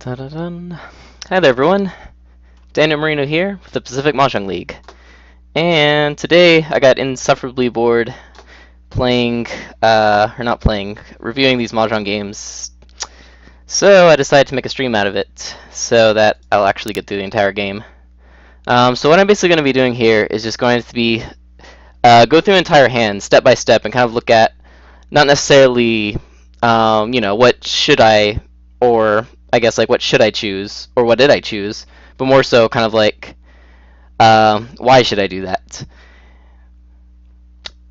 Da-da-dun. Hi there, everyone. Daniel Marino here with the Pacific Mahjong League. And today I got insufferably bored playing, reviewing these Mahjong games. So I decided to make a stream out of it so that I'll actually get through the entire game. So what I'm basically going to be doing here is just going to be go through an entire hand step by step and kind of look at not necessarily, what should I, or I guess like what should I choose or what did I choose, but more so kind of like why should I do that?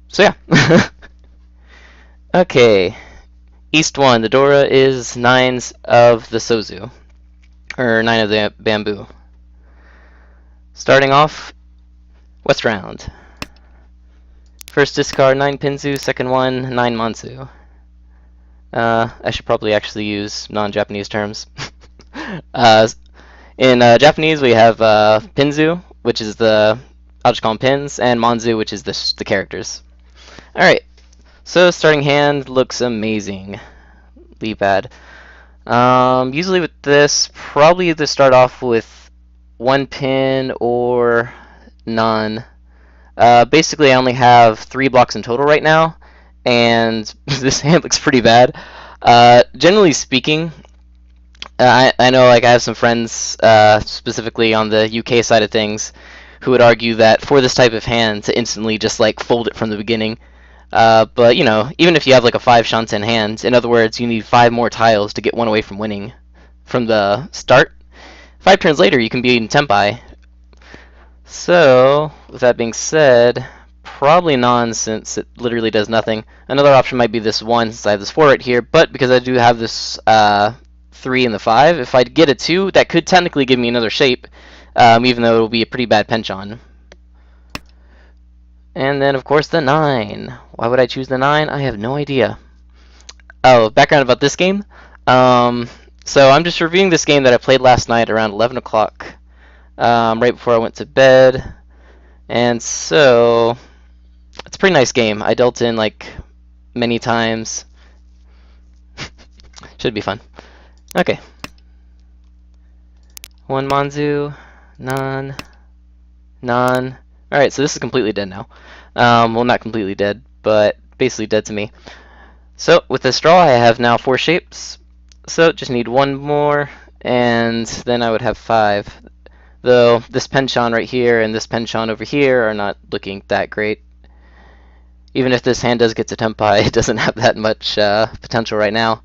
So yeah. Okay. East 1, the Dora is 9s of the Sozu, or 9 of the bamboo. Starting off, West round. First discard 9 Pinzu, second one 9 Mansu. I should probably actually use non-Japanese terms. In Japanese, we have Pinzu, which is I'll just call them pins, and Manzu, which is the characters. Alright, so starting hand looks amazing. Leave pad. Usually with this, probably either start off with 1 pin or none. Basically, I only have 3 blocks in total right now, and this hand looks pretty bad. Generally speaking, I know like I have some friends, specifically on the UK side of things, who would argue that for this type of hand to instantly just like fold it from the beginning. But you know, even if you have like a 5 shanten hand, in other words, you need 5 more tiles to get one away from winning from the start. 5 turns later, you can be in Tenpai. So, with that being said, probably non, since it literally does nothing. Another option might be this 1, since I have this 4 right here, but because I do have this 3 and the 5, if I get a 2, that could technically give me another shape, even though it'll be a pretty bad penchant. And then, of course, the 9. Why would I choose the 9? I have no idea. Oh, background about this game. So I'm just reviewing this game that I played last night around 11 o'clock. Right before I went to bed, and so it's a pretty nice game. I dealt in like many times. Should be fun. Okay. 1 Manzu, non. Alright, so this is completely dead now. Well, not completely dead, but basically dead to me. So with this straw, I have now 4 shapes. So just need 1 more, and then I would have 5. Though this penchant right here and this penchant over here are not looking that great. Even if this hand does get to Tenpai, it doesn't have that much potential right now.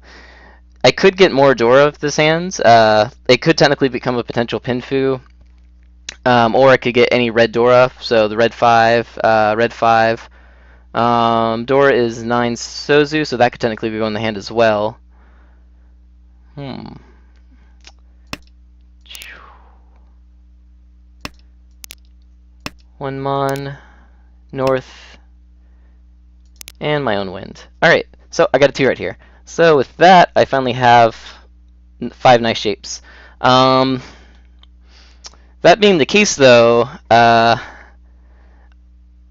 I could get more Dora with this hand. It could technically become a potential Pinfu. Or I could get any red Dora, so the red 5, red 5. Dora is 9 Sozu, so that could technically be going in the hand as well. 1 Mon, North, and my own wind. Alright, so I got a 2 right here. So with that, I finally have 5 nice shapes. That being the case, though, the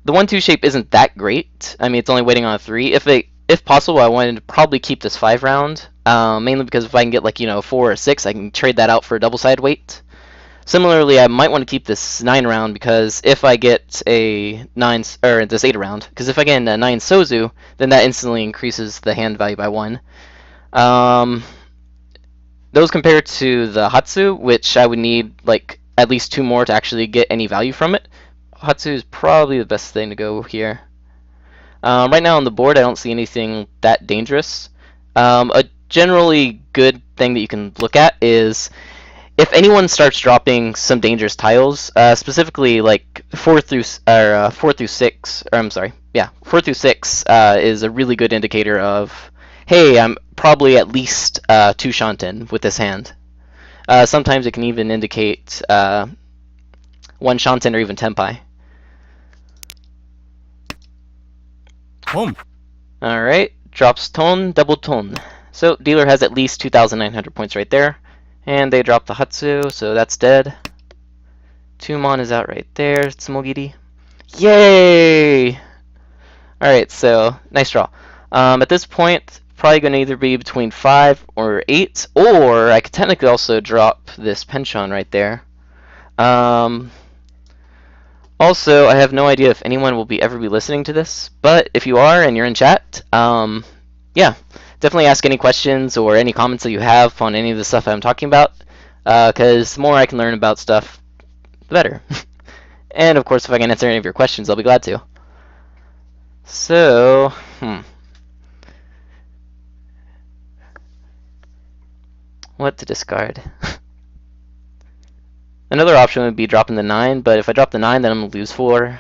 1-2 shape isn't that great. I mean, it's only waiting on a 3. If possible, I wanted to probably keep this 5 round, mainly because if I can get like 4 or 6, I can trade that out for a double-sided weight. Similarly, I might want to keep this 9 round because if I get a 9, or this 8 round, because if I get a 9 Sozu, then that instantly increases the hand value by 1. Those compared to the Hatsu, which I would need like at least 2 more to actually get any value from it. Hatsu is probably the best thing to go here. Right now on the board, I don't see anything that dangerous. A generally good thing that you can look at is if anyone starts dropping some dangerous tiles, specifically like 4 through 6, or I'm sorry, yeah, 4 through 6 is a really good indicator of, hey, I'm probably at least 2 shanten with this hand. Sometimes it can even indicate 1 shanten or even Tenpai. Alright, drops ton, double ton. So dealer has at least 2,900 points right there. And they drop the Hatsu, so that's dead. 2 Mon is out right there, Tsumogiri. Yay! Alright, so nice draw. At this point, probably going to either be between 5 or 8, or I could technically also drop this penchant right there. Also, I have no idea if anyone will ever be listening to this, but if you are and you're in chat, yeah, definitely ask any questions or any comments that you have on any of the stuff I'm talking about, because the more I can learn about stuff, the better. And of course, if I can answer any of your questions, I'll be glad to. So, what to discard? Another option would be dropping the 9, but if I drop the 9, then I'm going to lose 4.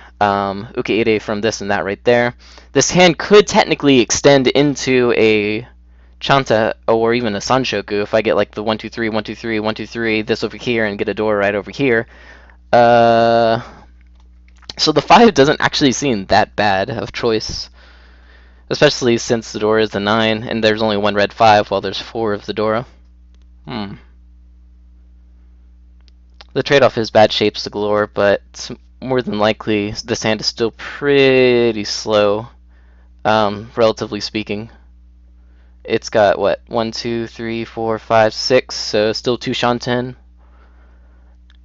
Uke-ire from this and that right there. This hand could technically extend into a Chanta or even a Sanshoku if I get like the 1, 2, 3, 1, 2, 3, 1, 2, 3, this over here, and get a door right over here. So the 5 doesn't actually seem that bad of choice, especially since the door is the 9, and there's only one red 5 while there's 4 of the Dora. The trade-off is bad shapes to galore, but more than likely this hand is still pretty slow, relatively speaking. It's got, what, 1, 2, 3, 4, 5, 6, so still 2 Shanten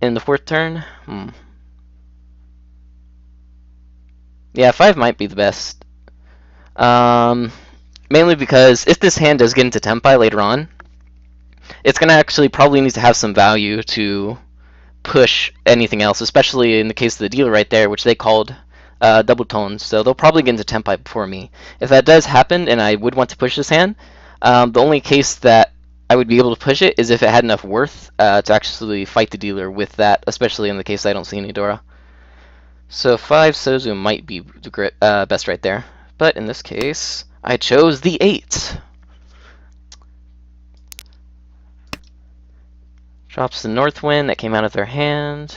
in the 4th turn. Yeah, 5 might be the best. Mainly because if this hand does get into Tenpai later on, it's going to actually probably need to have some value to push anything else, especially in the case of the dealer right there, which they called double tones. So they'll probably get into Tenpai before me. If that does happen, and I would want to push this hand, the only case that I would be able to push it is if it had enough worth to actually fight the dealer with that, especially in the case I don't see any Dora. So 5 Sozu might be the best right there. But in this case, I chose the 8. Drops the North Wind that came out of their hand.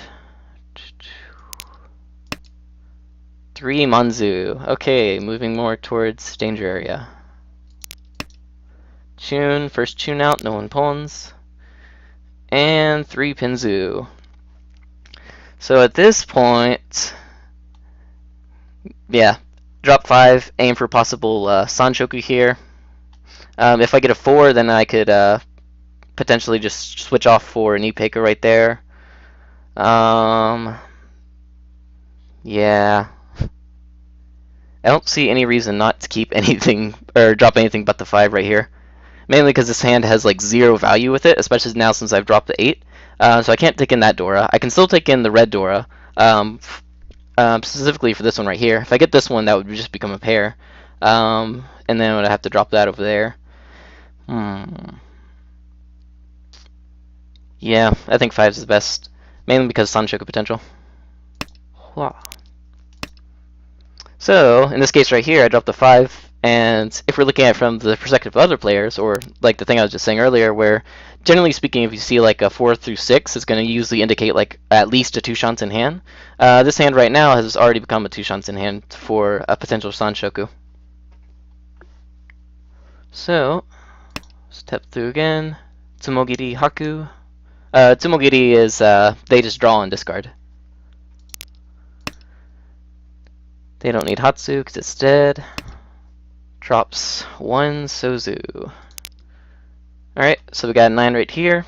3 Manzu. Okay, moving more towards danger area. Chun, first Chun out, no one pawns. And 3 Pinzu. So at this point, yeah, drop 5, aim for possible Sanshoku here. If I get a 4, then I could potentially just switch off for an Ipeka right there. Yeah. I don't see any reason not to keep anything, or drop anything but the 5 right here. Mainly because this hand has like 0 value with it, especially now since I've dropped the 8. So I can't take in that Dora. I can still take in the red Dora, specifically for this one right here. If I get this one, that would just become a pair. And then I would have to drop that over there. Yeah, I think 5 is the best, mainly because Sanshoku potential. So, in this case right here, I dropped the 5, and if we're looking at it from the perspective of other players, or like the thing I was just saying earlier, where generally speaking, if you see like a 4 through 6, it's going to usually indicate like at least a 2 Shanten hand. This hand right now has already become a 2 Shanten hand for a potential Sanshoku. So, step through again. Tsumogiri Haku. Tsumogiri is they just draw and discard. They don't need Hatsu because it's dead. Drops 1 Sozu. Alright, so we got a 9 right here.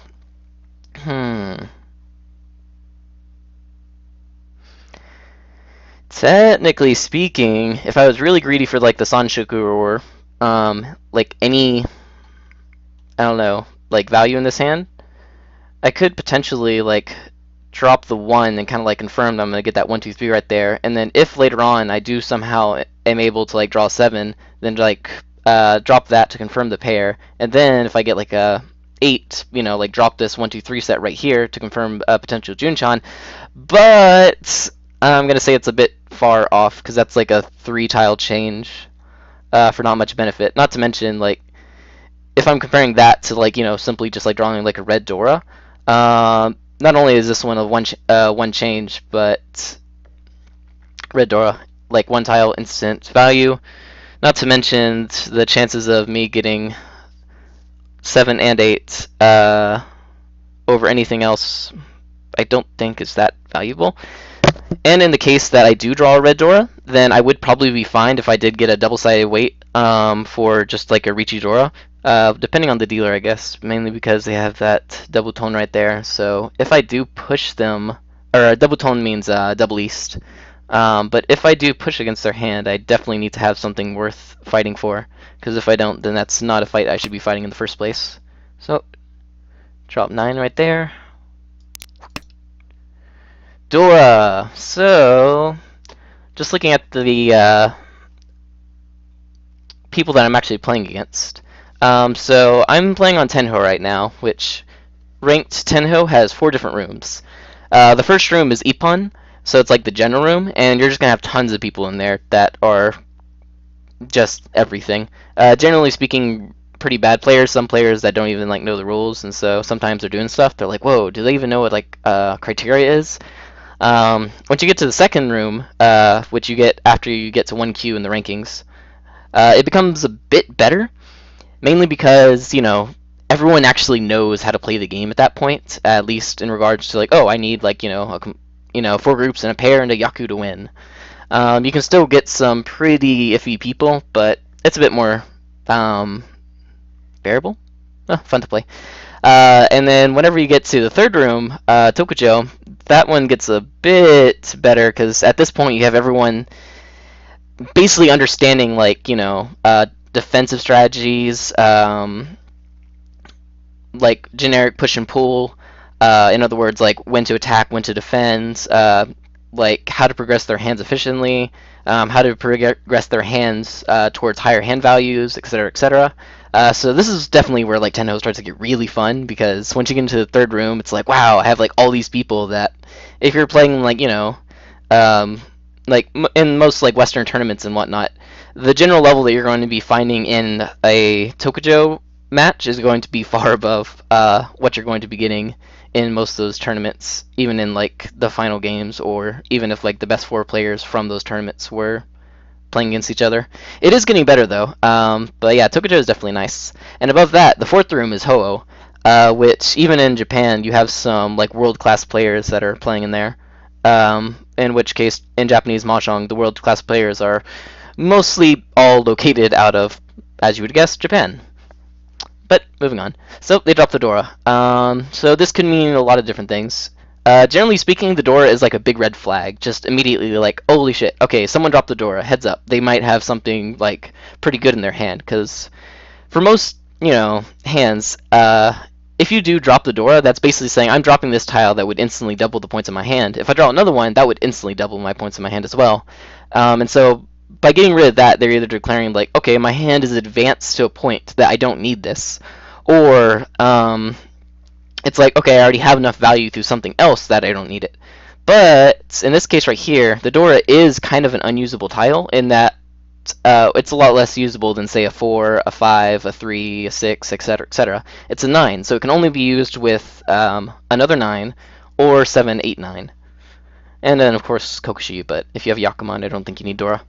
Technically speaking, if I was really greedy for like the Sanshoku or like any, I don't know, like value in this hand, I could potentially like drop the 1 and kind of like confirm that I'm going to get that 1, 2, 3 right there. And then if later on I do somehow am able to like draw 7, then like drop that to confirm the pair. And then if I get like a 8, you know, like drop this 1, 2, 3 set right here to confirm a potential Junchan. But I'm going to say it's a bit far off because that's like a 3-tile change for not much benefit. Not to mention, like, if I'm comparing that to like, you know, simply just like drawing like a red Dora, not only is this one a one change, but red Dora, like 1 tile instant value. Not to mention the chances of me getting 7 and 8 over anything else, I don't think is that valuable. And in the case that I do draw a red Dora, then I would probably be fine if I did get a double-sided weight for just like a Richidora. Depending on the dealer, I guess, mainly because they have that double tone right there. So if I do push them, or double tone means double east. But if I do push against their hand, I definitely need to have something worth fighting for. Because if I don't, then that's not a fight I should be fighting in the first place. So, drop 9 right there. Dora! So, just looking at the people that I'm actually playing against. So I'm playing on Tenhou right now, which ranked Tenhou has 4 different rooms. The first room is Ippon, so it's like the general room, and you're just gonna have tons of people in there that are just everything. Generally speaking, pretty bad players. Some players that don't even like know the rules, and so sometimes they're doing stuff. They're like, "Whoa, do they even know what like criteria is?" Once you get to the second room, which you get after you get to 1Q in the rankings, it becomes a bit better, mainly because, you know, everyone actually knows how to play the game at that point, at least in regards to like, oh, I need like, you know, 4 groups and a pair and a Yaku to win. You can still get some pretty iffy people, but it's a bit more bearable. Fun to play. And then whenever you get to the third room, Tokujo, that one gets a bit better because at this point you have everyone basically understanding like, you know, defensive strategies, like generic push and pull. In other words, like when to attack, when to defend, like how to progress their hands efficiently, how to progress their hands towards higher hand values, etc., etc. So this is definitely where like Tenhou starts to get really fun, because once you get into the third room, it's like, wow, I have like all these people that if you're playing like, you know, like in most like Western tournaments and whatnot, the general level that you're going to be finding in a Tokujo match is going to be far above what you're going to be getting in most of those tournaments, even in like the final games, or even if like the best 4 players from those tournaments were playing against each other. It is getting better though, but yeah, Tokujo is definitely nice. And above that, the 4th room is Ho-Oh, which even in Japan you have some like world-class players that are playing in there. In which case, in Japanese Mahjong, the world-class players are mostly all located out of, as you would guess, Japan. But moving on. So they dropped the Dora. So this could mean a lot of different things. Generally speaking, the Dora is like a big red flag. Just immediately like, holy shit, okay, someone dropped the Dora. Heads up. They might have something like pretty good in their hand. Because for most, you know, hands, if you do drop the Dora, that's basically saying I'm dropping this tile that would instantly double the points in my hand. If I draw another one, that would instantly double my points in my hand as well. And so by getting rid of that, they're either declaring like, okay, my hand is advanced to a point that I don't need this, or it's like, okay, I already have enough value through something else that I don't need it. But in this case right here, the Dora is kind of an unusable tile in that it's a lot less usable than say a 4, a 5, a 3, a 6, etc., etc. It's a 9, so it can only be used with another 9 or 7, 8, 9. And then of course Kokushi, but if you have Yakuman, I don't think you need Dora.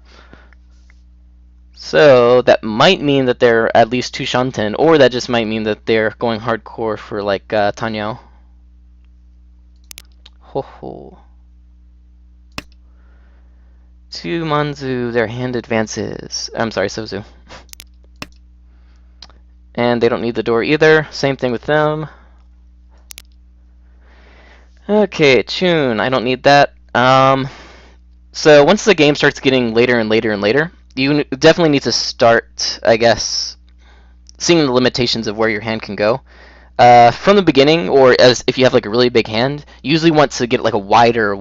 So that might mean that they're at least 2 Shanten, or that just might mean that they're going hardcore for like Tanyao. Ho ho. 2 Manzu, their hand advances. I'm sorry, Sozu. And they don't need the door either. Same thing with them. Okay, Chun, I don't need that. So once the game starts getting later and later and later, you definitely need to start, I guess, seeing the limitations of where your hand can go. From the beginning, or as if you have like a really big hand, you usually want to get like a wider,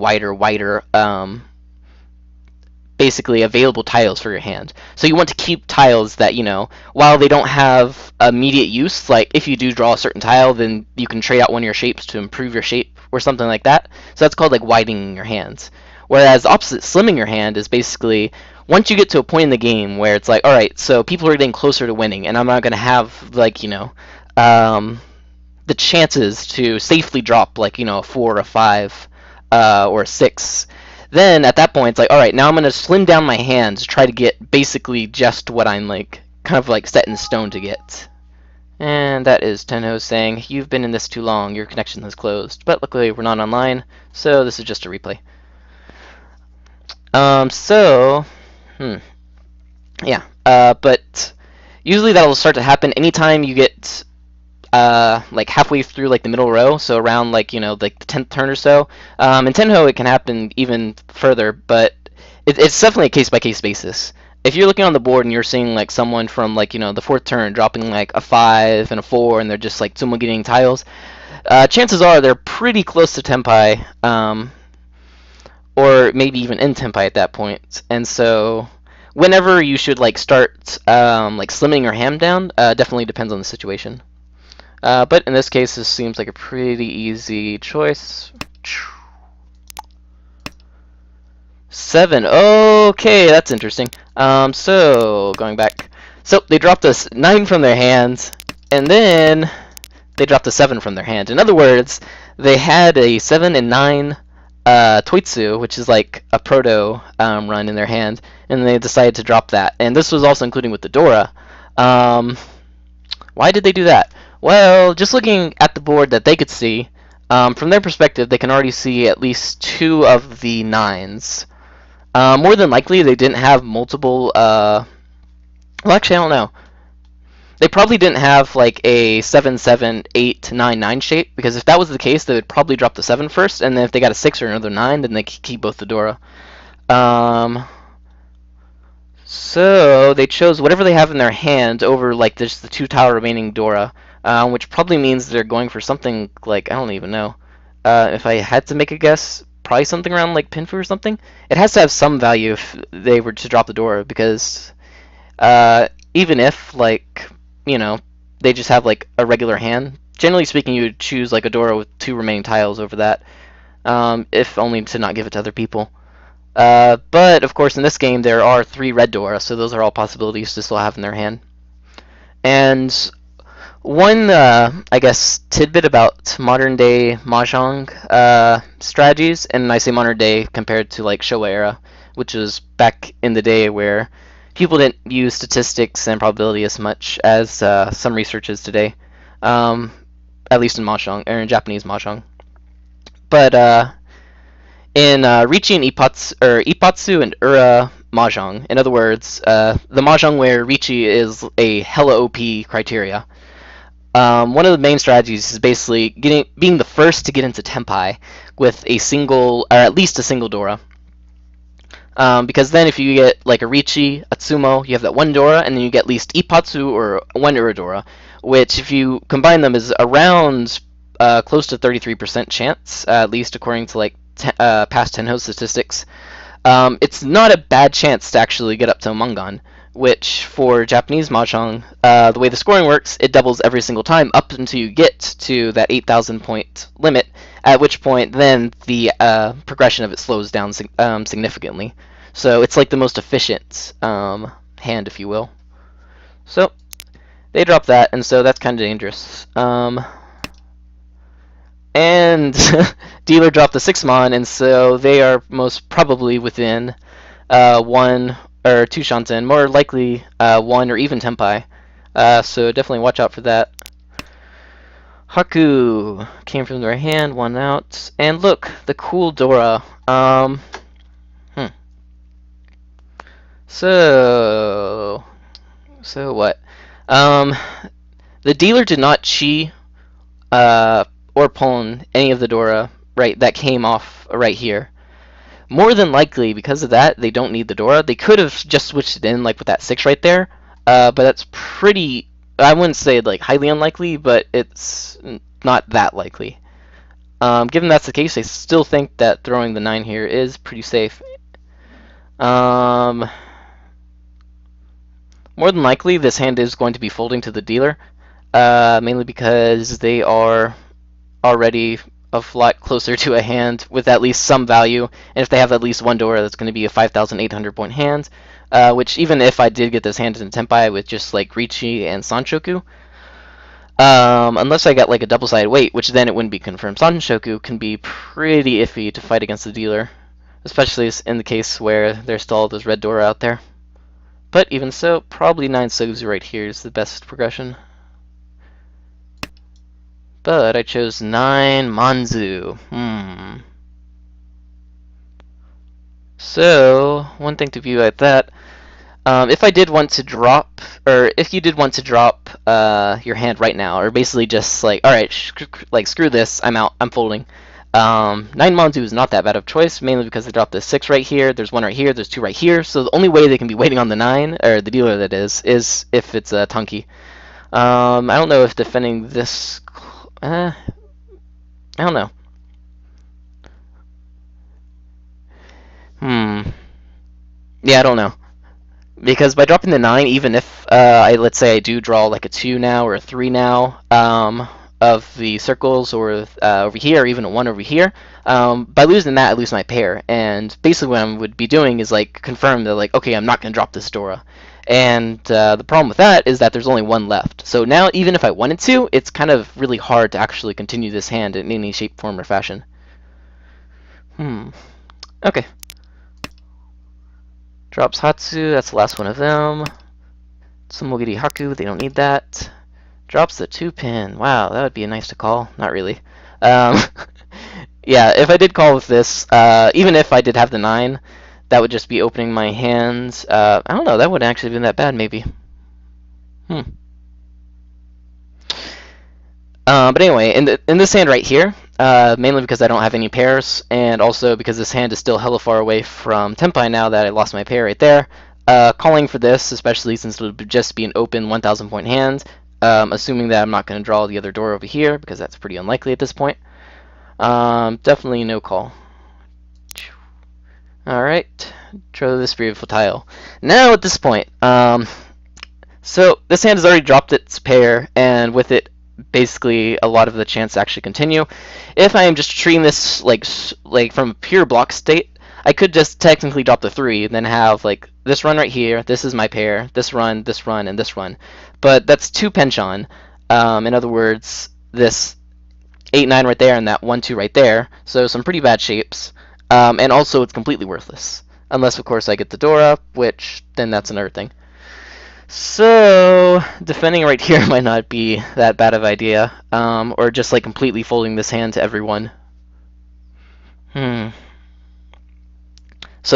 basically available tiles for your hand. So you want to keep tiles that, you know, while they don't have immediate use, like if you do draw a certain tile, then you can trade out one of your shapes to improve your shape or something like that. So that's called like widening your hands. Whereas opposite, slimming your hand is basically once you get to a point in the game where it's like, all right, so people are getting closer to winning, and I'm not going to have like, you know, the chances to safely drop like, you know, a 4, a 5, or a 6. Then at that point, it's like, all right, now I'm going to slim down my hands, try to get basically just what I'm like, kind of like set in stone to get. And that is Tenhou saying, you've been in this too long, your connection has closed. But luckily we're not online, so this is just a replay. Yeah. but usually that'll start to happen anytime you get like halfway through like the middle row, so around like like the 10th turn or so. In Tenhou it can happen even further, but it's definitely a case by case basis. If you're looking on the board and you're seeing like someone from like the 4th turn dropping like a 5 and a 4 and they're just like sumo getting tiles, chances are they're pretty close to Tenpai, or maybe even in Tenpai at that point. And so whenever you should like start like slimming your hand down, definitely depends on the situation. But in this case, this seems like a pretty easy choice. 7. Okay, that's interesting. So going back, so they dropped a 9 from their hand, and then they dropped a 7 from their hand. In other words, they had a 7 and 9 Toitsu, which is like a proto run in their hand, and they decided to drop that. And this was also including with the Dora. Why did they do that? Well, just looking at the board that they could see, from their perspective, they can already see at least 2 of the 9s. More than likely, they didn't have multiple. Well, actually, I don't know. They probably didn't have like a 7, 7, 8, 9, 9 shape, because if that was the case, they would probably drop the 7 first, and then if they got a 6 or another 9, then they could keep both the Dora. So they chose whatever they have in their hand over like just the 2 tile remaining Dora, which probably means they're going for something like, I don't even know. If I had to make a guess, probably something around like Pinfu or something. It has to have some value if they were to drop the Dora, because even if like they just have like a regular hand, generally speaking, you would choose like a Dora with 2 remaining tiles over that, if only to not give it to other people. But of course, in this game, there are 3 red Dora, so those are all possibilities to still have in their hand. And one, I guess, tidbit about modern day Mahjong strategies, and I say modern day compared to like Showa era, which was back in the day where people didn't use statistics and probability as much as some researchers today, at least in Mahjong or in Japanese Mahjong. But in Richi and Ipatsu and Ura Mahjong, in other words, the Mahjong where Richi is a hella OP criteria, one of the main strategies is basically being the first to get into Tenpai with a single, or at least a single Dora. Because then if you get like a Richi, a Tsumo, you have that 1 Dora, and then you get at least Ipatsu or 1 Uradora, which if you combine them is around close to 33% chance, at least according to like past Tenhou statistics. It's not a bad chance to actually get up to a Mangan, which for Japanese Mahjong, the way the scoring works, it doubles every single time up until you get to that 8,000 point limit, at which point then the progression of it slows down significantly. So it's like the most efficient hand, if you will. So they drop that, and so that's kind of dangerous. And dealer dropped the 6 mon, and so they are most probably within 1 or 2 shanten, more likely 1 or even Tenpai. So definitely watch out for that. Haku came from their hand, 1 out, and look, the cool Dora. So what? The dealer did not chi or pawn any of the Dora right that came off right here. More than likely, because of that, they don't need the Dora. They could have just switched it in like with that 6 right there, but that's pretty, I wouldn't say like highly unlikely, but it's not that likely. Given that's the case, I still think that throwing the 9 here is pretty safe. More than likely, this hand is going to be folding to the dealer, mainly because they are already a lot closer to a hand with at least some value, and if they have at least 1 Dora, that's going to be a 5,800 point hand, which even if I did get this hand in Tenpai with just like Richi and Sanshoku, unless I got like a double-sided weight, which then it wouldn't be confirmed. Sanshoku can be pretty iffy to fight against the dealer, especially in the case where there's still all those red Dora out there. But even so, probably 9 Sozu right here is the best progression. But I chose 9 Manzu. So, one thing to view at that. If I did want to drop, or if you did want to drop your hand right now, or basically just like, all right, like screw this, I'm out, I'm folding. 9 Monzu is not that bad of a choice, mainly because they dropped the 6 right here, there's 1 right here, there's 2 right here, so the only way they can be waiting on the 9, or the dealer that is if it's a Tunky. I don't know if defending this, I don't know. Yeah, I don't know. Because by dropping the 9, even if let's say I do draw like a 2 now or a 3 now of the circles, or over here, or even a 1 over here, by losing that I lose my pair. And basically what I would be doing is like confirm that, like, okay, I'm not going to drop this Dora. And the problem with that is that there's only 1 left. So now even if I wanted to, it's kind of really hard to actually continue this hand in any shape, form, or fashion. Okay. Drops Hatsu, that's the last one of them. Tsumogiri Haku, they don't need that. Drops the 2-pin. Wow, that would be nice to call. Not really. Yeah, if I did call with this, even if I did have the 9, that would just be opening my hands. I don't know, that wouldn't actually have been that bad, maybe. But anyway, in this hand right here, mainly because I don't have any pairs, and also because this hand is still hella far away from Tenpai now that I lost my pair right there, calling for this, especially since it would just be an open 1,000 point hand, assuming that I'm not going to draw the other door over here, because that's pretty unlikely at this point. Definitely no call. Alright, draw this beautiful tile. Now at this point, so this hand has already dropped its pair, and with it basically a lot of the chance to actually continue. If I am just treating this like from a pure block state, I could just technically drop the 3 and then have like this run right here, this is my pair, this run, and this run. But that's 2 penchant. In other words, this 8-9 right there and that 1-2 right there, so some pretty bad shapes. And also it's completely worthless. Unless of course I get the Dora, which then that's another thing. So, defending right here might not be that bad of an idea, or just like completely folding this hand to everyone. So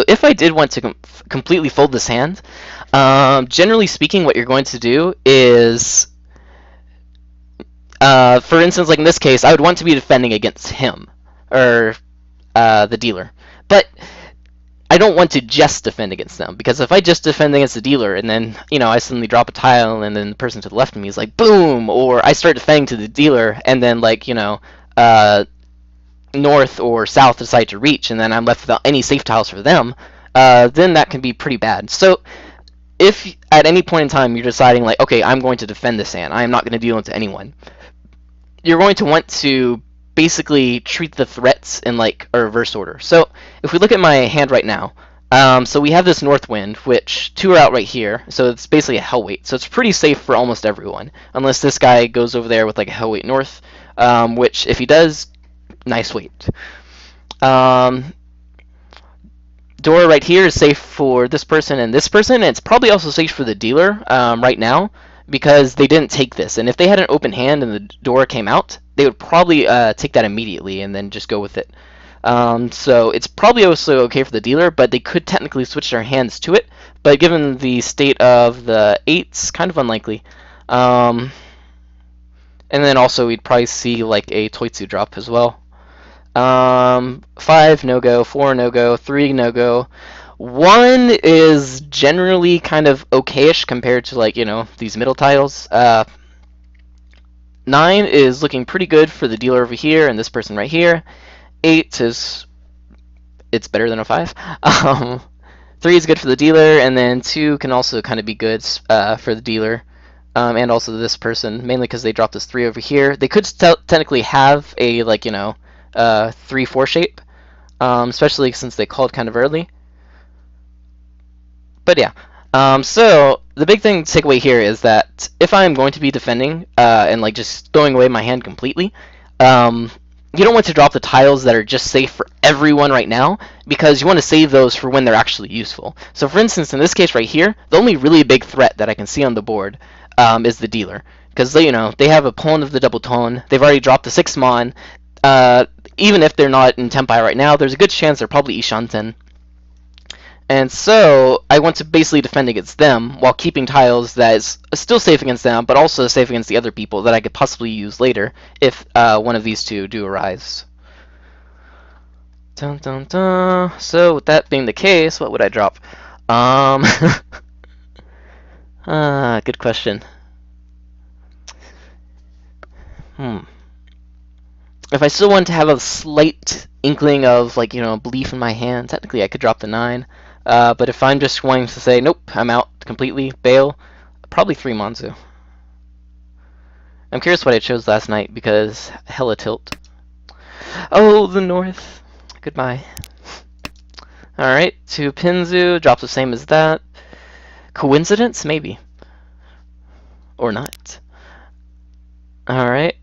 if I did want to completely fold this hand, generally speaking what you're going to do is, for instance, like in this case, I would want to be defending against him, or the dealer. But I don't want to just defend against them, because if I just defend against the dealer and then, you know, I suddenly drop a tile and then the person to the left of me is like, boom, or I start defending to the dealer and then, like, you know, north or south decide to reach and then I'm left without any safe tiles for them, then that can be pretty bad. So if at any point in time you're deciding, like, okay, I'm going to defend this hand, I am not going to deal into anyone, you're going to want to basically treat the threats in like a reverse order. So if we look at my hand right now, so we have this north wind, which 2 are out right here, so it's basically a hell weight. So it's pretty safe for almost everyone, unless this guy goes over there with like a hell weight north, which if he does, nice weight. Dora right here is safe for this person and this person, and it's probably also safe for the dealer right now, because they didn't take this. And if they had an open hand and the Dora came out, they would probably take that immediately and then just go with it. So it's probably also okay for the dealer, but they could technically switch their hands to it. But given the state of the 8s, kind of unlikely. And then also we'd probably see like a Toitsu drop as well. 5 no-go, 4 no-go, 3 no-go. 1 is generally kind of okayish compared to, like, you know, these middle tiles. 9 is looking pretty good for the dealer over here and this person right here. 8 is, it's better than a 5. 3 is good for the dealer, and then 2 can also kind of be good for the dealer. And also this person, mainly because they dropped this 3 over here. They could technically have a, like, you know, 3-4 shape, especially since they called kind of early. But yeah, so the big thing to take away here is that if I'm going to be defending and like just throwing away my hand completely, you don't want to drop the tiles that are just safe for everyone right now, because you want to save those for when they're actually useful. So for instance, in this case right here, the only really big threat that I can see on the board is the dealer, because you know, they have a pawn of the double tone, they've already dropped the 6 mon. Even if they're not in Tenpai right now, there's a good chance they're probably Ishanten. And so I want to basically defend against them while keeping tiles that is still safe against them, but also safe against the other people that I could possibly use later if one of these two do arise. Dun, dun, dun. So with that being the case, what would I drop? Good question. If I still want to have a slight inkling of, like, belief in my hand, technically I could drop the 9. But if I'm just wanting to say, nope, I'm out completely, bail, probably 3 Monzu. I'm curious what I chose last night because hella tilt. Oh, the north. Goodbye. Alright, 2 Pinzu, drops the same as that. Coincidence? Maybe. Or not. Alright.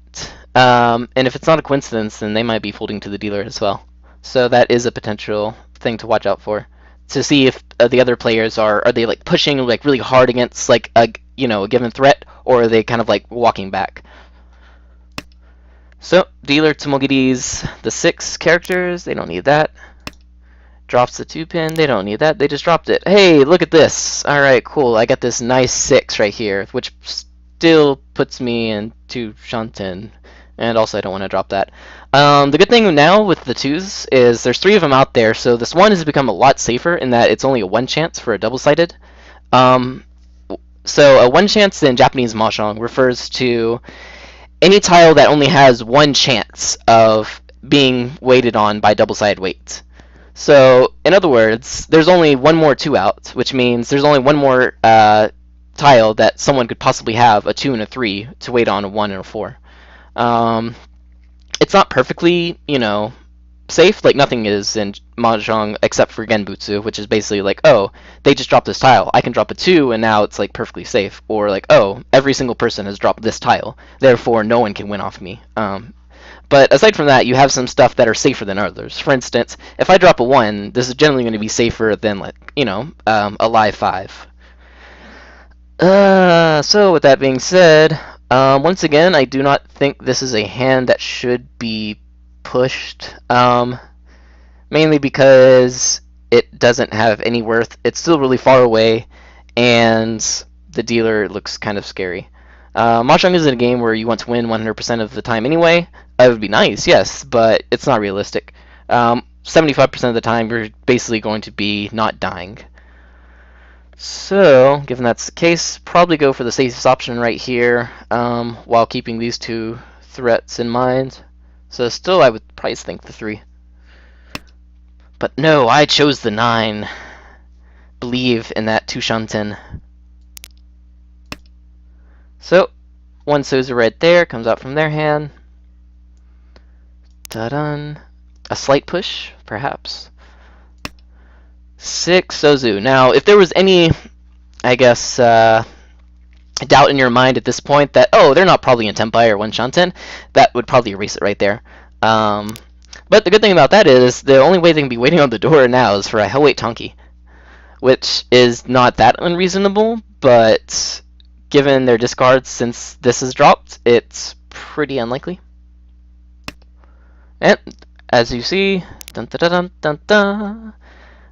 And if it's not a coincidence, then they might be folding to the dealer as well. So that is a potential thing to watch out for. To see if the other players are they like pushing like really hard against like a given threat, or are they kind of like walking back. So dealer Tomogi's the 6 characters, they don't need that. Drops the 2 pin, they don't need that, they just dropped it. Hey, look at this. Alright, cool, I got this nice 6 right here, which still puts me into Shanten. And also I don't want to drop that. The good thing now with the 2s is there's 3 of them out there, so this 1 has become a lot safer in that it's only a 1 chance for a double-sided. So a 1 chance in Japanese Mahjong refers to any tile that only has 1 chance of being weighted on by double-sided weight. So in other words, there's only 1 more 2 out, which means there's only 1 more tile that someone could possibly have, a 2 and a 3, to weight on a 1 and a 4. It's not perfectly, safe. Like, nothing is in Mahjong except for Genbutsu, which is basically like, oh, they just dropped this tile. I can drop a 2, and now it's, like, perfectly safe. Or, like, oh, every single person has dropped this tile, therefore no one can win off me. But aside from that, you have some stuff that are safer than others. For instance, if I drop a 1, this is generally going to be safer than, like, a live 5. So with that being said, once again, I do not think this is a hand that should be pushed, mainly because it doesn't have any worth. It's still really far away, and the dealer looks kind of scary. Mahjong isn't a game where you want to win 100% of the time anyway. It would be nice, yes, but it's not realistic. 75% of the time, you're basically going to be not dying. So, given that's the case, probably go for the safest option right here, while keeping these 2 threats in mind. So still, I would probably think the 3. But no, I chose the 9. Believe in that 2 Shanten. So, 1 Sozu right there, comes out from their hand. Ta-dun. A slight push, perhaps. 6 Sozu. Now, if there was any, I guess, doubt in your mind at this point that, oh, they're not probably in Tenpai or 1 Shanten, that would probably erase it right there. But the good thing about that is the only way they can be waiting on the door now is for a Hellweight Tonki, which is not that unreasonable, but given their discards since this is dropped, it's pretty unlikely. And as you see, dun, dun, dun, dun, dun,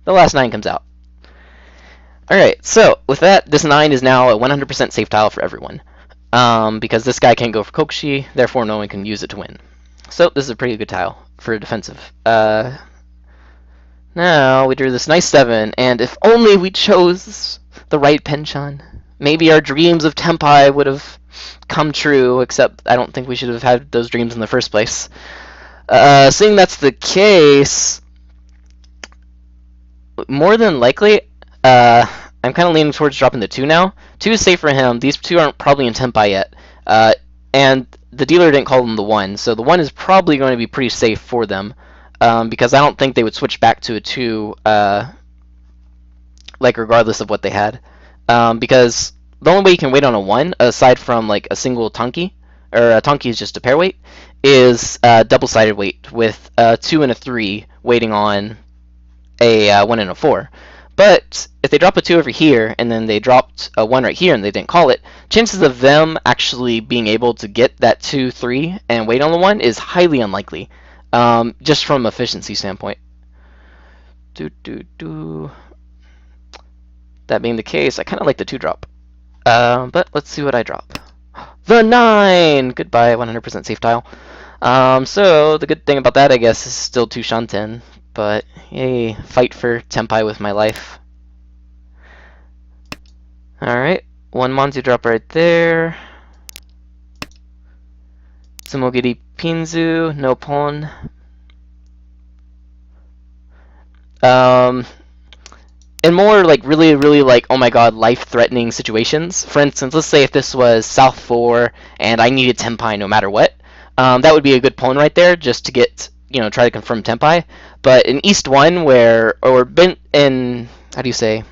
the last 9 comes out. Alright, so with that, this 9 is now a 100% safe tile for everyone. Because this guy can't go for Kokushi, therefore no one can use it to win. So this is a pretty good tile for defensive. Now we drew this nice 7, and if only we chose the right Penchan, maybe our dreams of Tenpai would have come true, except I don't think we should have had those dreams in the first place. Seeing that's the case, more than likely, I'm kind of leaning towards dropping the 2 now. 2 is safe for him. These 2 aren't probably in Tenpai yet. And the dealer didn't call them the 1, so the 1 is probably going to be pretty safe for them. Because I don't think they would switch back to a 2, like, regardless of what they had. Because the only way you can wait on a 1, aside from, like, a single Tonki, or a Tonki is just a pair weight, is double-sided weight, with a 2 and a 3 waiting on a 1 and a 4. But if they drop a 2 over here, and then they dropped a 1 right here, and they didn't call it, chances of them actually being able to get that 2, 3, and wait on the 1 is highly unlikely, just from efficiency standpoint. That being the case, I kind of like the 2-drop. But let's see what I drop. The 9! Goodbye, 100% safe tile. So the good thing about that, I guess, is still 2 Shanten. But, yay, fight for Tenpai with my life. Alright, 1 Monzu drop right there. Sumogiri Pinzu, no Pon. In more like really like, oh my god, life-threatening situations. For instance, let's say if this was South 4 and I needed Tenpai no matter what, that would be a good pawn right there just to get, try to confirm Tenpai. but in East 1, or been in, how do you say,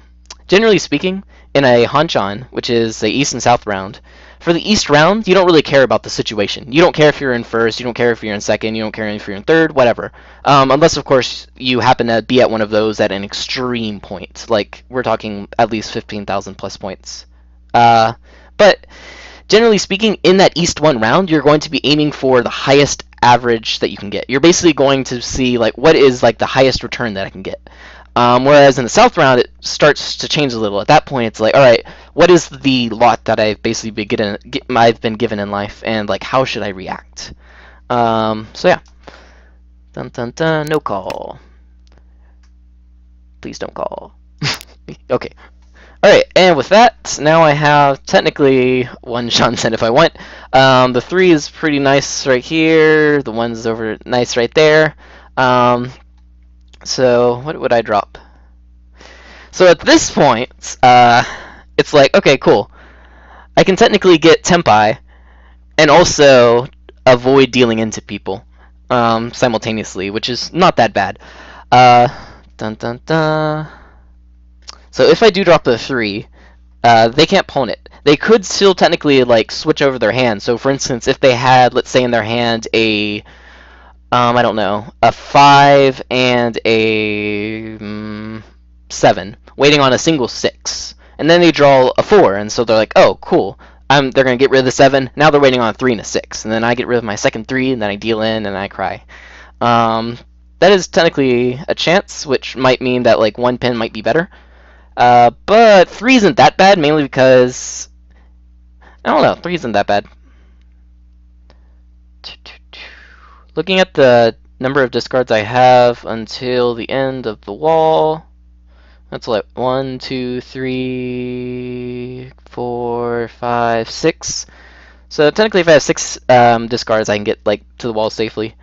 generally speaking, in a Hanchan, which is the East and South round, for the East round, you don't really care about the situation. You don't care if you're in first, you don't care if you're in second, you don't care if you're in third, whatever. Unless, of course, you happen to be at one of those at an extreme point. Like, we're talking at least 15,000 plus points. But generally speaking, in that East 1 round, you're going to be aiming for the highest average that you can get. You're basically going to see, like, what is, like, the highest return that I can get. Whereas in the South round, it starts to change a little. At that point, it's like, all right, what is the lot that I've basically I've been given in life, and like, how should I react? So yeah, dun dun dun, no call. Please don't call. Okay. All right, and with that, now I have technically one Shansen if I want. The 3 is pretty nice right here. The 1's over nice right there. So what would I drop? So at this point, it's like, okay, cool. I can technically get Tenpai and also avoid dealing into people simultaneously, which is not that bad. Dun dun dun. So if I do drop the 3, they can't pawn it. They could still technically like switch over their hand. So for instance, if they had, let's say in their hand, a I don't know, a 5 and a 7, waiting on a single 6. And then they draw a 4, and so they're like, oh, cool. They're going to get rid of the 7. Now they're waiting on a 3 and a 6. And then I get rid of my second 3, and then I deal in, and I cry. That is technically a chance, which might mean that like 1 pin might be better. But 3 isn't that bad, mainly because, I don't know, 3 isn't that bad. Looking at the number of discards I have until the end of the wall, that's like 1, 2, 3, 4, 5, 6. So technically, if I have 6 discards, I can get like to the wall safely.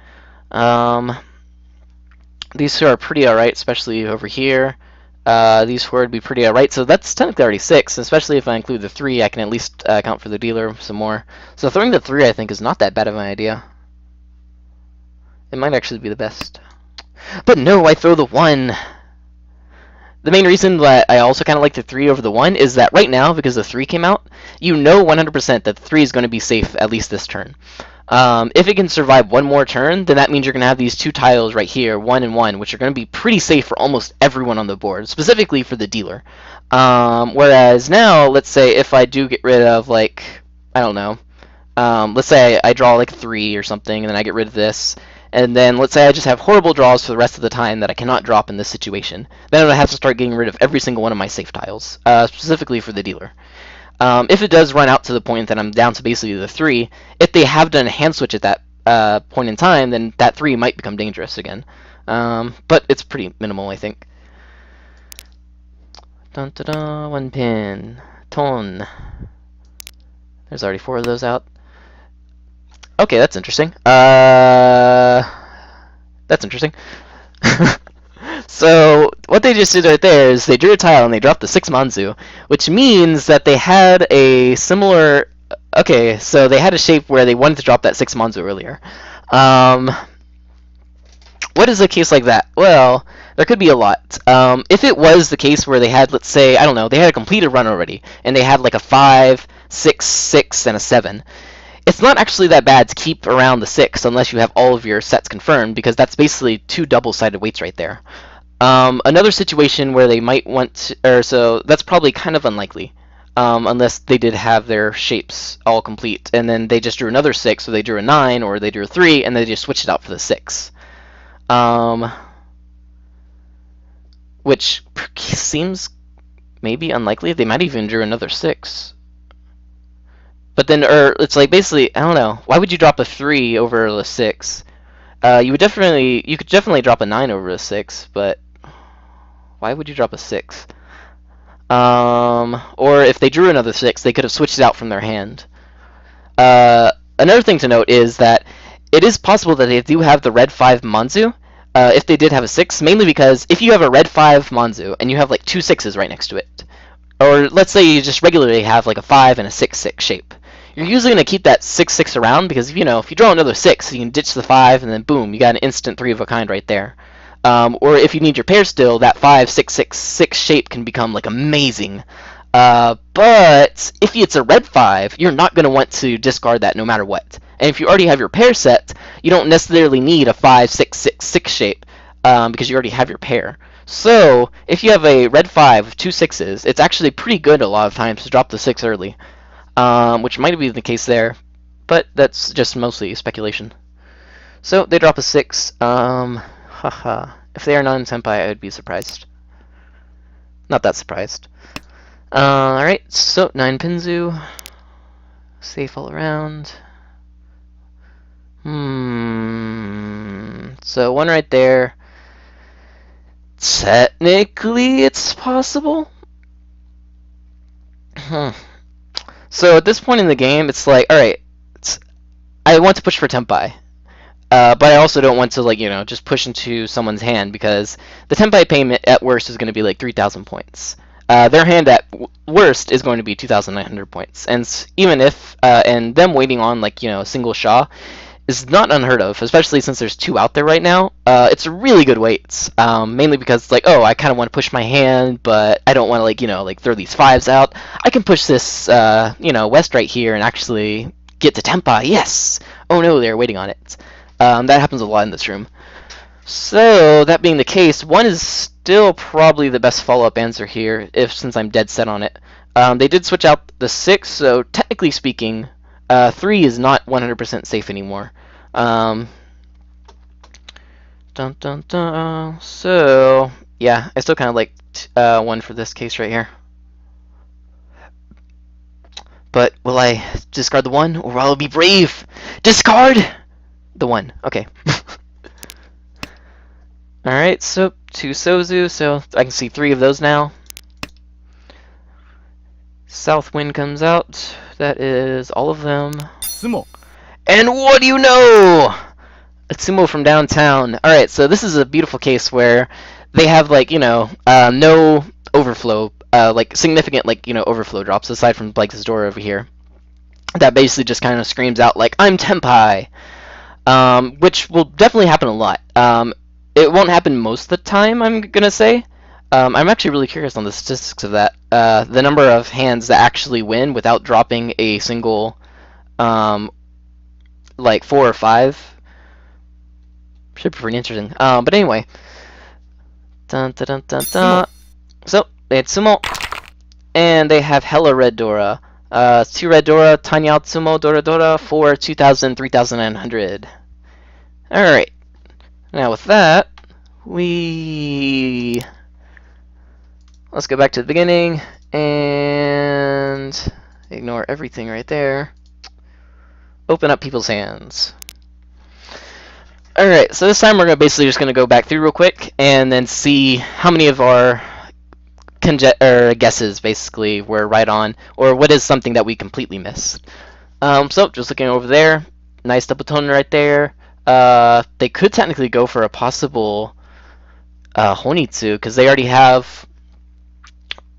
These 2 are pretty alright, especially over here. These 4 would be pretty alright, so that's technically already 6, especially if I include the 3, I can at least account for the dealer some more. So throwing the 3, I think, is not that bad of an idea. It might actually be the best. But no, I throw the 1! The main reason that I also kind of like the 3 over the 1 is that right now, because the 3 came out, you know 100% that the 3 is going to be safe at least this turn. If it can survive 1 more turn, then that means you're going to have these 2 tiles right here, 1 and 1, which are going to be pretty safe for almost everyone on the board, specifically for the dealer. Whereas now, let's say if I do get rid of, like, I don't know, let's say I draw like 3 or something, and then I get rid of this, and then let's say I just have horrible draws for the rest of the time that I cannot drop in this situation. Then I'm going to have to start getting rid of every single one of my safe tiles, specifically for the dealer. If it does run out to the point that I'm down to basically the 3, if they have done a hand switch at that point in time, then that 3 might become dangerous again. But it's pretty minimal, I think. Dun dun dun, 1 pin. Ton. There's already 4 of those out. Okay, that's interesting. That's interesting. So, what they just did right there is they drew a tile and they dropped the 6 Manzu, which means that they had a similar... Okay, so they had a shape where they wanted to drop that 6 Manzu earlier. What is a case like that? Well, there could be a lot. If it was the case where they had, let's say, I don't know, they had a completed run already, and they had like a 5, 6, 6, and a 7. It's not actually that bad to keep around the 6 unless you have all of your sets confirmed, because that's basically 2 double-sided weights right there. Another situation where they might want to, so that's probably kind of unlikely, unless they did have their shapes all complete, and then they just drew another 6, or they drew a 9, or they drew a 3, and they just switched it out for the 6. Which seems maybe unlikely. They might even drew another 6. But then, or it's like basically, I don't know. Why would you drop a 3 over a 6? You could definitely drop a 9 over a 6, but why would you drop a 6? Or if they drew another 6, they could have switched it out from their hand. Another thing to note is that it is possible that they do have the red 5 Manzu, if they did have a 6, mainly because if you have a red 5 Manzu and you have like 2 6s right next to it, or let's say you just regularly have like a 5 and a 6-6 shape, you're usually going to keep that 6-6 around because, if you draw another 6, you can ditch the 5 and then boom, you got an instant 3 of a kind right there. Or if you need your pair still, that 5-6-6-6 shape can become like amazing. But if it's a red 5, you're not going to want to discard that no matter what. And if you already have your pair set, you don't necessarily need a 5-6-6-6 shape because you already have your pair. So if you have a red 5 with 2 6s, it's actually pretty good a lot of times to drop the 6 early, which might be the case there, but that's just mostly speculation. So they drop a 6. If they are non-senpai, I would be surprised. Not that surprised. Alright, so 9 Pinzu. Safe all around. So 1 right there. Technically, it's possible. So at this point in the game, it's like, alright, I want to push for Tenpai. But I also don't want to, just push into someone's hand, because the Tenpai payment at worst is going to be like 3,000 points. Their hand at worst is going to be 2,900 points. And even if, and them waiting on a single Sha is not unheard of, especially since there's 2 out there right now. It's really good weights, mainly because it's like, oh, I kind of want to push my hand, but I don't want to throw these 5s out. I can push this, West right here and actually get to Tenpai. Yes! Oh no, they're waiting on it. That happens a lot in this room. So, that being the case, 1 is still probably the best follow-up answer here, since I'm dead set on it. They did switch out the 6, so technically speaking, 3 is not 100% safe anymore. So, yeah, I still kind of like 1 for this case right here. But will I discard the 1, or will I be brave? Discard the 1. Okay. Alright, so 2 Sozu, so I can see 3 of those now. South Wind comes out. That is all of them. Sumo. And what do you know? A Sumo from downtown. Alright, so this is a beautiful case where they have no overflow, significant overflow drops aside from this door over here. That basically just kind of screams out I'm Tenpai. Which will definitely happen a lot. It won't happen most of the time, I'm gonna say. I'm actually really curious on the statistics of that. The number of hands that actually win without dropping a single, 4 or 5. Should be pretty interesting. But anyway. Dun, dun, dun, dun, dun. So, they had Sumo. And they have hella Red Dora. 2 Red Dora, Tanya Sumo Dora Dora for 2,000, 3,900. Alright. Now with that, let's go back to the beginning and ignore everything right there. Open up people's hands. Alright, so this time we're basically just going to go back through real quick and then see how many of our guesses basically were right on, or what is something that we completely missed. So just looking over there, nice double tone right there. They could technically go for a possible Honitsu, because they already have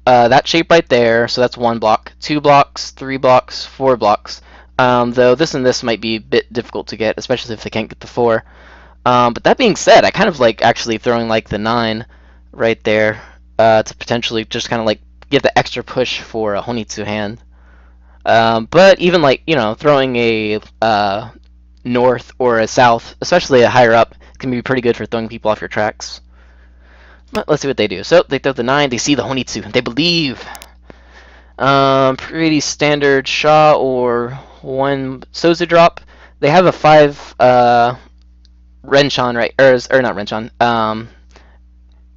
that shape right there, so that's 1 block, 2 blocks, 3 blocks, 4 blocks. Though this and this might be a bit difficult to get, especially if they can't get the 4. But that being said, I kind of like actually throwing the 9 right there to potentially just kind of give the extra push for a Honitsu hand. But even throwing a north or a south, especially a higher up, can be pretty good for throwing people off your tracks. But let's see what they do. So they throw the 9, they see the Honitsu, they believe. Pretty standard Sha or 1 Sozu drop. They have a 5 Renshan, right? Or not Renshan.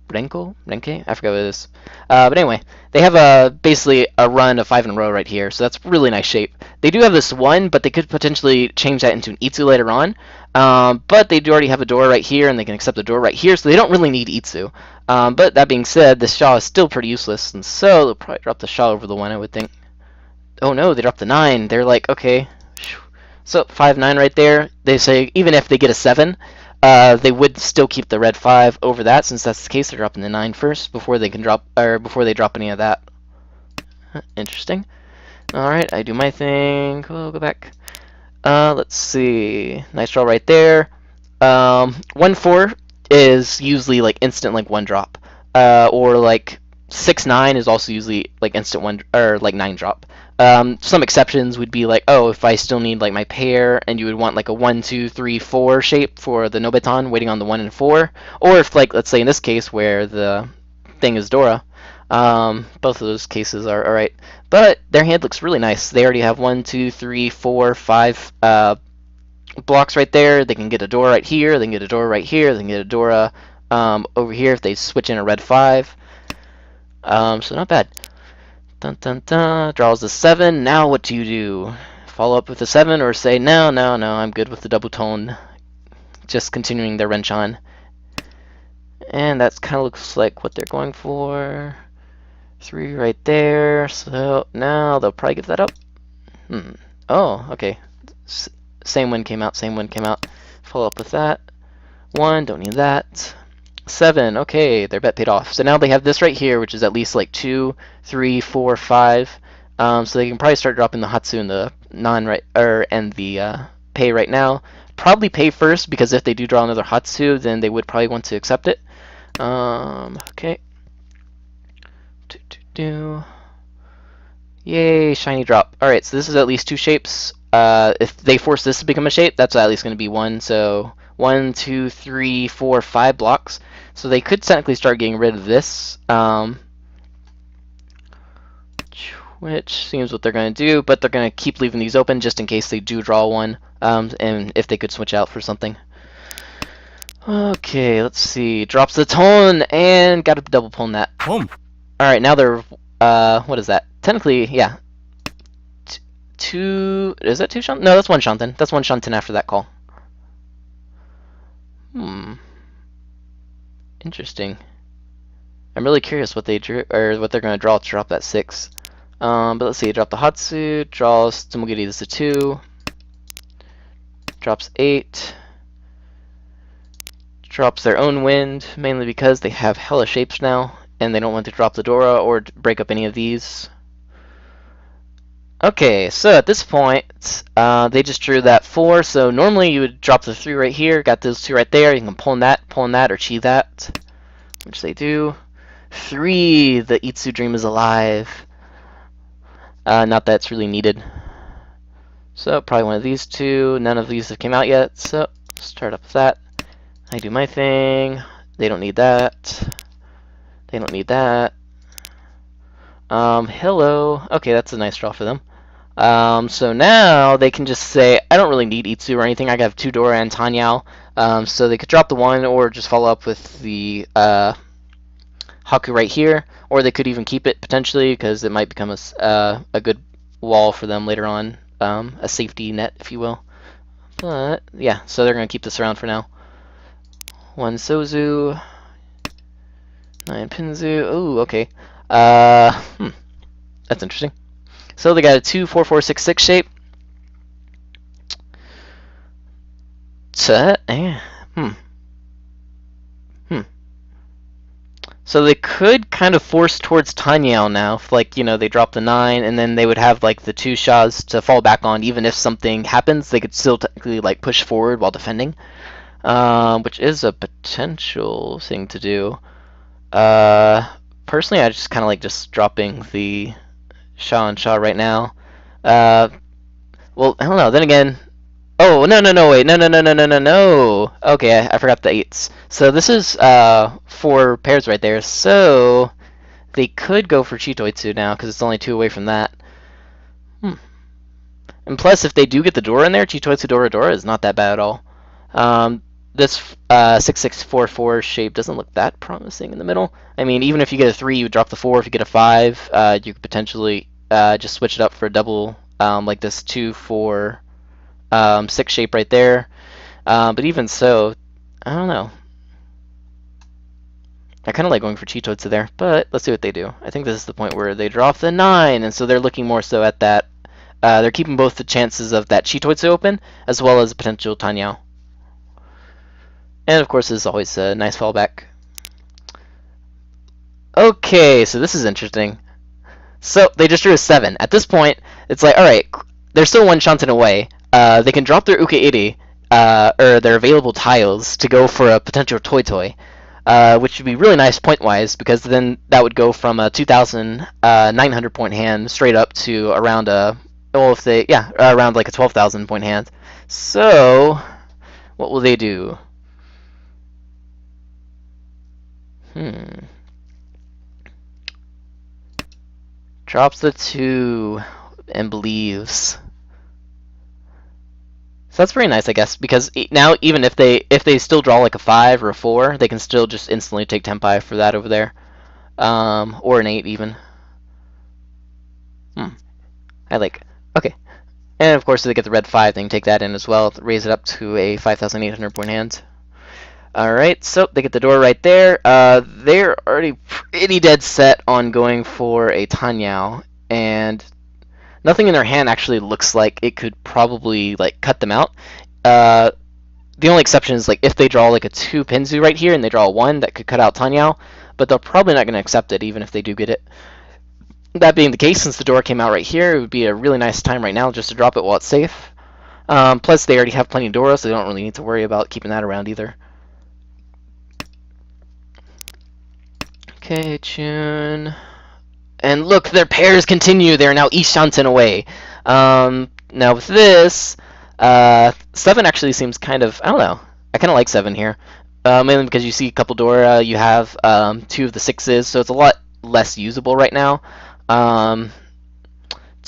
Renke? I forgot what it is. But anyway, they have basically a run of 5 in a row right here, so that's really nice shape. They do have this one, but they could potentially change that into an Itsu later on. But they do already have a door right here, and they can accept the door right here, so they don't really need Itsu. But that being said, this Shaw is still pretty useless, and so they'll probably drop the Shaw over the 1, I would think. Oh no, they dropped the 9. They're like, okay. So 5-9 right there. They say even if they get a 7, they would still keep the red 5 over that. Since that's the case, they're dropping the 9 first before they can drop, or before they drop any of that. Interesting. All right, I do my thing. We'll go back. Let's see. Nice draw right there. 1-4 is usually like instant, like 1 drop, or like 6-9 is also usually like instant 1 or like 9 drop. Some exceptions would be like, oh, if I still need like my pair, and you would want like a 1, 2, 3, 4 shape for the Nobetan, waiting on the 1 and 4, or if like let's say in this case where the thing is Dora, both of those cases are alright. But their hand looks really nice. They already have 1, 2, 3, 4, 5 blocks right there. They can get a door right here. They can get a door right here. They can get a Dora over here if they switch in a red 5. So not bad. Dun dun dun. Draws the 7. Now what do you do? Follow up with the 7 or say no, no, no, I'm good with the double tone. Just continuing their Renchan. And that kind of looks like what they're going for. 3 right there. So now they'll probably give that up. Oh, okay. Same one came out, same one came out. Follow up with that. 1, don't need that. 7, okay, their bet paid off. So now they have this right here, which is at least like 2, 3, 4, 5. So they can probably start dropping the Hatsu and the and the pay right now. Probably pay first, because if they do draw another Hatsu, then they would probably want to accept it. Okay. Yay, shiny drop. Alright, so this is at least 2 shapes. If they force this to become a shape, that's at least going to be 1. So 1, 2, 3, 4, 5 blocks. So they could technically start getting rid of this, which seems what they're going to do, but they're going to keep leaving these open just in case they do draw one, and if they could switch out for something. Okay, let's see. Drops the tone, and got to double pwn that. Alright, now they're, what is that? Technically, yeah. 2, is that 2 Shanten? No, that's 1 Shanten. That's 1 Shanten after that call. Interesting. I'm really curious what they drew, or what they're going to draw to drop that 6. But let's see. Drop the Hatsu, draws Tsumogiri, this is a 2. Drops 8. Drops their own wind, mainly because they have hella shapes now, and they don't want to drop the Dora or break up any of these. Okay, so at this point, they just drew that 4, so normally you would drop the 3 right here, got those 2 right there, you can pull that, or chi that, which they do. 3, the Itsu Dream is alive. Not that it's really needed. So, probably one of these 2, none of these have came out yet, so start up with that. I do my thing, they don't need that, they don't need that. Hello. Okay, that's a nice draw for them. So now they can just say, I don't really need Itsu or anything. I have 2 Dora and Tanyao. So they could drop the 1 or just follow up with the Haku right here. Or they could even keep it potentially, because it might become a good wall for them later on. A safety net, if you will. But yeah, so they're going to keep this around for now. 1 Sozu. 9 Pinzu. Ooh, okay. That's interesting. So they got a 2, 4, 4, 6, 6 shape. So they could kind of force towards Tanyao now, if, like, you know, they drop the 9, and then they would have like the 2 Shas to fall back on. Even if something happens, they could still technically like push forward while defending, which is a potential thing to do. Personally, I just kind of like just dropping the Sha and Sha right now. Well, I don't know. Then again, oh no, wait, no. Okay, I forgot the 8s. So this is 4 pairs right there. So they could go for Chitoitsu now because it's only 2 away from that. And plus, if they do get the Dora in there, Chitoitsu Dora is not that bad at all. this 6644 shape doesn't look that promising in the middle. I mean, even if you get a 3, you drop the 4. If you get a 5, you could potentially just switch it up for a double, like this 2 4 6 shape right there. But even so, I don't know. I kind of like going for Chitotsu there, but let's see what they do. I think this is the point where they draw off the 9, and so they're looking more so at that. They're keeping both the chances of that Chitotsu open, as well as a potential Tenhou. And of course, this is always a nice fallback. Okay, so this is interesting. So they just drew a 7. At this point, it's like, alright, they're still one shanten away. They can drop their ukeiri, or their available tiles, to go for a potential Toy, which would be really nice point-wise, because then that would go from a 2,900 point hand straight up to around a, well, if they, yeah, around like a 12,000 point hand. So, what will they do? Drops the 2 and believes. So that's pretty nice, I guess, because now even if they still draw like a 5 or a 4, they can still just instantly take Tenpai for that over there, or an 8 even. I like. Okay, and of course if they get the red 5, they can take that in as well, raise it up to a 5,800 point hand. Alright, so they get the door right there. They're already pretty dead set on going for a Tenhou, and nothing in their hand actually looks like it could probably like cut them out. The only exception is like if they draw like a 2 Pinzu right here and they draw a 1, that could cut out Tenhou, but they're probably not going to accept it even if they do get it. That being the case, since the door came out right here, it would be a really nice time right now just to drop it while it's safe. Plus they already have plenty of Dora, so they don't really need to worry about keeping that around either. Okay, Chun. And look, their pairs continue. They're now each shanten away. Now with this, 7 actually seems kind of, I don't know. I kind of like 7 here. Mainly because you see a couple Dora, you have 2 of the 6s, so it's a lot less usable right now. 2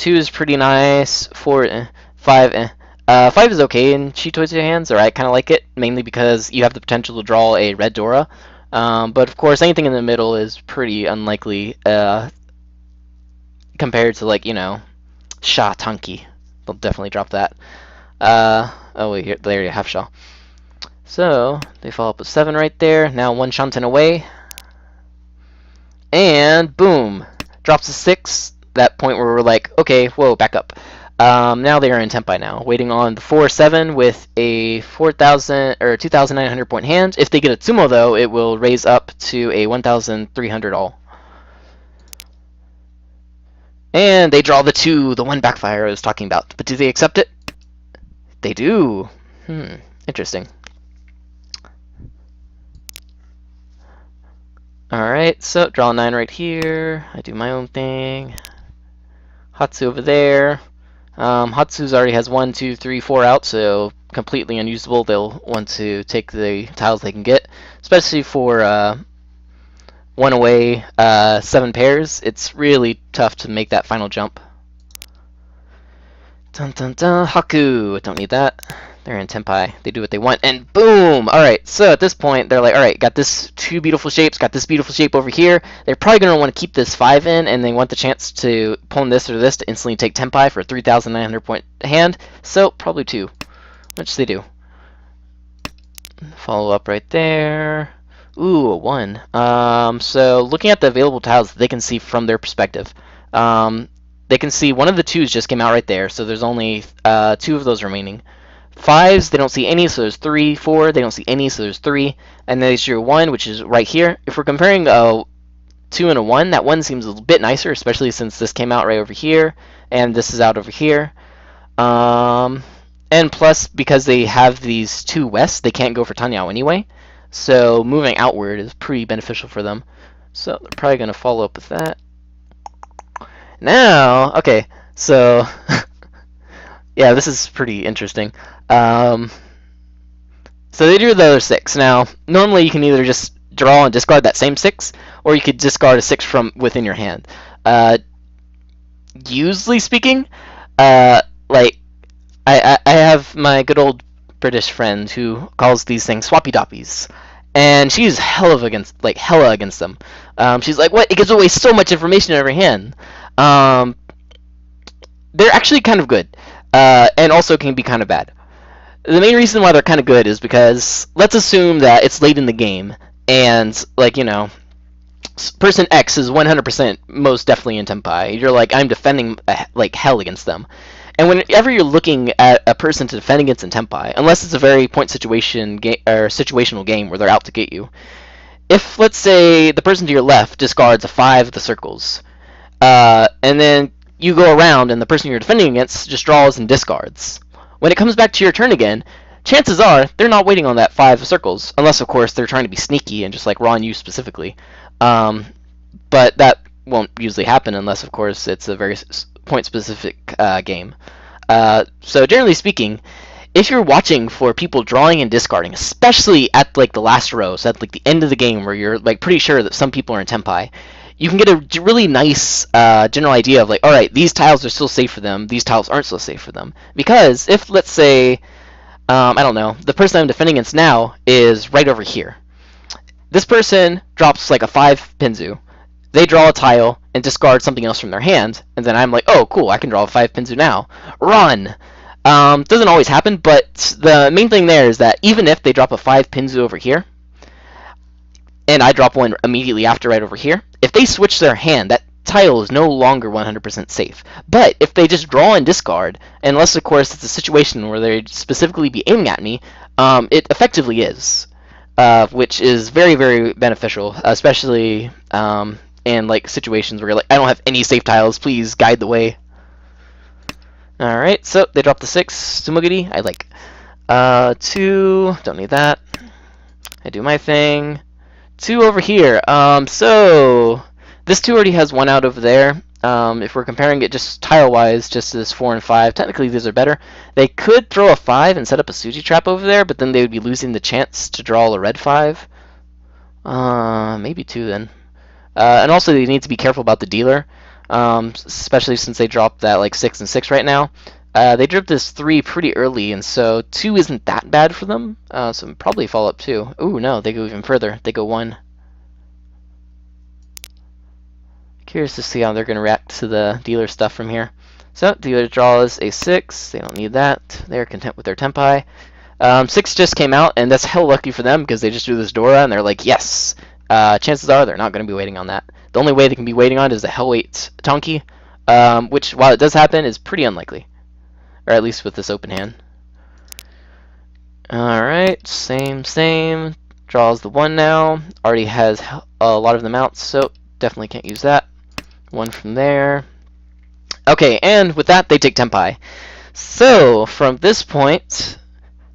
is pretty nice. 4, 5, 5 is okay in Chitotsu hands, or I kind of like it, mainly because you have the potential to draw a red Dora. But of course, anything in the middle is pretty unlikely compared to, like, you know, Sha Tanki. They'll definitely drop that. Oh wait, here they already have Sha. So they follow up with 7 right there. Now 1 shanten away, and boom, drops a 6. That point where we're like, okay, whoa, back up. Now they are in Tenpai now, waiting on the 4-7 with a 4,000 or 2,900 point hand. If they get a Tsumo though, it will raise up to a 1,300 all. And they draw the 2, the 1 backfire I was talking about. But do they accept it? They do. Interesting. Alright, so draw a 9 right here. I do my own thing. Hatsu over there. Hatsu's already has 1, 2, 3, 4 out, so completely unusable. They'll want to take the tiles they can get, especially for 1 away, 7 pairs. It's really tough to make that final jump. Dun dun dun, Haku! Don't need that. They're in Tenpai. They do what they want, and boom! Alright, so at this point, they're like, alright, got this 2 beautiful shapes, got this beautiful shape over here. They're probably going to want to keep this 5 in, and they want the chance to pull this or this to instantly take Tenpai for a 3,900 point hand, so probably 2, which they do. Follow up right there. Ooh, a 1. So looking at the available tiles they can see from their perspective, they can see one of the 2s just came out right there, so there's only 2 of those remaining. 5s, they don't see any, so there's 3. 4, they don't see any, so there's 3. And then there's your 1, which is right here. If we're comparing a 2 and a 1, that 1 seems a little bit nicer, especially since this came out right over here, and this is out over here. And plus, because they have these 2 wests, they can't go for Tenhou anyway. So moving outward is pretty beneficial for them. So they're probably going to follow up with that. Now, okay, so yeah, this is pretty interesting. So they drew the other 6. Now, normally you can either just draw and discard that same 6, or you could discard a 6 from within your hand. Usually speaking, like I have my good old British friend who calls these things swappy doppies, and she's hella against them. She's like, what? It gives away so much information in every hand. Um, they're actually kind of good, and also can be kind of bad. The main reason why they're kind of good is because let's assume that it's late in the game, and person X is 100% most definitely in Tenpai. You're like, I'm defending like hell against them. And whenever you're looking at a person to defend against in Tenpai, unless it's a very point situation or situational game where they're out to get you, if let's say the person to your left discards a 5 of the circles, and then you go around and the person you're defending against just draws and discards. When it comes back to your turn again, chances are they're not waiting on that 5 of circles, unless of course they're trying to be sneaky and just like raw on you specifically. But that won't usually happen unless of course it's a very point specific game. So generally speaking, if you're watching for people drawing and discarding, especially at like the last row, so at like the end of the game where you're like pretty sure that some people are in Tenpai, you can get a really nice general idea of like, all right, these tiles are still safe for them, these tiles aren't still safe for them. Because if let's say, I don't know, the person I'm defending against now is right over here. This person drops like a 5 Pinzu. They draw a tile and discard something else from their hand, and then I'm like, oh, cool, I can draw a 5 Pinzu now. Run! Doesn't always happen, but the main thing there is that even if they drop a 5 Pinzu over here, and I drop one immediately after right over here, if they switch their hand, that tile is no longer 100% safe. But if they just draw and discard, unless of course it's a situation where they specifically be aiming at me, it effectively is. Which is very, very beneficial, especially in like situations where you're like, I don't have any safe tiles, please guide the way. Alright, so they dropped the 6, Sumugiri, I like 2, don't need that. I do my thing. 2 over here, so this 2 already has 1 out over there. If we're comparing it just tile-wise, just as 4 and 5, technically these are better. They could throw a 5 and set up a Suji trap over there, but then they would be losing the chance to draw a red 5. Maybe 2 then. And also they need to be careful about the dealer, especially since they dropped that like 6 and 6 right now. They dropped this 3 pretty early, and so 2 isn't that bad for them. So probably follow up 2. Ooh, no, they go even further. They go 1. Curious to see how they're going to react to the dealer stuff from here. So, dealer draws a 6. They don't need that. They're content with their Tenpai. 6 just came out, and that's hell lucky for them because they just drew this Dora, and they're like, yes! Chances are they're not going to be waiting on that. The only way they can be waiting on is the Hellweight Tonki, which, while it does happen, is pretty unlikely. Or at least with this open hand. Alright, same. Draws the 1 now. Already has a lot of them out, so definitely can't use that. 1 from there. Okay, and with that, they take Tenpai. So, from this point,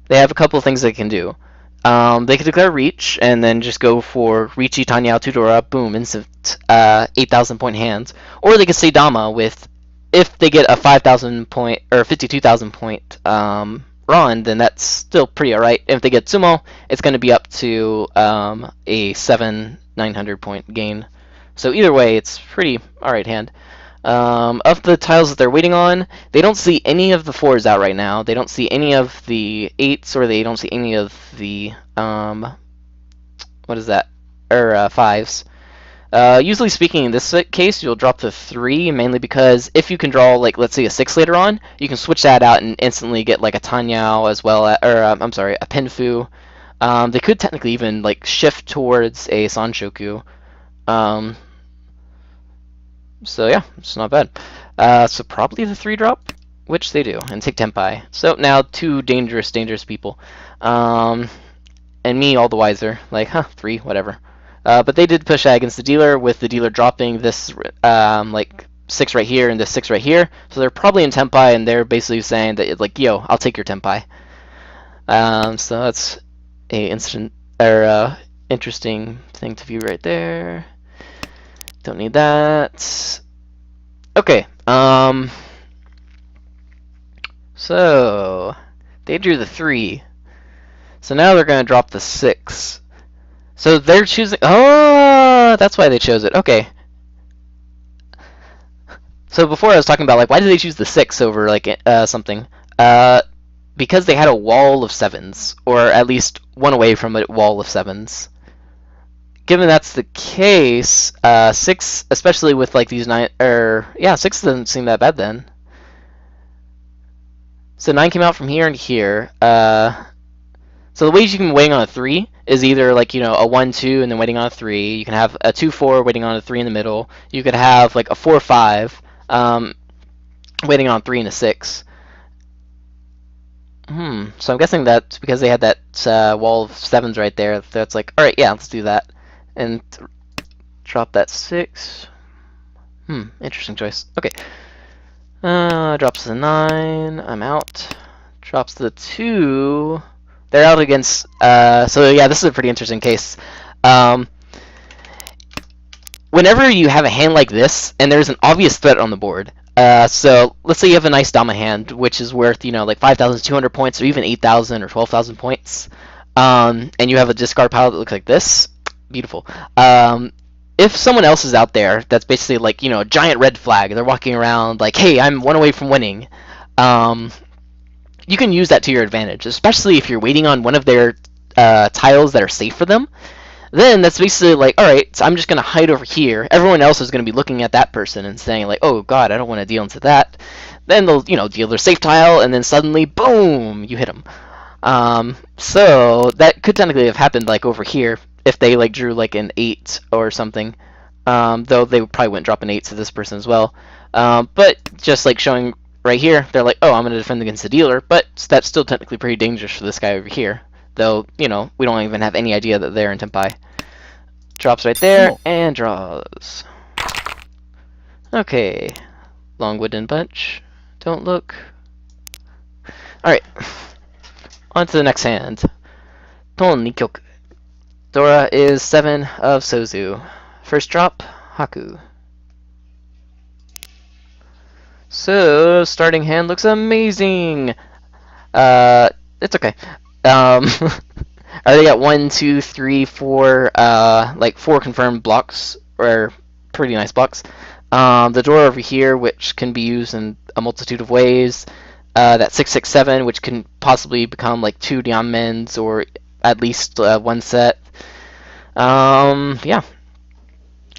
they have a couple of things they can do. They can declare Reach, and then just go for Riichi Tanyao Tudora, boom, instant 8,000 point hands. Or they can say Dama with, if they get a 5,000 point, or 52,000 point run, then that's still pretty alright. If they get Sumo, it's going to be up to a 900 point gain. So either way, it's pretty alright hand. Of the tiles that they're waiting on, they don't see any of the 4s out right now. They don't see any of the 8s, or they don't see any of the, what is that? Or 5s. Usually speaking, in this case, you'll drop the 3, mainly because if you can draw, like, let's say a 6 later on, you can switch that out and instantly get, like, a Tanyao as well, I'm sorry, a Pinfu. They could technically even, like, shift towards a Sanshoku. So yeah, it's not bad. So probably the 3 drop, which they do, and take Tenpai. So now 2 dangerous people. And me all the wiser, like, 3, whatever. But they did push that against the dealer, with the dealer dropping this like 6 right here and this 6 right here. So they're probably in Tenpai, and they're basically saying that, like, yo, I'll take your Tenpai. So that's a interesting thing to view right there. Don't need that. Okay, so they drew the 3. So now they're going to drop the 6. So they're choosing, oh, that's why they chose it. Okay. So before I was talking about, like, why did they choose the 6 over, like, something? because they had a wall of 7s, or at least one away from a wall of 7s. Given that's the case, 6, especially with like these 9, or yeah, 6 doesn't seem that bad then. So 9 came out from here and here. So the ways you can waiting on a 3 is either like, a 1, 2, and then waiting on a 3. You can have a 2, 4, waiting on a 3 in the middle. You could have like a 4, 5, waiting on 3 and a 6. So I'm guessing that's because they had that wall of 7s right there. That's like, alright, yeah, let's do that. And drop that 6. Interesting choice. Okay. Drops the 9. I'm out. Drops the 2. They're out against... so yeah, this is a pretty interesting case. Whenever you have a hand like this, and there's an obvious threat on the board, so let's say you have a nice Dama hand, which is worth, like 5,200 points, or even 8,000 or 12,000 points, and you have a discard pile that looks like this. Beautiful. If someone else is out there that's basically like, a giant red flag, they're walking around like, hey, I'm 1 away from winning, you can use that to your advantage, especially if you're waiting on one of their tiles that are safe for them. Then that's basically like, alright, so I'm just going to hide over here. Everyone else is going to be looking at that person and saying like, oh god, I don't want to deal into that. Then they'll, deal their safe tile, and then suddenly, boom, you hit them. So that could technically have happened like over here if they like drew like an 8 or something. Though they probably wouldn't drop an 8 to this person as well. But just like showing right here, they're like, oh, I'm going to defend against the dealer, but that's still technically pretty dangerous for this guy over here. Though, we don't even have any idea that they're in Tenpai. Drops right there, and draws. Okay. Long wooden bunch. Don't look. Alright. On to the next hand. Ton Nikyoku. Dora is 7 of Sozu. First drop, Haku. So, starting hand looks amazing! It's okay. I already got 1, 2, 3, 4, like 4 confirmed blocks, or pretty nice blocks. The door over here, which can be used in a multitude of ways. That 6, 6, 7, which can possibly become like 2 Diamens, or at least 1 set. Yeah.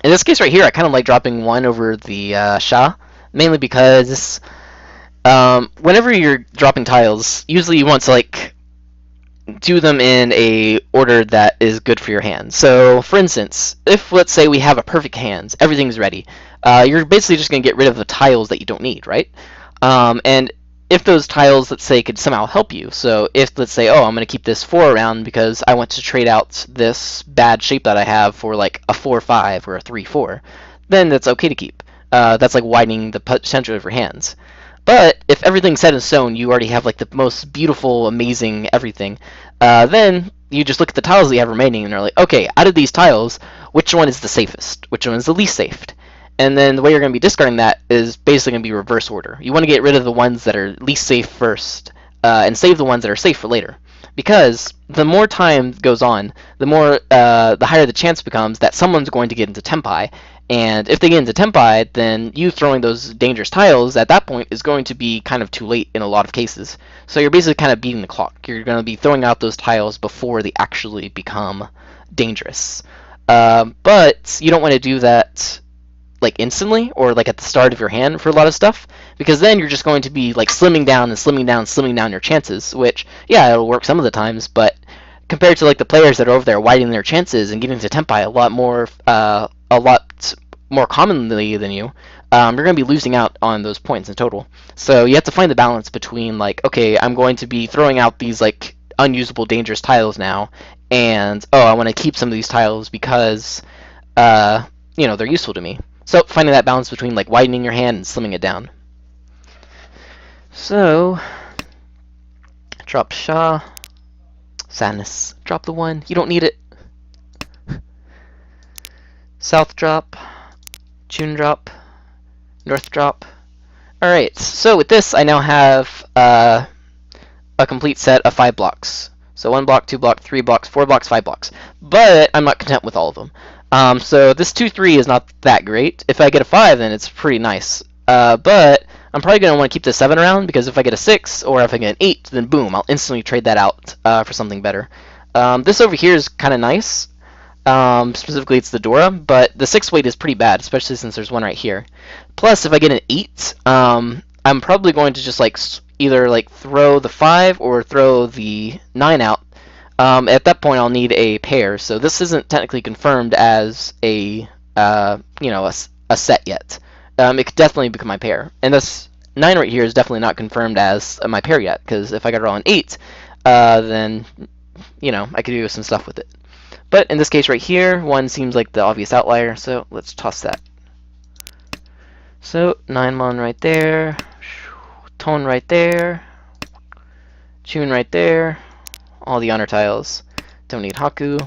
In this case right here, I kind of like dropping 1 over the Sha, mainly because whenever you're dropping tiles, usually you want to like do them in a order that is good for your hand. So, for instance, if let's say we have a perfect hand, everything's ready, you're basically just going to get rid of the tiles that you don't need, right? And if those tiles, let's say, could somehow help you, so if, let's say, oh, I'm going to keep this 4 around because I want to trade out this bad shape that I have for like a 4-5 or a 3-4, then that's okay to keep. That's like widening the potential of your hands. But if everything's set in stone, you already have like the most beautiful, amazing everything, then you just look at the tiles that you have remaining and they're like, okay, out of these tiles, which one is the safest? Which one is the least safe? And then the way you're going to be discarding that is basically going to be reverse order. You want to get rid of the ones that are least safe first, and save the ones that are safe for later. Because the more time goes on, the higher the chance becomes that someone's going to get into Tenpai. And if they get into Tenpai, then you throwing those dangerous tiles at that point is going to be kind of too late in a lot of cases. So you're basically kind of beating the clock. You're going to be throwing out those tiles before they actually become dangerous. But you don't want to do that like instantly or like at the start of your hand for a lot of stuff, because then you're just going to be like slimming down and slimming down your chances, which, yeah, it'll work some of the times, but compared to like the players that are over there widening their chances and getting to Tenpai a lot more commonly than you, you're going to be losing out on those points in total. So you have to find the balance between like, okay, I'm going to be throwing out these like unusable dangerous tiles now, and oh, I want to keep some of these tiles because they're useful to me. So finding that balance between like widening your hand and slimming it down. So drop Sha. Sadness. Drop the 1. You don't need it. South drop. June drop. North drop. Alright, so with this I now have a complete set of 5 blocks. So 1 block, 2 block, 3 blocks, 4 blocks, 5 blocks. But I'm not content with all of them. So this 2-3 is not that great. If I get a 5, then it's pretty nice. But I'm probably going to want to keep the 7 around, because if I get a 6 or if I get an 8, then boom, I'll instantly trade that out for something better. This over here is kind of nice. Specifically, it's the Dora, but the 6 weight is pretty bad, especially since there's one right here. Plus, if I get an 8, I'm probably going to just like either like throw the 5 or throw the 9 out. At that point, I'll need a pair. So this isn't technically confirmed as a a set yet. It could definitely become my pair, and this 9 right here is definitely not confirmed as my pair yet. Because if I got to roll an 8, then I could do some stuff with it. But in this case right here, 1 seems like the obvious outlier, so let's toss that. So 9-mon right there, Tone right there, Chun right there, all the honor tiles. Don't need Haku.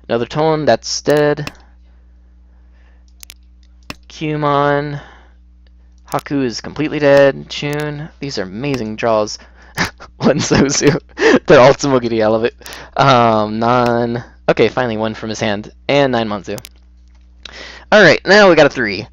Another Tone, that's dead. Qmon. Haku is completely dead. Chun. These are amazing draws. One Sozu. They're all Tsumogiri, I love it. Nan. Okay, finally one from his hand. And 9 Manzu. Alright, now we got a 3.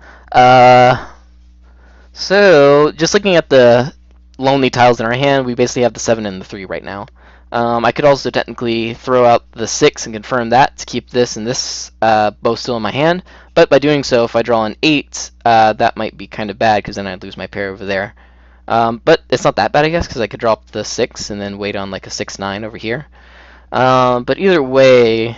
So, just looking at the lonely tiles in our hand, we basically have the 7 and the 3 right now. I could also technically throw out the 6 and confirm that to keep this and this both still in my hand. But by doing so, if I draw an 8, that might be kind of bad because then I'd lose my pair over there. But it's not that bad, I guess, because I could drop the 6 and then wait on like a 6-9 over here. But either way,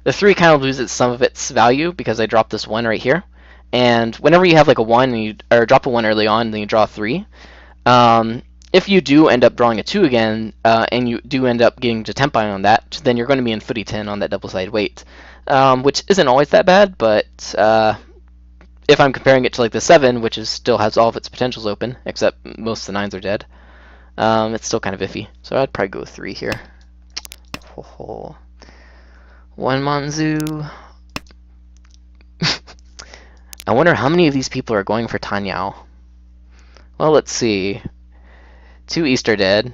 the 3 kind of loses some of its value because I dropped this 1 right here. And whenever you have like a 1 and or drop a 1 early on, then you draw 3. If you do end up drawing a 2 again, and you do end up getting to Tenpai on that, then you're going to be in footy 10 on that double-sided weight, which isn't always that bad, but if I'm comparing it to like the 7, which still has all of its potentials open, except most of the 9s are dead, it's still kind of iffy. So I'd probably go with 3 here. Oh. 1 Manzu. I wonder how many of these people are going for Tanyao. Well, let's see. 2 Easter dead.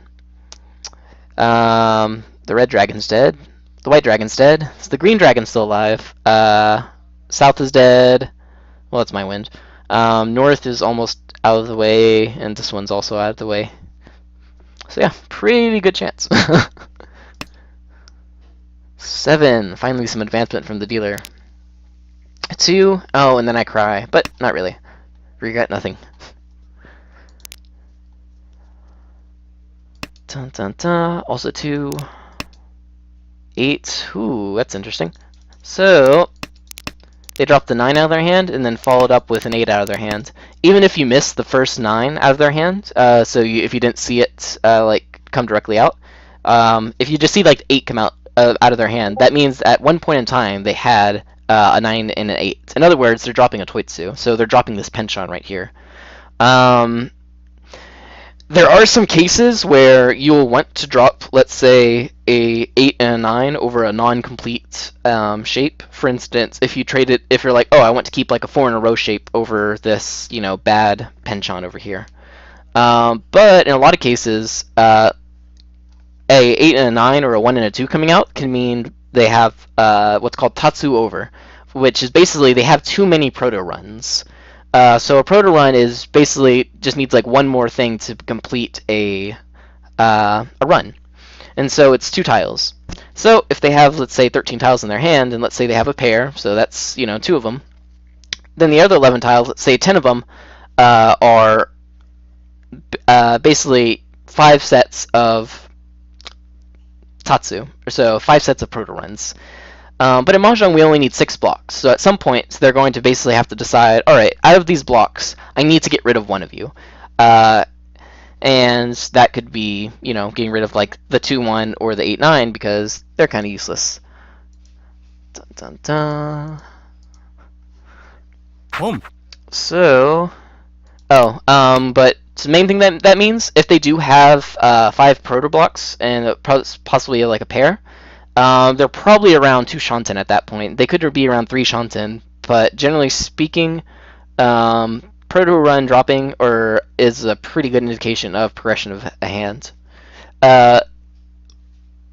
The red dragon's dead. The white dragon's dead. So the green dragon's still alive. South is dead. Well, that's my wind. North is almost out of the way, and this one's also out of the way. So yeah, pretty good chance. 7. Finally some advancement from the dealer. 2. Oh, and then I cry. But not really. Regret nothing. Dun, dun, dun. Also 2. 8. Ooh, that's interesting. So, they dropped the 9 out of their hand, and then followed up with an 8 out of their hand. Even if you missed the first 9 out of their hand, if you didn't see it like come directly out, if you just see like 8 come out of their hand, that means at one point in time they had a 9 and an 8. In other words, they're dropping a Toitsu, so they're dropping this Penchon right here. There are some cases where you'll want to drop, let's say, a 8 and a 9 over a non-complete shape. For instance, if you're like, oh, I want to keep like a 4 in a row shape over this, bad Penchon over here. But in a lot of cases, a 8 and a 9 or a 1 and a 2 coming out can mean they have what's called Tatsu over, which is basically they have too many proto runs. So a proto run is basically just needs like one more thing to complete a run, and so it's 2 tiles. So if they have, let's say, 13 tiles in their hand, and let's say they have a pair, so that's 2 of them. Then the other 11 tiles, let's say 10 of them, are basically 5 sets of Tatsu, so 5 sets of proto runs. But in Mahjong, we only need 6 blocks. So at some point, they're going to basically have to decide, all right, out of these blocks, I need to get rid of one of you. And that could be, getting rid of like the 2-1 or the 8-9 because they're kind of useless. Dun, dun, dun. So, but the main thing that means, if they do have 5 proto blocks and possibly like a pair, they're probably around 2 Shanten at that point. They could be around 3 Shanten, but generally speaking, proto run dropping is a pretty good indication of progression of a hand.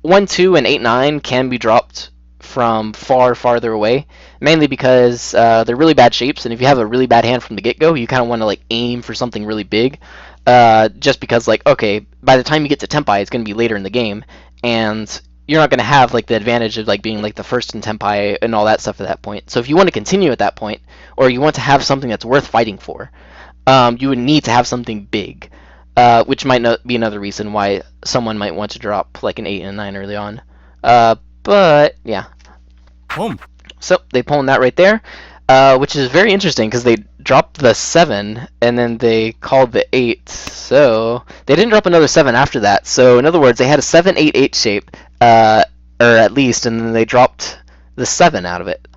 1, 2, and 8, 9 can be dropped from farther away, mainly because they're really bad shapes, and if you have a really bad hand from the get-go, you kind of want to like aim for something really big, just because like, okay, by the time you get to Tenpai, it's going to be later in the game, and you're not going to have like the advantage of like being like the first in Tenpai and all that stuff at that point. So if you want to continue at that point, or you want to have something that's worth fighting for, you would need to have something big, which might not be another reason why someone might want to drop like an 8 and a 9 early on. But yeah. So they pulled that right there, which is very interesting because they dropped the 7 and then they called the 8. So they didn't drop another 7 after that. So in other words, they had a 7-8-8 shape, or at least, and then they dropped the 7 out of it.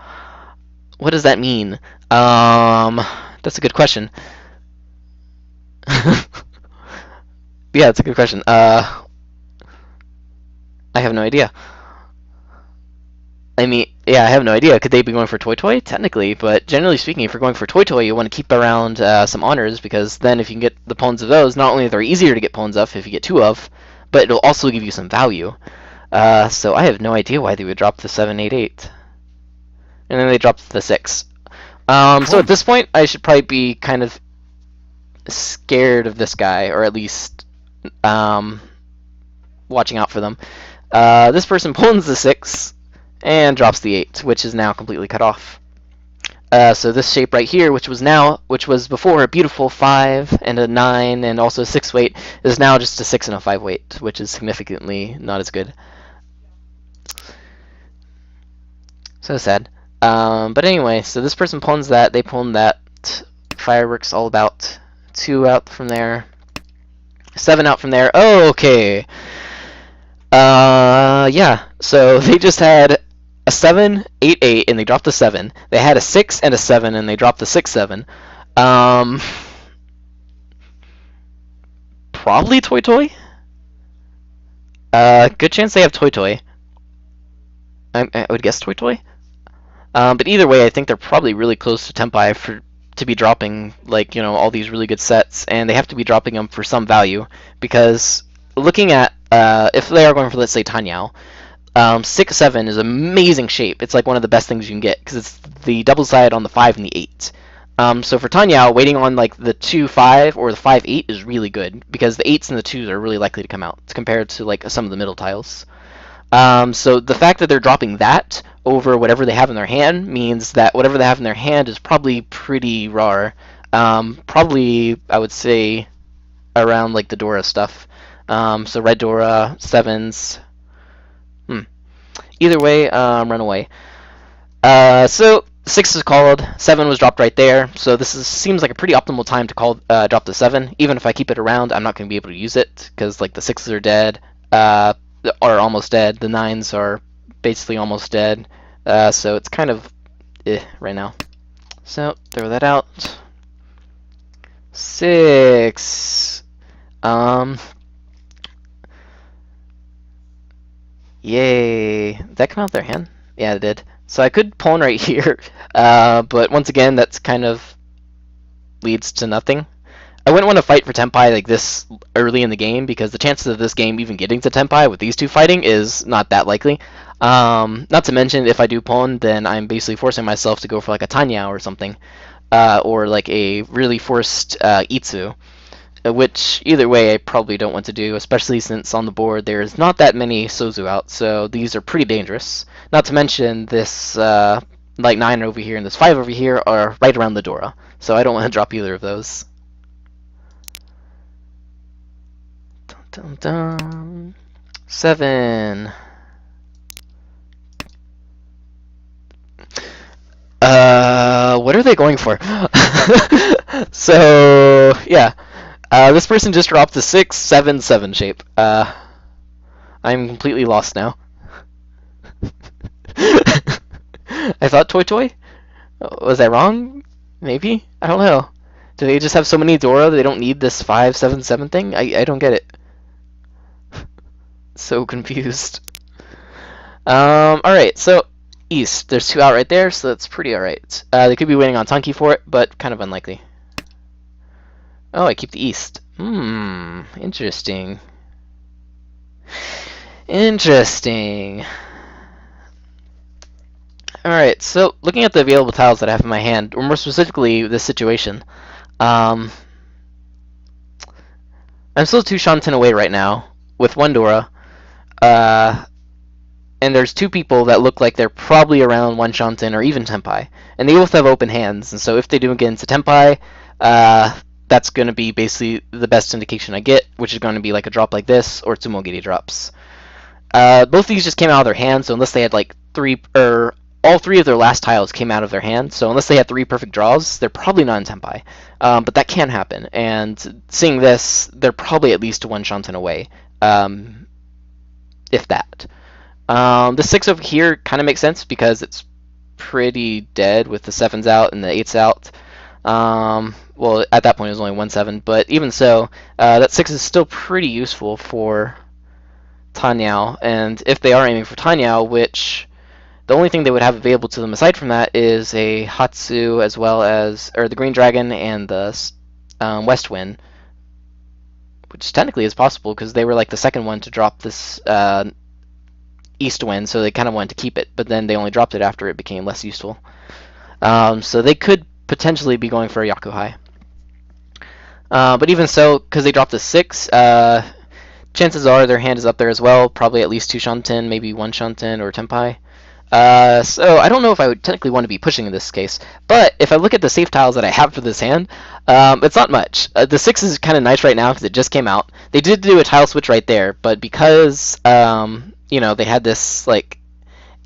What does that mean? That's a good question. Yeah, it's a good question. I have no idea. I mean, yeah, I have no idea. Could they be going for Toy Toy? Technically, but generally speaking, if you're going for Toy Toy, you want to keep around some honors, because then if you can get the pawns of those, not only are they easier to get pawns of if you get 2 of, but it'll also give you some value. So I have no idea why they would drop the 7-8-8. And then they dropped the 6. So at this point, I should probably be kind of scared of this guy, or at least watching out for them. This person pawns the 6 and drops the 8, which is now completely cut off. So this shape right here, which was before a beautiful 5 and a 9 and also a 6 weight, is now just a 6 and a 5 weight, which is significantly not as good. So sad. But anyway, so this person pawns that, they pawn that. Fireworks all about. 2 out from there. 7 out from there. Oh, okay. Yeah. So they just had a 7-8-8 and they dropped the 7. They had a 6 and a 7 and they dropped the 6-7. Probably Toy Toy. Good chance they have Toy Toy. I would guess Toy Toy. But either way, I think they're probably really close to Tenpai to be dropping, like, you know, all these really good sets, and they have to be dropping them for some value, because looking at, if they are going for, let's say, Tenhou, 6-7 is an amazing shape. It's like one of the best things you can get, because it's the double side on the 5 and the 8. So for Tenhou, waiting on like the 2-5 or the 5-8 is really good, because the 8s and the 2s are really likely to come out compared to like some of the middle tiles. So the fact that they're dropping that over whatever they have in their hand means that whatever they have in their hand is probably pretty rare. Probably, I would say, around like the Dora stuff. So red Dora, 7s. Either way, run away. So 6 is called, 7 was dropped right there. So this seems like a pretty optimal time to call drop the 7. Even if I keep it around, I'm not going to be able to use it because like the 6s are dead. Are almost dead. The 9s are basically almost dead. So it's kind of right now. So throw that out. 6. Yay. Did that come out their hand? Yeah, it did. So I could pawn right here. But once again, that's kind of leads to nothing. I wouldn't want to fight for Tenpai like this early in the game, because the chances of this game even getting to Tenpai with these two fighting is not that likely. Not to mention, if I do pawn, then I'm basically forcing myself to go for like a Tanya or something, or like a really forced Itsu, which either way I probably don't want to do, especially since on the board there's not that many Sozu out, so these are pretty dangerous. Not to mention this like 9 over here and this 5 over here are right around the Dora, so I don't want to drop either of those. Dun, dun. 7. What are they going for? So yeah, this person just dropped the 6-7-7 shape. I'm completely lost now. I thought Toy Toy? Was I wrong? Maybe? I don't know. Do they just have so many Dora they don't need this 5-7-7 thing? I don't get it. So confused. Alright, so East. There's 2 out right there, so that's pretty alright. They could be waiting on Tunky for it, but kind of unlikely. Oh, I keep the East. Interesting. Interesting. Alright, so looking at the available tiles that I have in my hand, or more specifically this situation, um, I'm still 2 Shanten away right now with 1 Dora, uh, and there's 2 people that look like they're probably around 1 Shanten or even Tenpai, and they both have open hands, and so if they do get into Tenpai, that's going to be basically the best indication I get, which is going to be like a drop like this, or Tsumogiri drops. Both these just came out of their hand, so unless they had like 3, or all 3 of their last tiles came out of their hand, so unless they had 3 perfect draws, they're probably not in Tenpai. But that can happen, and seeing this, they're probably at least 1 Shanten away, if that. The 6 over here kind of makes sense because it's pretty dead with the 7s out and the 8s out. Well, at that point it was only 1-7, but even so, that 6 is still pretty useful for Tenhou, and if they are aiming for Tenhou, which the only thing they would have available to them aside from that is a Hatsu as well as, or the Green Dragon and the West Wind, which technically is possible because they were like the second one to drop this East Wind, so they kind of wanted to keep it, but then they only dropped it after it became less useful. So they could potentially be going for a Yakuhai. But even so, because they dropped a 6, chances are their hand is up there as well, probably at least 2 Shanten, maybe 1 Shanten or Tenpai. So I don't know if I would technically want to be pushing in this case, but if I look at the safe tiles that I have for this hand, it's not much. The 6 is kind of nice right now because it just came out. They did do a tile switch right there, but because you know, they had this like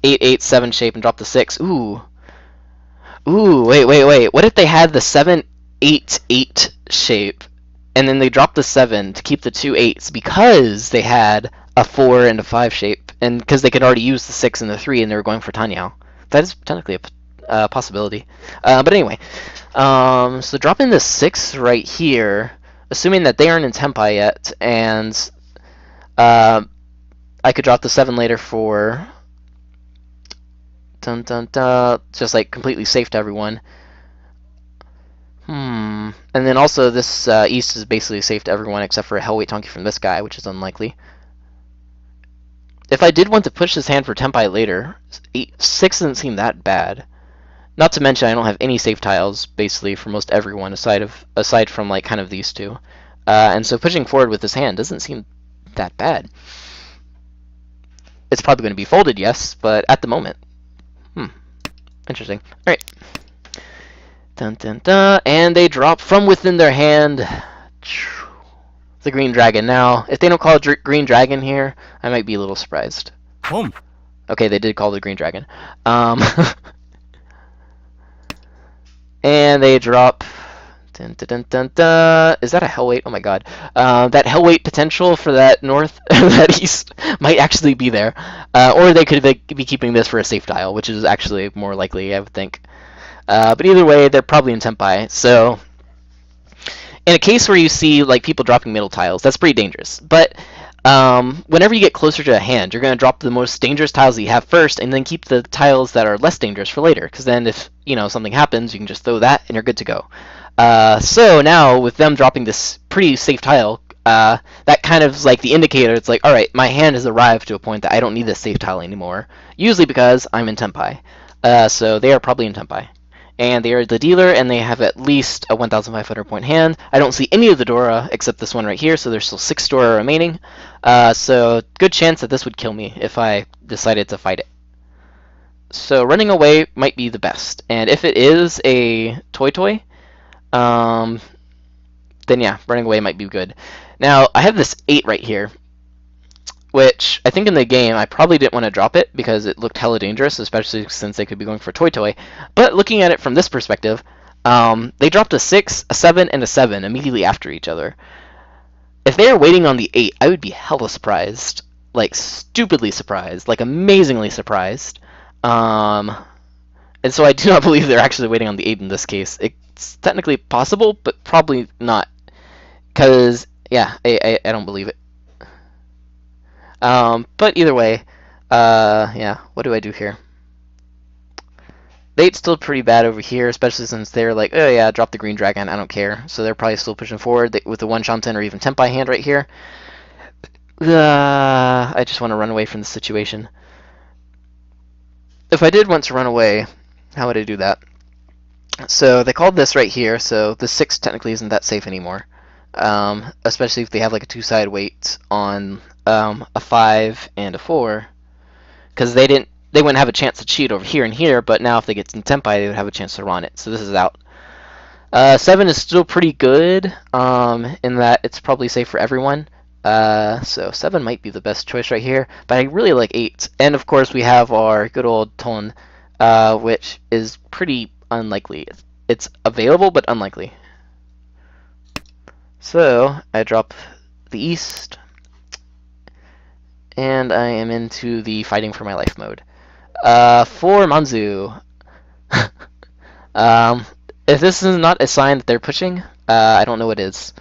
8-8-7 shape and dropped the 6. Ooh, wait. What if they had the 7-8-8 shape and then they dropped the 7 to keep the 2 8s because they had a 4 and a 5 shape, and because they could already use the 6 and the 3 and they were going for Tenhou. That is technically a possibility. But anyway, so dropping the 6 right here, assuming that they aren't in Tenpai yet, and I could drop the 7 later for just like completely safe to everyone. And then also this East is basically safe to everyone except for a Hellweight Tonki from this guy, which is unlikely. If I did want to push this hand for Tenpai later, 6 doesn't seem that bad. Not to mention I don't have any safe tiles basically for most everyone aside from like kind of these 2. And so pushing forward with this hand doesn't seem that bad. It's probably going to be folded, yes, but at the moment. Interesting. Alright. And they drop from within their hand the Green Dragon. Now, if they don't call it Green Dragon here, I might be a little surprised. Okay, they did call it Green Dragon. And they drop... Is that a Hellweight? Oh my god. That Hellweight potential for that North, that East, might actually be there. Or they could be keeping this for a safe tile, which is actually more likely, I would think. But either way, they're probably in Tenpai. So, in a case where you see like people dropping middle tiles, that's pretty dangerous. But whenever you get closer to a hand, you're going to drop the most dangerous tiles that you have first, and then keep the tiles that are less dangerous for later. Because then, if something happens, you can just throw that, and you're good to go. So now, with them dropping this pretty safe tile, that kind of is like the indicator. It's like, alright, my hand has arrived to a point that I don't need this safe tile anymore. Usually because I'm in Tenpai. So they are probably in Tenpai. And they are the dealer, and they have at least a 1,500 point hand. I don't see any of the Dora except this one right here, so there's still 6 Dora remaining. So good chance that this would kill me if I decided to fight it. So running away might be the best. And if it is a Toy, then yeah, running away might be good. Now, I have this 8 right here, which I think in the game I probably didn't want to drop it because it looked hella dangerous, especially since they could be going for Toy. But looking at it from this perspective, they dropped a 6, a 7, and a 7 immediately after each other. If they are waiting on the 8, I would be hella surprised. Like, stupidly surprised. Like, amazingly surprised. And so I do not believe they're actually waiting on the 8 in this case. It's technically possible, but probably not. Because, yeah, I don't believe it. But either way, yeah, what do I do here? The 8's still pretty bad over here, especially since they're like, oh yeah, drop the Green Dragon, I don't care. So they're probably still pushing forward with the 1 Shanten or even Tenpai hand right here. I just want to run away from the situation. if I did want to run away, how would I do that? So they called this right here, so the 6 technically isn't that safe anymore. Especially if they have like a 2-side weight on a 5 and a 4, because they wouldn't have a chance to cheat over here and here, but now if they get some Tenpai, they would have a chance to run it. So this is out. 7 is still pretty good, in that it's probably safe for everyone. So 7 might be the best choice right here, but I really like 8. And of course we have our good old Ton, which is pretty unlikely. It's available, but unlikely. So I drop the East, and I am into the fighting for my life mode. For Manzu, if this is not a sign that they're pushing, I don't know what is.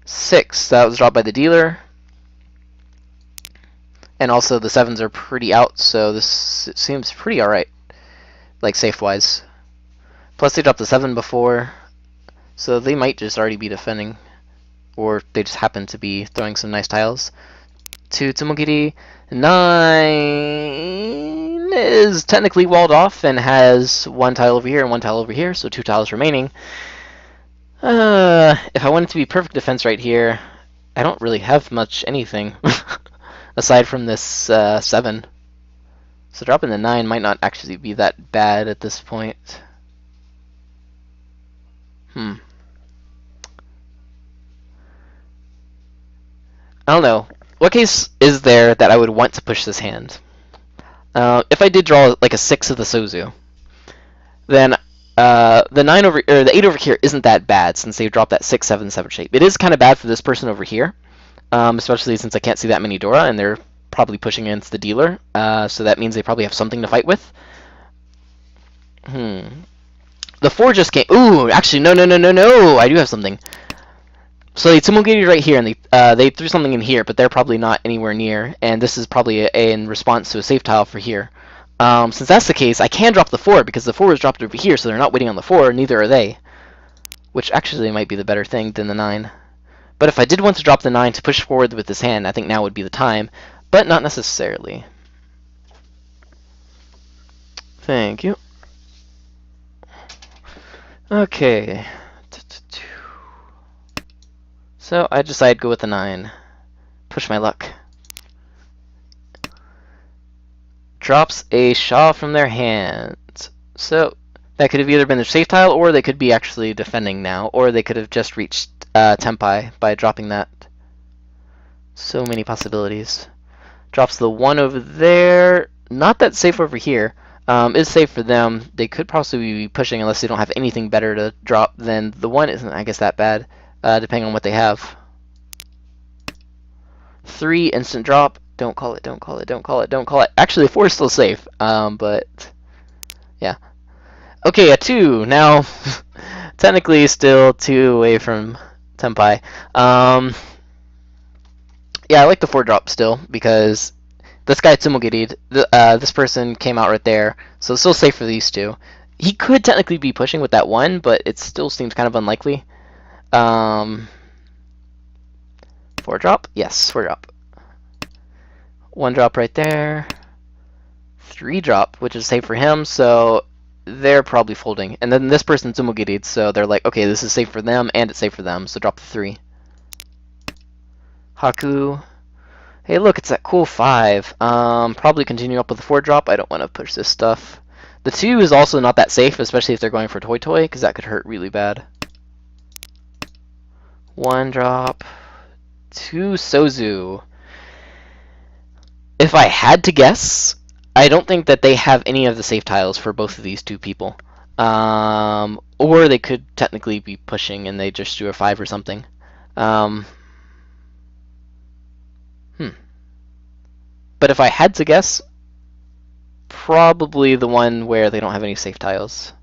6, that was dropped by the dealer. And also the 7s are pretty out, so this seems pretty alright, like safe-wise. Plus they dropped the 7 before, so they might just already be defending, or they just happen to be throwing some nice tiles. To Tsumogiri, 9 is technically walled off and has 1 tile over here and 1 tile over here, so 2 tiles remaining. If I wanted to be perfect defense right here, I don't really have much anything aside from this 7. So dropping the 9 might not actually be that bad at this point. I don't know. What case is there that I would want to push this hand? If I did draw like a 6 of the Sozu, then the 9 over or the 8 over here isn't that bad since they dropped that 6, 7, 7 shape. It is kind of bad for this person over here, especially since I can't see that many Dora and they're probably pushing against the dealer. So that means they probably have something to fight with. The 4 just came. Ooh, actually, no. I do have something. So they Tsumogiri right here, and they threw something in here, but they're probably not anywhere near. And this is probably in response to a safe tile for here. Since that's the case, I can drop the 4 because the 4 is dropped over here, so they're not waiting on the 4. Neither are they, which actually might be the better thing than the 9. But if I did want to drop the 9 to push forward with this hand, I think now would be the time, but not necessarily. Thank you. Okay. So I decide to go with the 9. Push my luck. Drops a Shaw from their hand. So that could have either been their safe tile, or they could be actually defending now, or they could have just reached Tenpai by dropping that. So many possibilities. Drops the 1 over there. Not that safe over here. Is safe for them. They could possibly be pushing unless they don't have anything better to drop. Then the 1 isn't, I guess, that bad, depending on what they have. 3 instant drop. Don't call it. Don't call it. Don't call it. Don't call it. Actually, 4 is still safe. But yeah. Okay, a 2 now. Technically, still 2 away from Tenpai. Yeah, I like the 4 drop still because this guy Tsumogiri, this person came out right there, so it's still safe for these 2. He could technically be pushing with that 1, but it still seems kind of unlikely. 4 drop? Yes, 4 drop. 1 drop right there. 3 drop, which is safe for him, so they're probably folding. And then this person's Tsumogiri, so they're like, okay, this is safe for them, and it's safe for them, so drop the 3. Haku. Hey, look, it's that cool 5. Probably continue up with the 4 drop. I don't want to push this stuff. The 2 is also not that safe, especially if they're going for Toy Toy, because that could hurt really bad. 1 drop. 2 Sozu. If I had to guess, I don't think that they have any of the safe tiles for both of these 2 people. Or they could technically be pushing and they just do a 5 or something. But if I had to guess, probably the one where they don't have any safe tiles.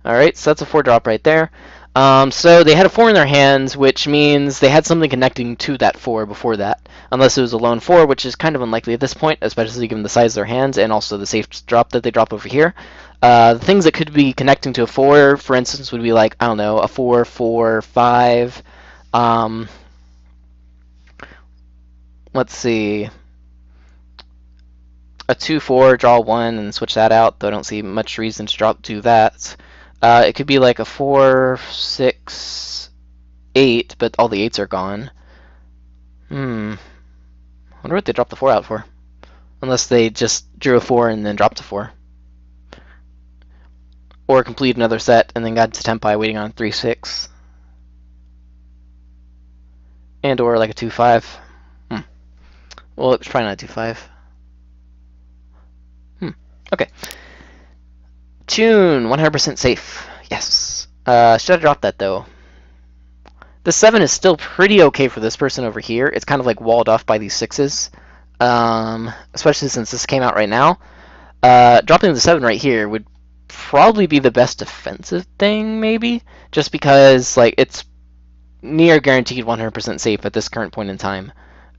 Alright, so that's a 4 drop right there. So they had a 4 in their hands, which means they had something connecting to that 4 before that. Unless it was a lone 4, which is kind of unlikely at this point, especially given the size of their hands and also the safe drop that they drop over here. The things that could be connecting to a 4, for instance, would be like, I don't know, a 4, 4, 5. Let's see. A 2-4, draw 1, and switch that out, though I don't see much reason to do that. It could be like a 4, 6, 8, but all the 8s are gone. I wonder what they dropped the 4 out for. Unless they just drew a 4 and then dropped a 4. Or complete another set and then got to Tenpai waiting on 3-6. And or like a 2-5. Well, it's probably not a 2-5. Okay. Tune, 100% safe. Yes. Should have dropped that though. The 7 is still pretty okay for this person over here. It's kind of like walled off by these 6s. Especially since this came out right now. Dropping the 7 right here would probably be the best defensive thing, maybe? Just because like it's near guaranteed 100% safe at this current point in time.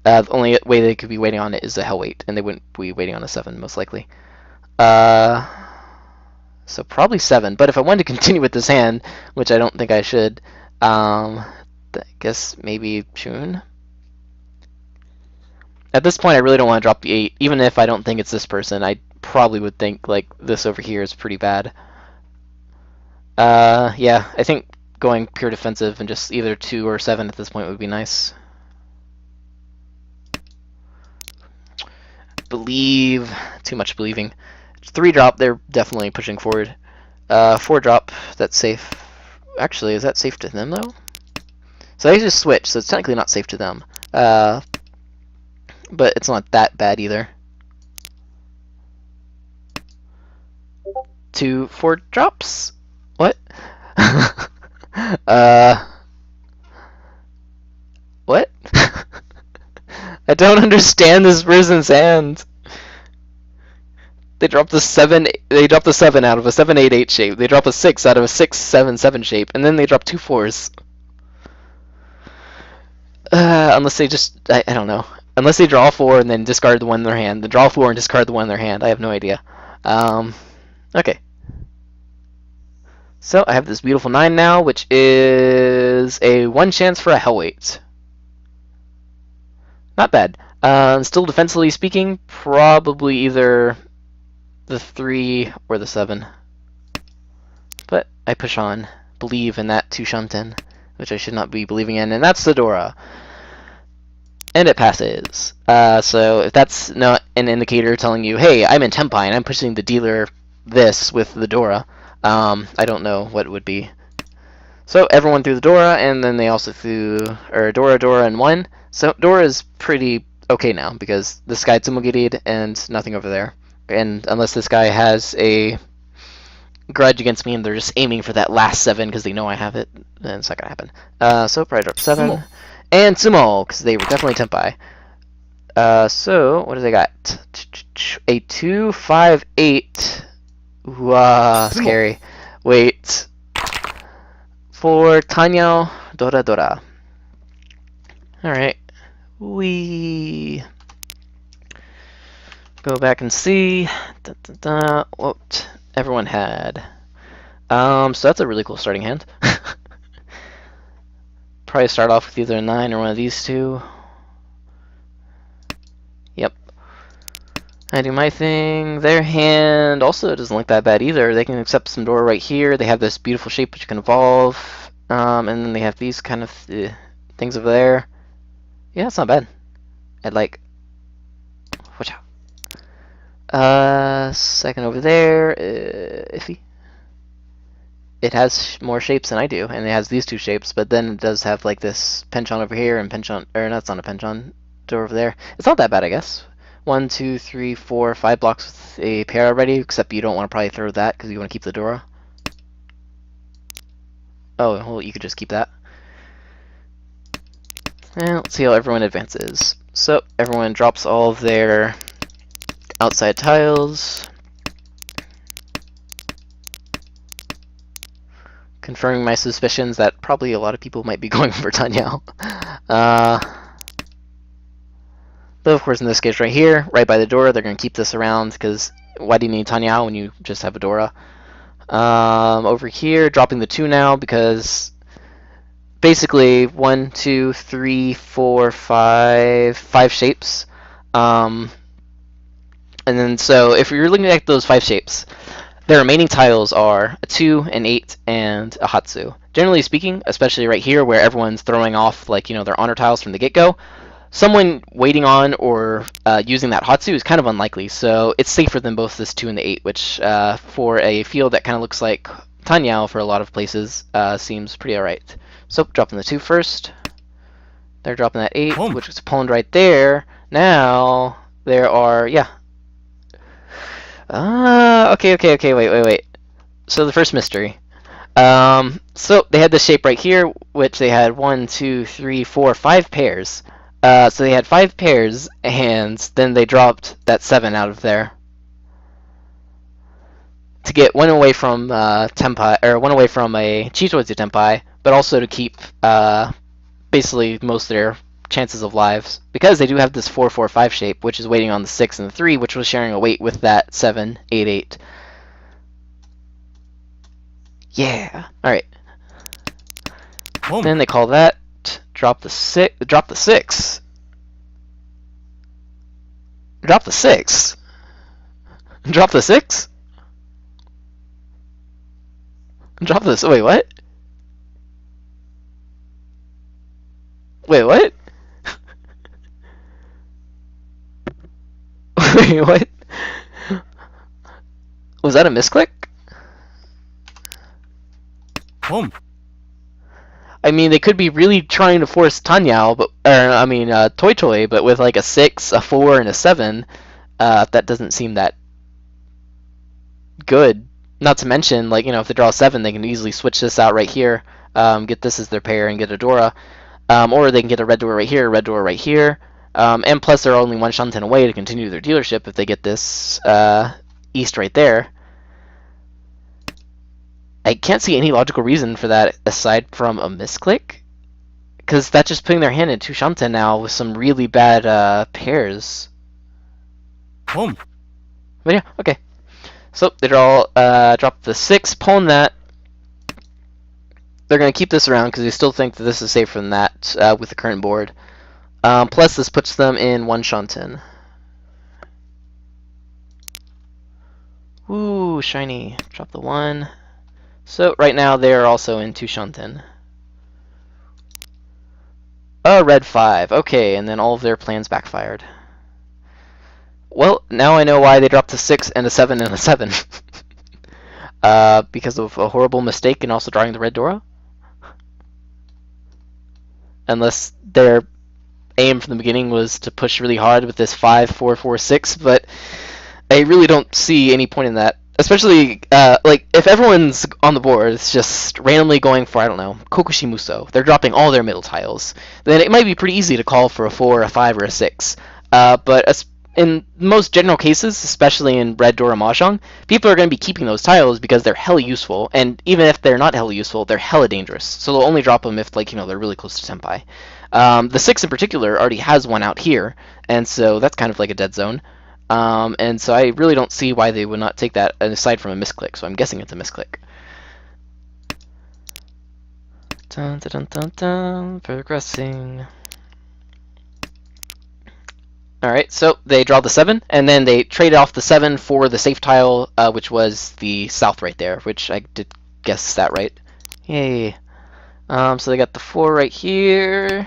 The only way they could be waiting on it is a hell weight, and they wouldn't be waiting on a 7 most likely. So probably 7, but if I wanted to continue with this hand, which I don't think I should, I guess maybe Tune. At this point, I really don't want to drop the 8, even if I don't think it's this person. I probably would think like this over here is pretty bad. Yeah, I think going pure defensive and just either 2 or 7 at this point would be nice. Believe. Too much believing. 3 drop, they're definitely pushing forward. 4 drop, that's safe. Actually, is that safe to them though? So they just switch, so it's technically not safe to them. But it's not that bad either. 2 4 drops? What? What? I don't understand this person's hand. They dropped the 7. They dropped the 7 out of a 7-8-8 shape. They dropped a 6 out of a 6-7-7 shape, and then they dropped 2 4s. Unless they just, I don't know. Unless they draw 4 and then discard the one in their hand. Then draw 4 and discard the one in their hand. I have no idea. Okay. So I have this beautiful 9 now, which is a 1 chance for a hell weight. Not bad. Still defensively speaking, probably either the 3 or the 7. But I push on. Believe in that Tushanten, which I should not be believing in, and that's the Dora. And it passes. So if that's not an indicator telling you, hey, I'm in Tenpai and I'm pushing the dealer this with the Dora, I don't know what it would be. So everyone threw the Dora, and then they also threw Dora, and 1. So Dora is pretty okay now, because this guy Tsumogiri'd and nothing over there. And unless this guy has a grudge against me and they're just aiming for that last 7 because they know I have it, then it's not going to happen. So probably drop 7. Sumo. And Sumo, because they were definitely Tenpai. So, what do they got? A 2, 5, 8. Wow, scary. Wait. For Tenhou, Dora Dora. Alright. We go back and see what everyone had. So that's a really cool starting hand. Probably start off with either a 9 or one of these two. Yep. I do my thing. Their hand also doesn't look that bad either. They can accept some Dora right here. They have this beautiful shape which can evolve. And then they have these kind of things over there. Yeah, it's not bad. I'd like... Watch out. Second over there. Iffy. It has more shapes than I do, and it has these 2 shapes, but then it does have like this penchant over here and penchant, or that's not a penchant, door over there. It's not that bad, I guess. 1, 2, 3, 4, 5 blocks with a pair already, except you don't want to probably throw that because you want to keep the Dora. Oh, well, you could just keep that. And let's see how everyone advances. So, everyone drops all of their outside tiles. Confirming my suspicions that probably a lot of people might be going for Tenhou. Though, of course, in this case right here, right by the Dora, they're going to keep this around, because why do you need Tenhou when you just have a Dora? Over here, dropping the 2 now, because basically 1, 2, 3, 4, 5 shapes. And then so if you're looking at those 5 shapes, the remaining tiles are a 2, an 8, and a Hatsu. Generally speaking, especially right here where everyone's throwing off like their honor tiles from the get-go, someone waiting on or using that Hatsu is kind of unlikely. So it's safer than both this 2 and the 8, which for a field that kind of looks like Tenhou for a lot of places seems pretty alright. So dropping the 2 first. They're dropping that 8, which is pawned right there. Now there are okay, wait. So the first mystery. So they had this shape right here, which they had 1, 2, 3, 4, 5 pairs. So they had 5 pairs, and then they dropped that 7 out of there to get one away from Tenpai, or one away from a Chichoizu Tenpai, but also to keep basically most of their chances of lives, because they do have this 4, 4, 5 shape, which is waiting on the 6 and the 3, which was sharing a weight with that 7, 8, 8. Yeah. All right. Then they call that drop the 6. Drop the 6. Drop the 6. Drop the 6. Drop this. Wait, what? Wait, what? Wait, what? Was that a misclick? I mean, they could be really trying to force Tenhou, but Toy Toy, but with like a 6, a 4, and a 7, that doesn't seem that good. Not to mention, like if they draw a 7, they can easily switch this out right here, get this as their pair, and get a Dora, or they can get a red Dora right here, a red Dora right here, and plus they're only 1 Shanten away to continue their dealership if they get this East right there. I can't see any logical reason for that aside from a misclick, because that's just putting their hand in 2 Shanten now with some really bad pairs. But yeah, okay. So they drop the 6, pawn that. They're going to keep this around because they still think that this is safer than that with the current board. Plus this puts them in 1 Shanten. Ooh, shiny. Drop the 1. So right now they are also in 2 Shanten. A red 5. Okay, and then all of their plans backfired. Well, now I know why they dropped a 6 and a 7 and a 7. Because of a horrible mistake and also drawing the red Dora? Unless their aim from the beginning was to push really hard with this 5, 4, 4, 6, but I really don't see any point in that. Especially, like, if everyone's on the board, it's just randomly going for, I don't know, Kokushimuso. They're dropping all their middle tiles. Then it might be pretty easy to call for a 4, a 5, or a 6. But in most general cases, especially in Red Dora Mahjong, people are going to be keeping those tiles because they're hella useful. And even if they're not hella useful, they're hella dangerous. So they'll only drop them if, like, they're really close to Senpai. The 6 in particular already has one out here, and so that's kind of like a dead zone. And so I really don't see why they would not take that aside from a misclick, so I'm guessing it's a misclick. Dun, dun, dun, dun, dun, progressing. Alright, so they draw the 7, and then they trade off the 7 for the safe tile, which was the south right there, which I did guess that right. Yay. So they got the 4 right here.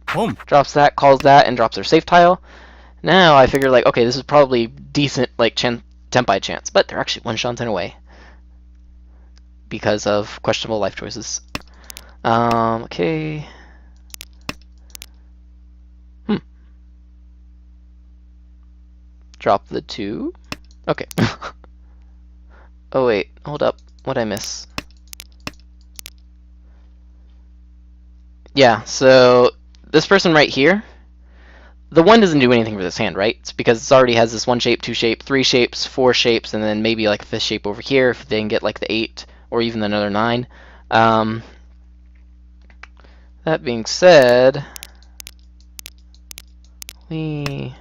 Drops that, calls that, and drops their safe tile. Now I figure, like, okay, this is probably decent, like, Tenpai chance, but they're actually 1 Shanten away because of questionable life choices. Okay. Drop the 2. Okay. Oh wait, hold up. What'd I miss? Yeah, so this person right here, the 1 doesn't do anything for this hand, right? It's because it already has this 1 shape, 2 shape, 3 shapes, 4 shapes, and then maybe like a 5th shape over here if they can get like the 8 or even another 9. That being said, they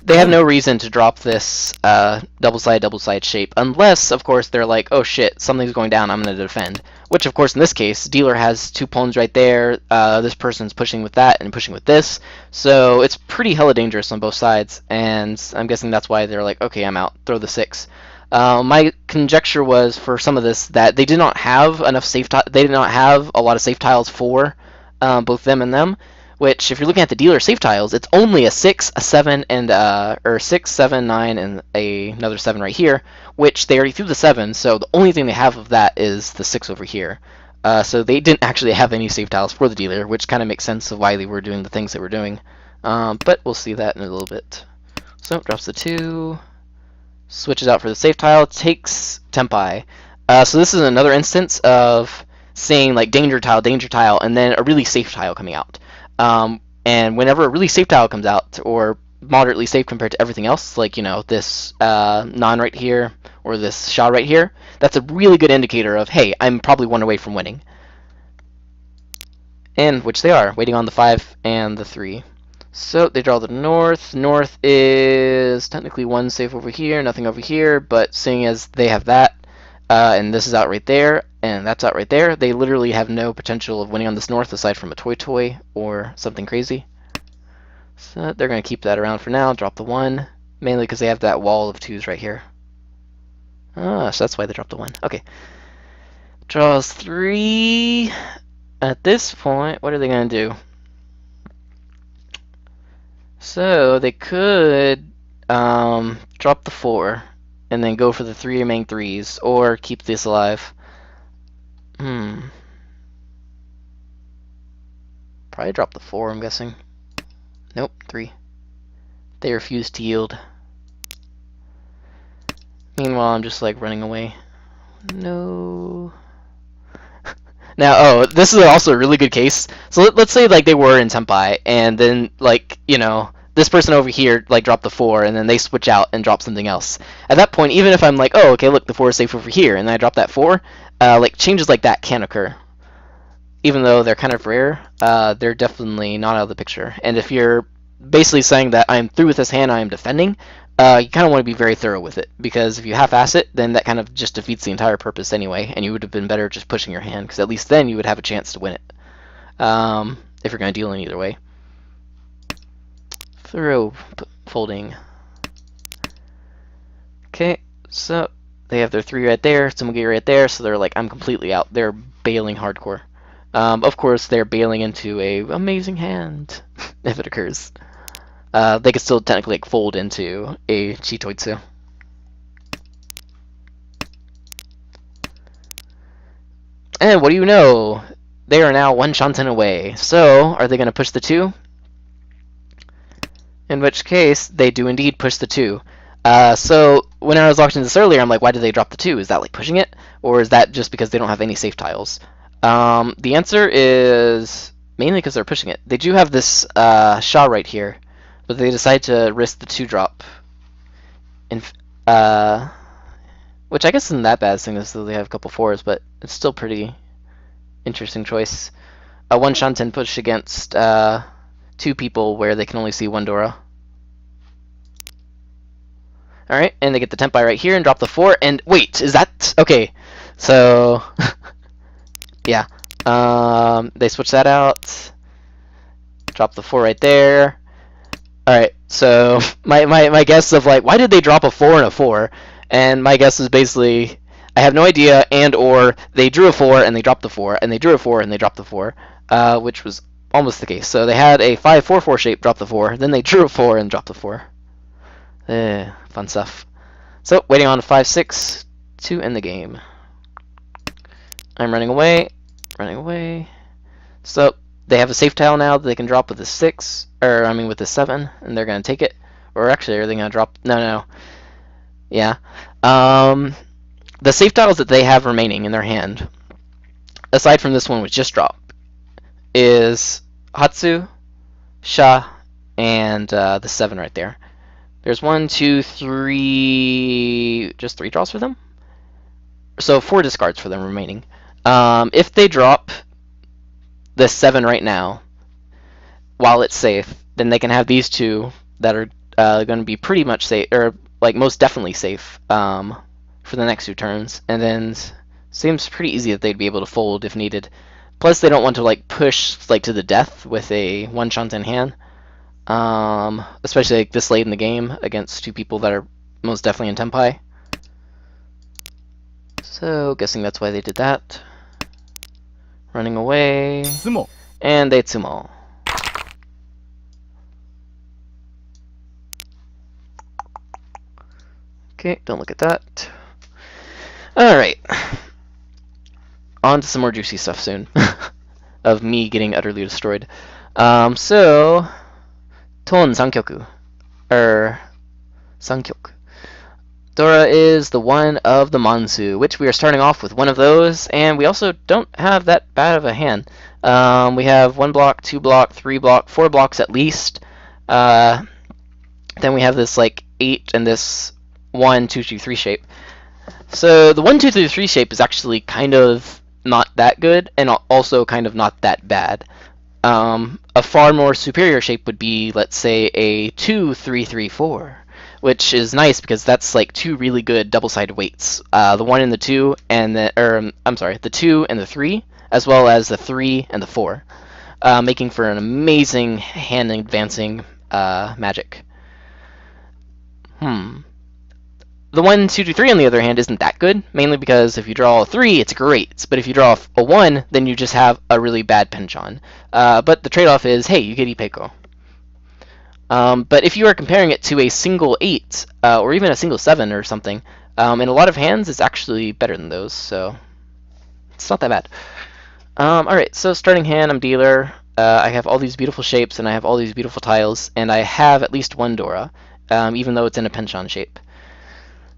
have no reason to drop this double-sided shape, unless, of course, they're like, oh shit, something's going down, I'm going to defend. which of course in this case, dealer has 2 pawns right there. This person's pushing with that and pushing with this, so it's pretty hella dangerous on both sides. And I'm guessing that's why they're like, okay, I'm out. Throw the 6. My conjecture was for some of this that they did not have enough safe. They did not have a lot of safe tiles for both them and them. Which, if you're looking at the dealer safe tiles, it's only a 6, a 7, and or 6, 7, 9, and another 7 right here. Which they already threw the 7, so the only thing they have of that is the 6 over here. So they didn't actually have any safe tiles for the dealer, which kind of makes sense of why they were doing the things they were doing. But we'll see that in a little bit. So drops the 2. Switches out for the safe tile, takes Tempai. So this is another instance of seeing like danger tile, and then a really safe tile coming out. And whenever a really safe tile comes out, or moderately safe compared to everything else, like, you know, this non right here, or this Sha right here, that's a really good indicator of, hey, I'm probably 1 away from winning. And which they are, waiting on the 5 and the 3. So they draw the north. North is technically 1 safe over here, nothing over here, but seeing as they have that, and this is out right there, and that's out right there, they literally have no potential of winning on this north aside from a toy or something crazy. So they're going to keep that around for now, drop the 1, mainly because they have that wall of 2s right here. So that's why they dropped the 1. Okay. Draws 3. At this point, what are they going to do? So they could drop the 4 and then go for the 3 remaining 3s, or keep this alive. Probably drop the 4, I'm guessing. Nope, 3. They refuse to yield. Meanwhile, I'm just like running away. No. Now, oh, this is also a really good case. So let's say like they were in Tempai, and then like, you know, this person over here like dropped the 4, and then they switch out and drop something else. At that point, even if I'm like, oh, okay, look, the 4 is safe over here, and then I drop that 4, like changes like that can occur. Even though they're kind of rare, they're definitely not out of the picture. And if you're basically saying that I'm through with this hand, I am defending, you kind of want to be very thorough with it, because if you half-ass it, then that kind of just defeats the entire purpose anyway, and you would have been better just pushing your hand, because at least then you would have a chance to win it, if you're going to deal in either way. Throw, folding. Okay, so they have their 3 right there, Tsumugi right there, so they're like, I'm completely out. They're bailing hardcore. Of course, they're bailing into a amazing hand, if it occurs. They could still technically like, fold into a Chitoitsu. And what do you know? They are now 1 Shanten away. So, are they going to push the 2? In which case, they do indeed push the 2. So, when I was watching this earlier, I'm like, why did they drop the 2? Is that like pushing it? Or is that just because they don't have any safe tiles? The answer is mainly because they're pushing it. They do have this Sha right here, but they decide to risk the 2 drop. Which I guess isn't that bad, seeing as though they have a couple 4s, but it's still pretty interesting choice. A 1 Shanten push against 2 people where they can only see 1 Dora. Alright, and they get the Tempai right here and drop the 4, and wait, is that... Okay, so... yeah. They switch that out. Drop the 4 right there. Alright, so my guess of like, why did they drop a 4 and a 4? And my guess is basically, I have no idea, and or they drew a 4 and they dropped the 4, and they drew a 4 and they dropped the 4, which was almost the case. So they had a 5-4-4 shape, drop the 4, then they drew a 4 and dropped the 4. Fun stuff. So, waiting on 5-6 to end the game. I'm running away. Running away. So, they have a safe tile now that they can drop with a 6, or I mean with a 7, and they're going to take it. Or actually, are they going to drop? No. Yeah. The safe tiles that they have remaining in their hand, aside from this one which just dropped, is Hatsu, Sha, and the 7 right there. There's 1, 2, 3, just 3 draws for them? So 4 discards for them remaining. If they drop the 7 right now, while it's safe, then they can have these 2 that are going to be pretty much safe, or like most definitely safe, for the next 2 turns. And then Seems pretty easy that they'd be able to fold if needed. Plus, they don't want to like push like to the death with a one-shot in hand. Especially like this late in the game against two people that are most definitely in Tenpai. So, guessing that's why they did that. Running away. Sumo. And they tsumo. Okay, don't look at that. Alright. On to some more juicy stuff soon. Of me getting utterly destroyed. So... Ton Sankyoku. Sankyoku. Dora is the one of the Mansu, which we are starting off with one of those, and we also don't have that bad of a hand. We have 1 block, 2 block, 3 block, 4 blocks at least. Then we have this like 8 and this 1, 2, 2, 3 shape. So the 1, 2, 3, 3 shape is actually kind of not that good, and also kind of not that bad. A far more superior shape would be, let's say, a 2, 3, 3, 4. Which is nice because that's like 2 really good double-sided weights. The 1 and the 2, and the 2 and the 3, as well as the 3 and the 4, making for an amazing hand-advancing magic. The 1, 2, 2, 3, on the other hand, isn't that good, mainly because if you draw a 3, it's great, but if you draw a 1, then you just have a really bad penchon. But the trade-off is, hey, you get Ipeko. But if you are comparing it to a single 8, or even a single 7 or something, in a lot of hands, it's actually better than those, so it's not that bad. Alright, so starting hand, I'm dealer. I have all these beautiful shapes, and I have all these beautiful tiles, and I have at least 1 Dora, even though it's in a penchon shape.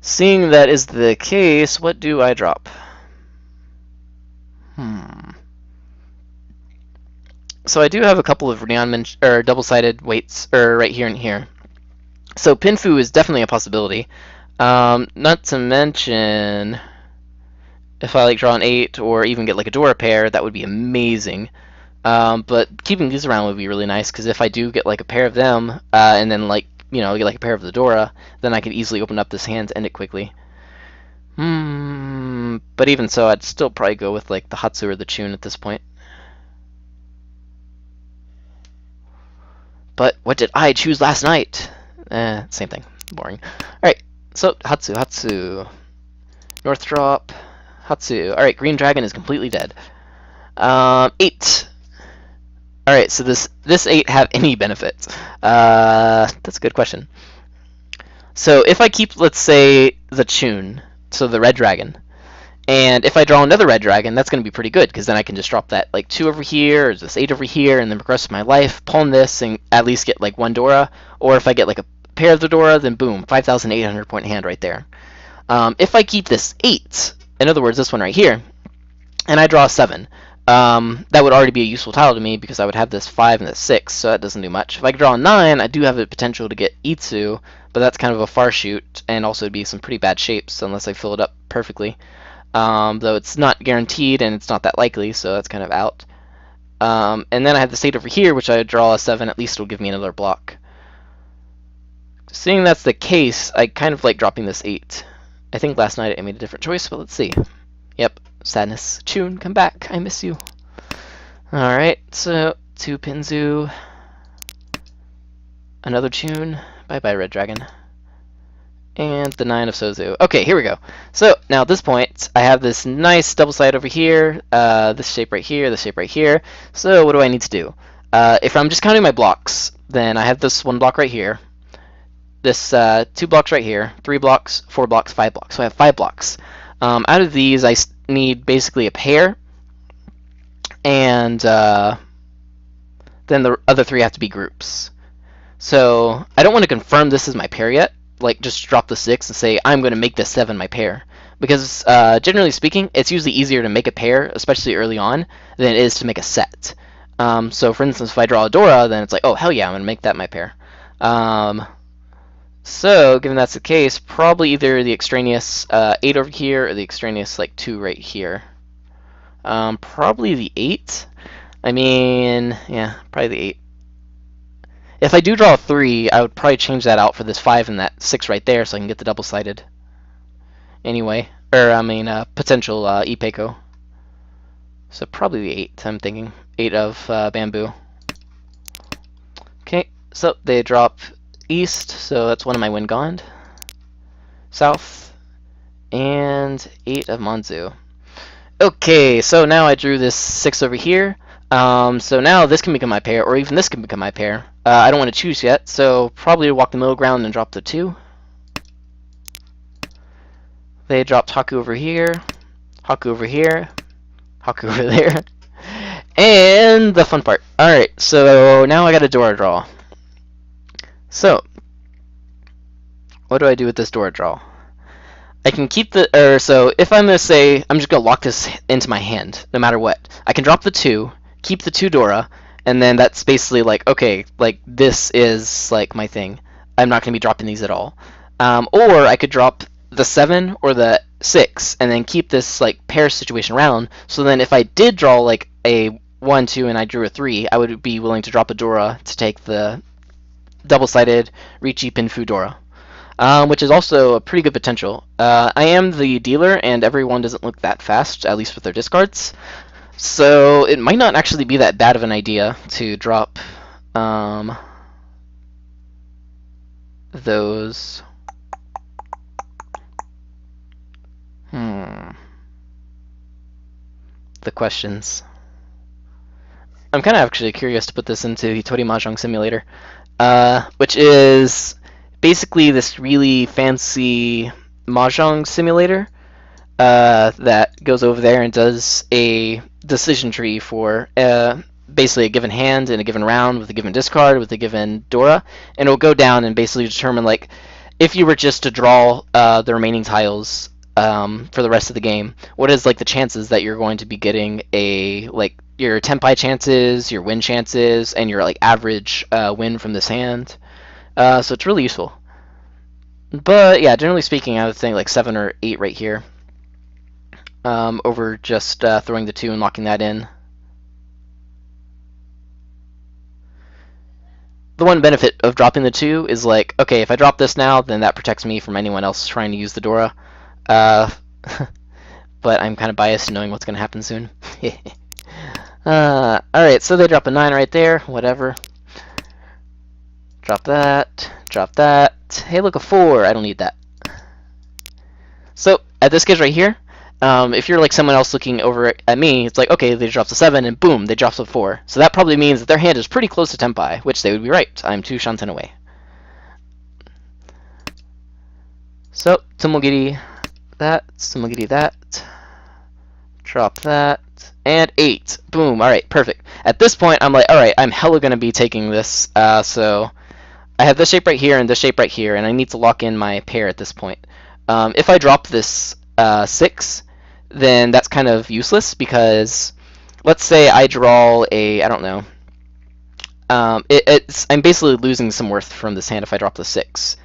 Seeing that is the case, what do I drop? So I do have a couple of double-sided weights right here and here. So Pinfu is definitely a possibility. Not to mention, if I like draw an 8 or even get like a Dora pair, that would be amazing. But keeping these around would be really nice because if I do get like a pair of them and then like get like a pair of the Dora, then I could easily open up this hand to end it quickly. But even so, I'd still probably go with like the Hatsu or the Chun at this point. But what did I choose last night? Same thing. Boring. Alright, so Hatsu. North drop. Hatsu. Alright, Green Dragon is completely dead. 8. Alright, so this 8 have any benefit? That's a good question. So if I keep, let's say, the Chun, so the red dragon, and if I draw another red dragon, that's going to be pretty good, because then I can just drop that like 2 over here, or this 8 over here, and then progress with my life, pawn this, and at least get like 1 Dora. Or if I get like a pair of the Dora, then boom, 5,800 point hand right there. If I keep this 8, in other words, this one right here, and I draw a 7, that would already be a useful tile to me because I would have this 5 and this 6, so that doesn't do much. If I draw a 9, I do have the potential to get Itsu, but that's kind of a far shoot, and also it'd be some pretty bad shapes unless I fill it up perfectly. Though it's not guaranteed and it's not that likely, so that's kind of out. And then I have this 8 over here, which I draw a 7, at least will give me another block. Seeing that's the case, I kind of like dropping this 8. I think last night I made a different choice, but let's see. Yep, sadness. Chun, come back. I miss you. Alright, so 2 Pinzu. Another Chun. Bye-bye, Red Dragon. And the 9 of Sozu. Okay, here we go. So, now at this point, I have this nice double side over here, this shape right here, this shape right here. So, what do I need to do? If I'm just counting my blocks, then I have this 1 block right here, this 2 blocks right here, 3 blocks, 4 blocks, 5 blocks. So I have 5 blocks. Out of these, I need basically a pair, and then the other 3 have to be groups. So I don't want to confirm this is my pair yet, like just drop the 6 and say I'm going to make this 7 my pair, because generally speaking, it's usually easier to make a pair, especially early on, than it is to make a set. So for instance, if I draw a Dora, then it's like, oh hell yeah, I'm going to make that my pair. So, given that's the case, probably either the extraneous 8 over here or the extraneous like 2 right here. Probably the 8. I mean, yeah, probably the 8. If I do draw a 3, I would probably change that out for this 5 and that 6 right there so I can get the double-sided. Anyway, or I mean potential Ipeco. So probably 8. I'm thinking 8 of bamboo. Okay, so they drop east, so that's 1 of my wind gone. South, and 8 of Manzu. Okay, so now I drew this 6 over here. So now this can become my pair, or even this can become my pair. I don't want to choose yet, so probably walk the middle ground and drop the 2. They dropped Haku over here, Haku over here, Haku over there, and the fun part. Alright, so now I got a Dora draw. So, what do I do with this Dora draw? I can keep the, so if I'm going to say, I'm just going to lock this into my hand, no matter what. I can drop the 2, keep the 2 Dora, and then that's basically like, okay, like this is like my thing. I'm not going to be dropping these at all. Or I could drop the 7 or the 6, and then keep this like pair situation around, so then if I did draw like a 1, 2, and I drew a 3, I would be willing to drop a Dora to take the double-sided Richi Pinfu Dora. Which is also a pretty good potential. I am the dealer, and everyone doesn't look that fast, at least with their discards. So it might not actually be that bad of an idea to drop those. The questions. I'm kind of actually curious to put this into Hitori Mahjong Simulator, which is basically this really fancy Mahjong simulator that goes over there and does a decision tree for basically a given hand in a given round with a given discard with a given Dora, and it'll go down and basically determine like if you were just to draw the remaining tiles for the rest of the game, what is like the chances that you're going to be getting a like your tenpai chances, your win chances, and your like average win from this hand. So it's really useful. But yeah, generally speaking, I would think like 7 or 8 right here over just throwing the 2 and locking that in. The one benefit of dropping the 2 is like, okay, if I drop this now, then that protects me from anyone else trying to use the Dora. But I'm kind of biased knowing what's going to happen soon. Alright, so they drop a 9 right there, whatever. Drop that, drop that. Hey, look, a 4. I don't need that. So, at this case right here, if you're like someone else looking over at me, it's like, okay, they dropped a 7, and boom, they dropped a 4. So that probably means that their hand is pretty close to Tenpai, which they would be right. I'm 2 Shanten away. So, Tsumogiri that, Tsumogiri that. Drop that. And 8. Boom. Alright, perfect. At this point, I'm like, alright, I'm hella going to be taking this. So I have this shape right here and this shape right here, and I need to lock in my pair at this point. If I drop this 6, then that's kind of useless because let's say I draw a, I don't know. I'm basically losing some worth from this hand if I drop the 6.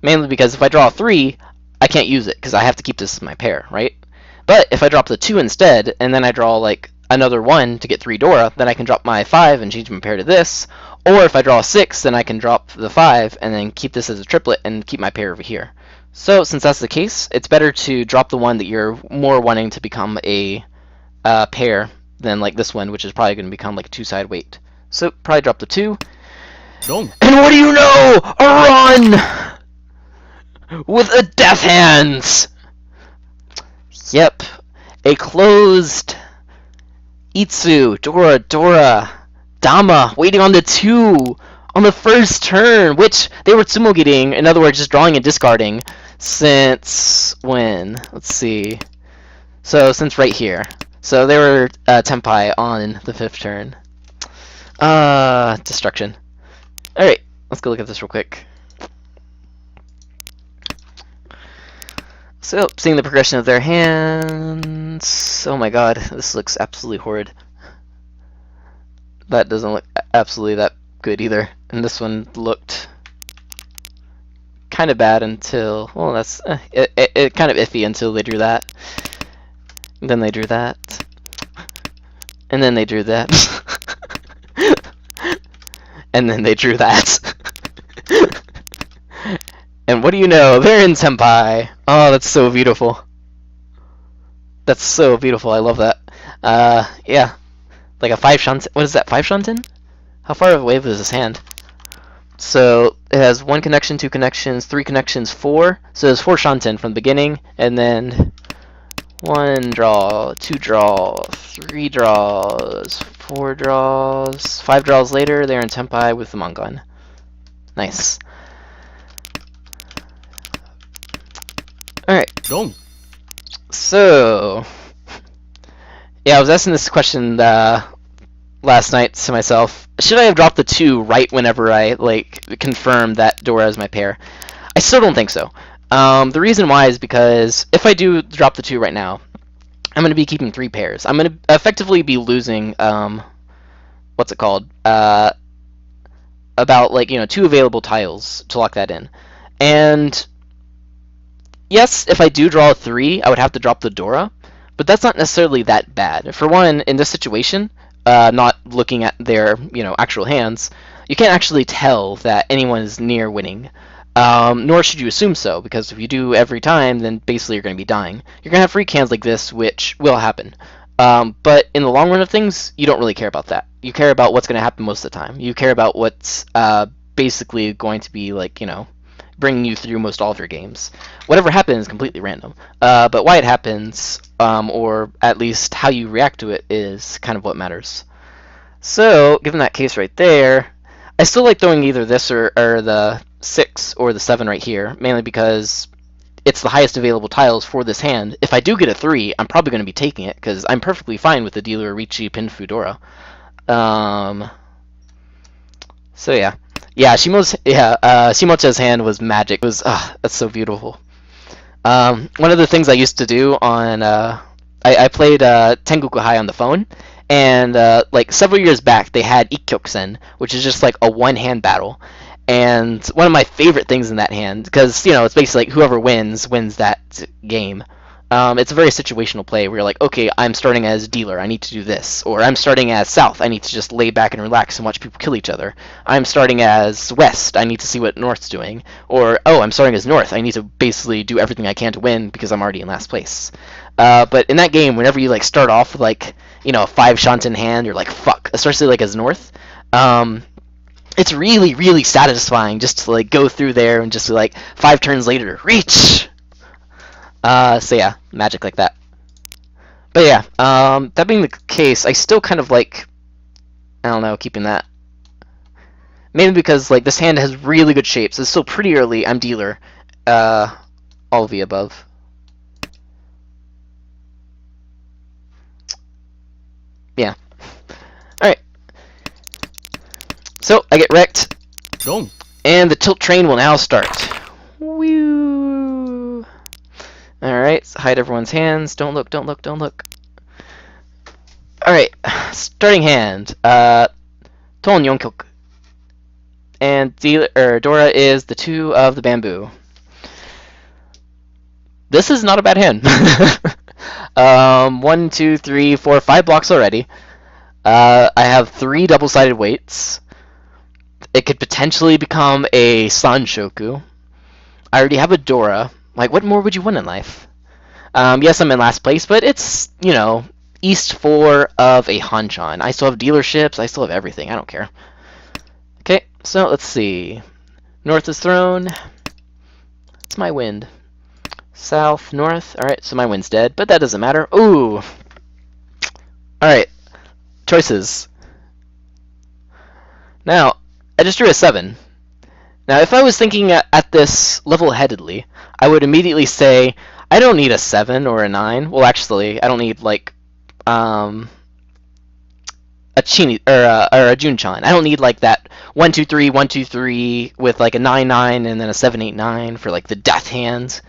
Mainly because if I draw a 3, I can't use it because I have to keep this as my pair, right? But if I drop the 2 instead, and then I draw like another 1 to get 3 Dora, then I can drop my 5 and change my pair to this. Or if I draw a 6, then I can drop the 5 and then keep this as a triplet and keep my pair over here. So since that's the case, it's better to drop the one that you're more wanting to become a pair than like this one, which is probably going to become like a 2-side weight. So probably drop the 2. Don't. And what do you know? A run! With a death hands! Yep, a closed Itsu, Dora, Dora, Dama, waiting on the 2 on the first turn, which they were Tsumogiring, in other words, just drawing and discarding, since when? Let's see. So, since right here. So, they were Tenpai on the 5th turn. Destruction. Alright, let's go look at this real quick. So, seeing the progression of their hands. Oh my god, this looks absolutely horrid. That doesn't look absolutely that good either. And this one looked kind of bad until, well, that's it kind of iffy until they drew that. And then they drew that. And then they drew that. And then they drew that. And what do you know? They're in Senpai. Oh, that's so beautiful. That's so beautiful. I love that. Yeah. Like a 5 shanten. What is that? 5 shanten? How far away is this hand? So it has 1 connection, 2 connections, 3 connections, 4. So there's 4 shanten from the beginning, and then 1 draw, 2 draw, 3 draws, 4 draws, 5 draws later. They're in Senpai with the Mongon. Nice. All right. Go. So, yeah, I was asking this question last night to myself. Should I have dropped the 2 right whenever I confirmed that Dora is my pair? I still don't think so. The reason why is because if I do drop the 2 right now, I'm going to be keeping 3 pairs. I'm going to effectively be losing what's it called? About 2 available tiles to lock that in. And yes, if I do draw a 3, I would have to drop the Dora, but that's not necessarily that bad. For one, in this situation, not looking at their actual hands, you can't actually tell that anyone is near winning. Nor should you assume so, because if you do every time, then basically you're going to be dying. You're going to have freak hands like this, which will happen. But in the long run of things, you don't really care about that. You care about what's going to happen most of the time. You care about what's basically going to be bringing you through most all of your games. Whatever happens is completely random. But why it happens, or at least how you react to it, is kind of what matters. So, given that case right there, I still like throwing either this or the 6 or the 7 right here, mainly because it's the highest available tiles for this hand. If I do get a 3, I'm probably going to be taking it, because I'm perfectly fine with the dealer Richi Pin Fudora. So yeah. Yeah, Shimocha's hand was magic. It was, that's so beautiful. One of the things I used to do on, I played Tengoku High on the phone, and several years back they had Ikkyokusen, which is just like a one-hand battle. And one of my favorite things in that hand, because it's basically whoever wins that game. It's a very situational play where you're like, okay, I'm starting as dealer, I need to do this. Or I'm starting as south, I need to just lay back and relax and watch people kill each other. I'm starting as west, I need to see what north's doing. Or, oh, I'm starting as north, I need to basically do everything I can to win because I'm already in last place. But in that game, whenever you start off with a 5 shanten hand, you're like, fuck, especially as north. It's really, really satisfying just to go through there and just 5 turns later, reach! So yeah, magic like that. But yeah, that being the case, I still kind of I don't know, keeping that. Mainly because this hand has really good shapes. It's still pretty early. I'm dealer. All of the above. Yeah. Alright. So, I get wrecked. Go. And the tilt train will now start. Woo! Alright, so hide everyone's hands. Don't look, don't look, don't look. Alright, starting hand. Ton Yonkyoku. And Dora is the 2 of the bamboo. This is not a bad hand. 1, 2, 3, 4, 5 blocks already. I have 3 double-sided weights. It could potentially become a Sanshoku. I already have a Dora. What more would you want in life? Yes, I'm in last place, but it's, East 4 of a Hanchan. I still have dealerships. I still have everything. I don't care. Okay, so let's see. North is thrown. It's my wind. South, north. Alright, so my wind's dead, but that doesn't matter. Ooh! Alright. Choices. Now, I just drew a 7. Now, if I was thinking at this level-headedly, I would immediately say, I don't need a 7 or a 9. Well, actually, I don't need, a Chini, or a Junchan. I don't need, that 1, 2, 3, 1, 2, 3 with, a 9, 9, and then a 7, 8, 9 for, the death hands.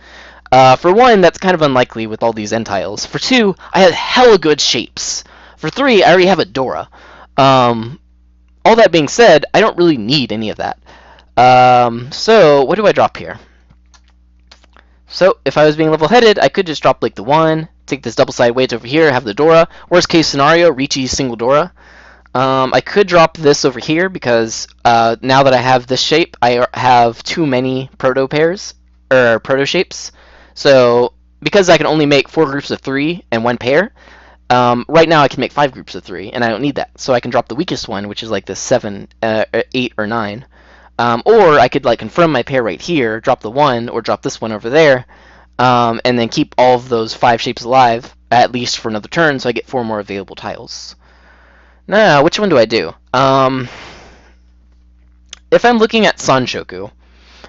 For 1, that's kind of unlikely with all these end tiles. For 2, I have hella good shapes. For 3, I already have a Dora. All that being said, I don't really need any of that. So, what do I drop here? So, if I was being level-headed, I could just drop, the 1, take this double-sided weight over here, have the Dora. Worst case scenario, Richi's single Dora. I could drop this over here, because now that I have this shape, I have too many proto pairs. or proto shapes. So because I can only make 4 groups of 3 and 1 pair, right now I can make 5 groups of 3, and I don't need that. So I can drop the weakest one, which is like the 7, 8, or 9. Or I could like confirm my pair right here, drop the 1, or drop this one over there, and then keep all of those 5 shapes alive, at least for another turn, so I get 4 more available tiles. Now, which one do I do? If I'm looking at Sanshoku,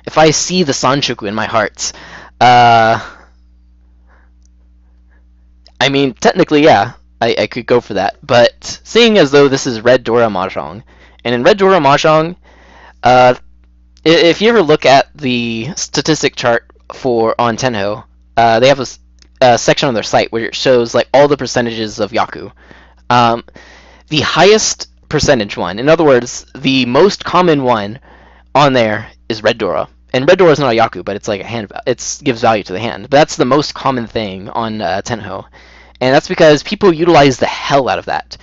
if I see the Sanshoku in my heart, I mean, technically, yeah, I could go for that. But seeing as though this is Red Dora Mahjong, and in Red Dora Mahjong, if you ever look at the statistic chart on Tenhou, they have a section on their site where it shows like all the percentages of Yaku. The highest percentage one, in other words, the most common one on there is Red Dora. And Red Dora is not a Yaku, but it's like a hand. It gives value to the hand. But that's the most common thing on Tenhou, and that's because people utilize the hell out of that.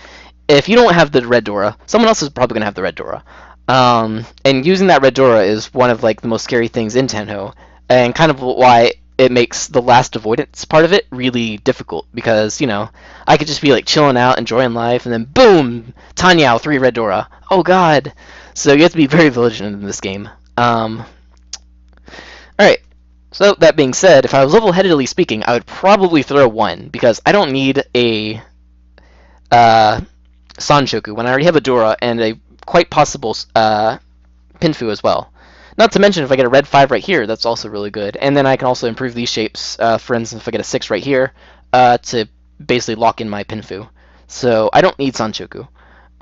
If you don't have the Red Dora, someone else is probably gonna have the Red Dora. And using that Red Dora is one of like the most scary things in Tenhou, and kind of why it makes the last avoidance part of it really difficult, because I could just be like chilling out, enjoying life, and then boom, Tanyao 3 Red Dora. Oh god! So you have to be very vigilant in this game. Alright, so that being said, if I was level-headedly speaking, I would probably throw 1, because I don't need a Sanshoku when I already have a Dora and a quite possible Pinfu as well. Not to mention, if I get a red 5 right here, that's also really good. And then I can also improve these shapes, for instance, if I get a 6 right here, to basically lock in my Pinfu. So I don't need Sanshoku.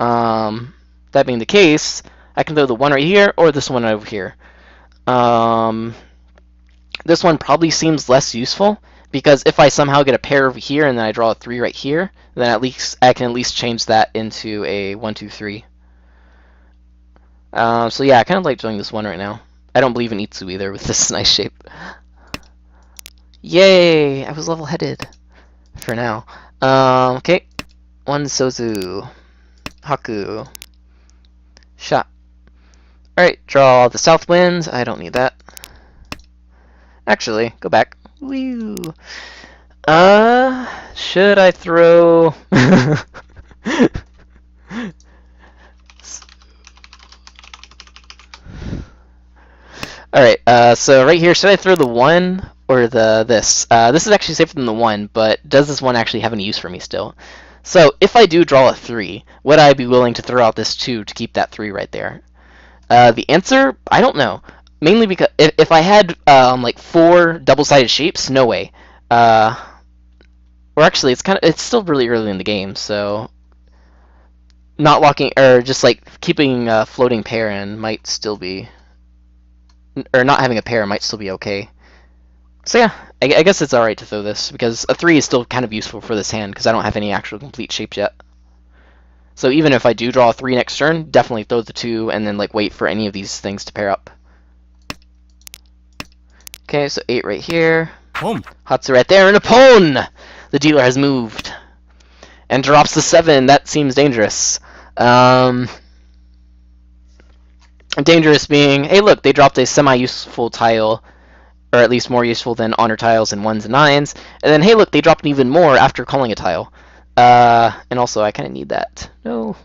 That being the case, I can throw the 1 right here, or this one over here. This one probably seems less useful, because if I somehow get a pair over here and then I draw a 3 right here, then at least I can at least change that into a 1, 2, 3. So yeah, I kind of like doing this one right now. I don't believe in Itsu either with this nice shape. Yay! I was level-headed for now. Okay. 1 Sozu. Haku. Shot. Alright, draw the south winds. I don't need that. Actually, go back. Woo. Should I throw... Alright, so right here, should I throw the 1 or this? This is actually safer than the 1, but does this 1 actually have any use for me still? So, if I do draw a 3, would I be willing to throw out this 2 to keep that 3 right there? The answer, I don't know. Mainly because if I had like 4 double-sided shapes, no way. Or actually, it's still really early in the game, so not locking or just like keeping a floating pair in might still be, or not having a pair might still be okay. So yeah, I guess it's alright to throw this, because a 3 is still kind of useful for this hand, because I don't have any actual complete shapes yet. So even if I do draw a 3 next turn, definitely throw the 2, and then like wait for any of these things to pair up. Okay, so 8 right here. Boom. Hatsu right there, and a Pon! The dealer has moved. And drops the 7. That seems dangerous. Dangerous being, hey look, they dropped a semi-useful tile, or at least more useful than honor tiles and 1s and 9s. And then, hey look, they dropped even more after calling a tile. And also, I kind of need that. No.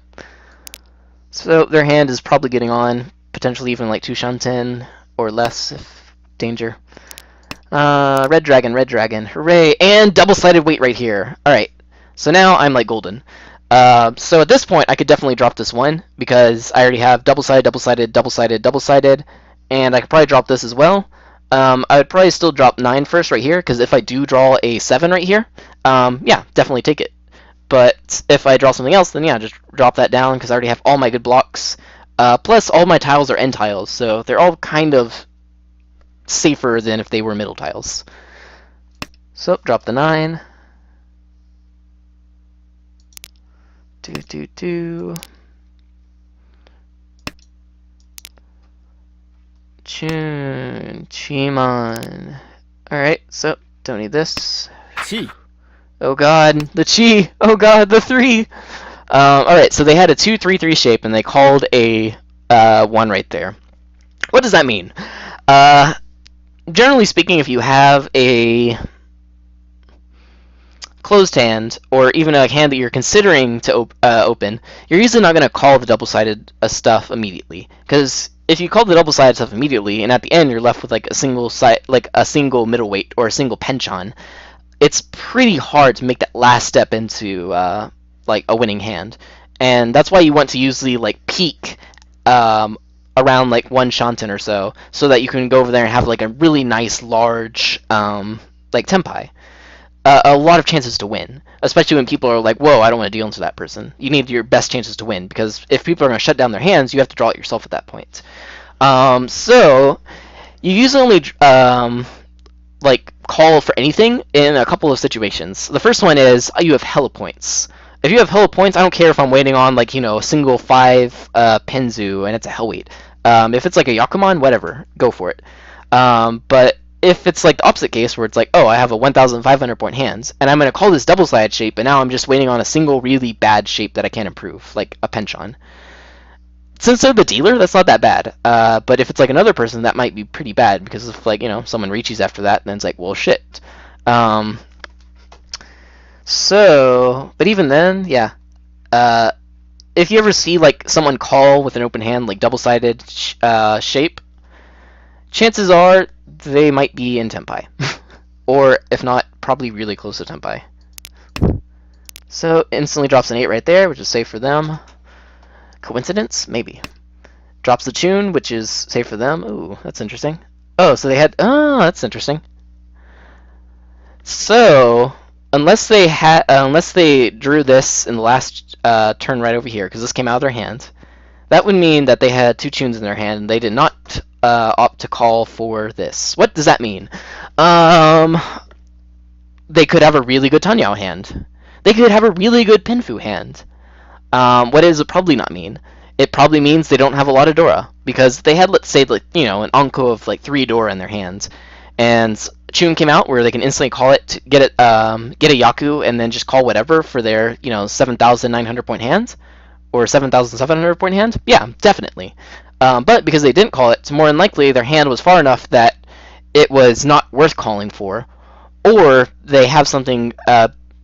So their hand is probably getting on, potentially even like 2 Shanten or less if danger. Red dragon, hooray! And double-sided weight right here. Alright, so now I'm like golden. So at this point, I could definitely drop this 1, because I already have double-sided, double-sided, double-sided, double-sided, and I could probably drop this as well. I would probably still drop 9 first right here, because if I do draw a 7 right here, yeah, definitely take it. But if I draw something else, then yeah, just drop that down, because I already have all my good blocks. Plus, all my tiles are end tiles, so they're all kind of safer than if they were middle tiles. So, drop the 9. Chun, Chimon. Alright, so, don't need this. Chi. Oh god, the Chi! Oh god, the 3! Alright, so they had a 2-3-3 shape, and they called a 1 right there. What does that mean? generally speaking, if you have a closed hand, or even a hand that you're considering to open, you're usually not going to call the double-sided stuff immediately. Because if you call the double-sided stuff immediately, and at the end you're left with like a single side, like a single middleweight or a single penchant, it's pretty hard to make that last step into like a winning hand. And that's why you want to usually like peak around like one shanten or so that you can go over there and have like a really nice large like tenpai. A lot of chances to win, especially when people are like, whoa, I don't want to deal into that person. You need your best chances to win, because if people are going to shut down their hands, you have to draw it yourself at that point. So you usually only like call for anything in a couple of situations. The first one is you have hella points. If you have hella points, I don't care if I'm waiting on like a single 5 Penzu and it's a hell weight. If it's like a Yakuman, whatever, go for it. But if it's like the opposite case where it's like, oh, I have a 1,500 point hands, and I'm going to call this double-sided shape, and now I'm just waiting on a single really bad shape that I can't improve, like a penchant. Since they're the dealer, that's not that bad. But if it's like another person, that might be pretty bad, because if like someone reaches after that, then it's like, well, shit. But even then, yeah. If you ever see like someone call with an open hand, like double-sided shape, chances are they might be in Tenpai. Or, if not, probably really close to Tenpai. So, instantly drops an 8 right there, which is safe for them. Coincidence? Maybe. Drops the tune, which is safe for them. Ooh, that's interesting. Oh, so they had... Oh, that's interesting. So, unless they drew this in the last turn right over here, because this came out of their hand, that would mean that they had 2 tunes in their hand, and they did not opt to call for this. What does that mean? They could have a really good Tanyao hand. They could have a really good Pinfu hand. What does it probably not mean? It probably means they don't have a lot of Dora, because they had, let's say, like an Anko of like 3 Dora in their hands, and Chun came out where they can instantly call it, to get a Yaku, and then just call whatever for their 7,900 point hand, or 7,700 point hand. Yeah, definitely. But because they didn't call it, it's more than likely their hand was far enough that it was not worth calling for, or they have something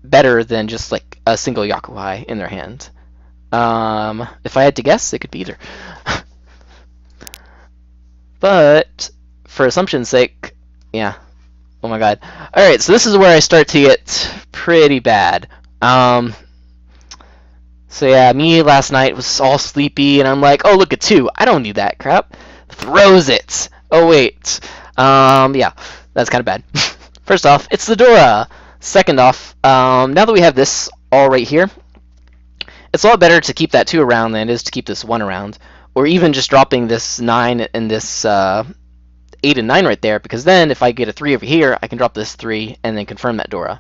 better than just like a single Yakuhai in their hand. If I had to guess, it could be either. But for assumption's sake, yeah. Oh my god. Alright, so this is where I start to get pretty bad. So yeah, me last night was all sleepy, and I'm like, oh, look at 2. I don't need that crap. Throws it. Oh, wait. Yeah, that's kind of bad. First off, it's the Dora. Second off, now that we have this all right here, it's a lot better to keep that 2 around than it is to keep this 1 around. Or even just dropping this 9 and this 8 and 9 right there, because then if I get a 3 over here, I can drop this 3 and then confirm that Dora.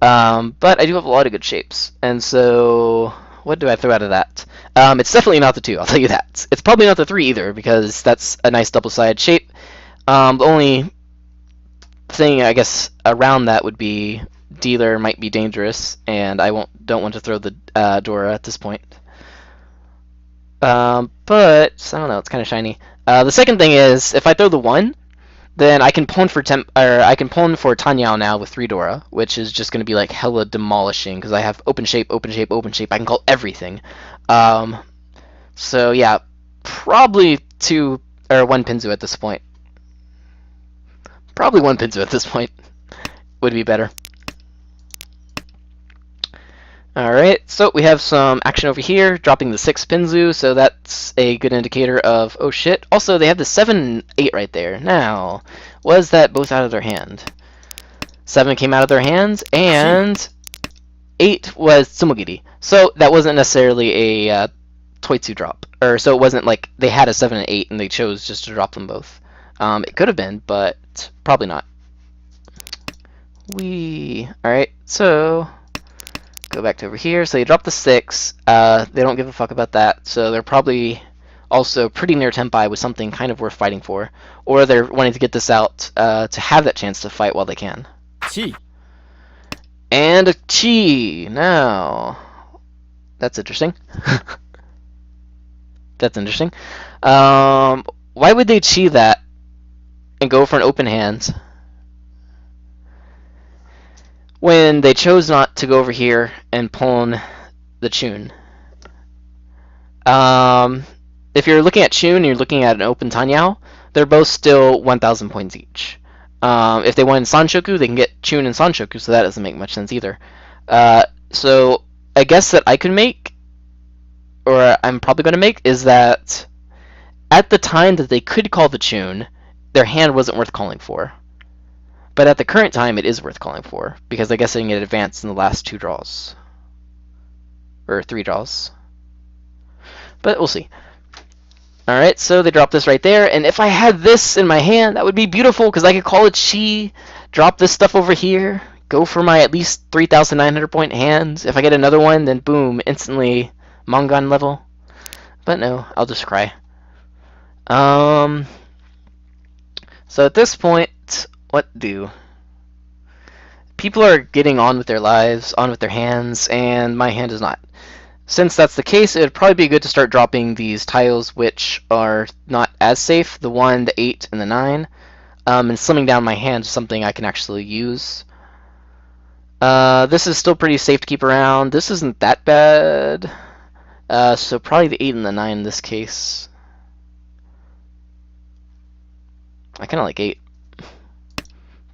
But I do have a lot of good shapes, and so what do I throw out of that? It's definitely not the 2, I'll tell you that. It's probably not the 3 either, because that's a nice double-sided shape. The only thing, I guess, around that would be dealer might be dangerous, and I don't want to throw the Dora at this point. But I don't know, it's kind of shiny. The second thing is, if I throw the 1, then I can pawn for Tanyao now with 3 Dora, which is just going to be like hella demolishing, because I have open shape, open shape, open shape. I can call everything. So yeah, probably 2 or 1 Pinzu at this point. Probably 1 Pinzu at this point would be better. Alright, so we have some action over here, dropping the 6 Pinzu, so that's a good indicator of, oh shit. Also, they have the 7 and 8 right there. Now, was that both out of their hand? 7 came out of their hands, and 8 was Tsumogiri. So that wasn't necessarily a Toitsu drop. Or so it wasn't like they had a 7 and 8 and they chose just to drop them both. It could have been, but probably not. Alright, so go back to over here. So they drop the 6. They don't give a fuck about that, so they're probably also pretty near Tenpai with something kind of worth fighting for. Or they're wanting to get this out to have that chance to fight while they can. Chi. And a Chi. Now, that's interesting. That's interesting. Why would they Chi that? and go for an open hand when they chose not to go over here and pawn the Chun. If you're looking at Chun and you're looking at an open Tenhou, they're both still 1,000 points each. If they win Sanshoku, they can get Chun and Sanshoku, so that doesn't make much sense either. So a guess that I could make, or I'm probably going to make, is that at the time that they could call the Chun, their hand wasn't worth calling for. But at the current time, it is worth calling for, because I guess they can get advanced in the last 2 draws. Or 3 draws. But we'll see. Alright, so they drop this right there, and if I had this in my hand, that would be beautiful, because I could call it Chi, drop this stuff over here, go for my at least 3,900 point hand. If I get another one, then boom, instantly Mongon level. But no, I'll just cry. So at this point, what do? People are getting on with their lives, on with their hands, and my hand is not. Since that's the case, it would probably be good to start dropping these tiles which are not as safe, the 1, the 8, and the 9, and slimming down my hand to something I can actually use. This is still pretty safe to keep around. This isn't that bad, so probably the 8 and the 9 in this case. I kind of like 8,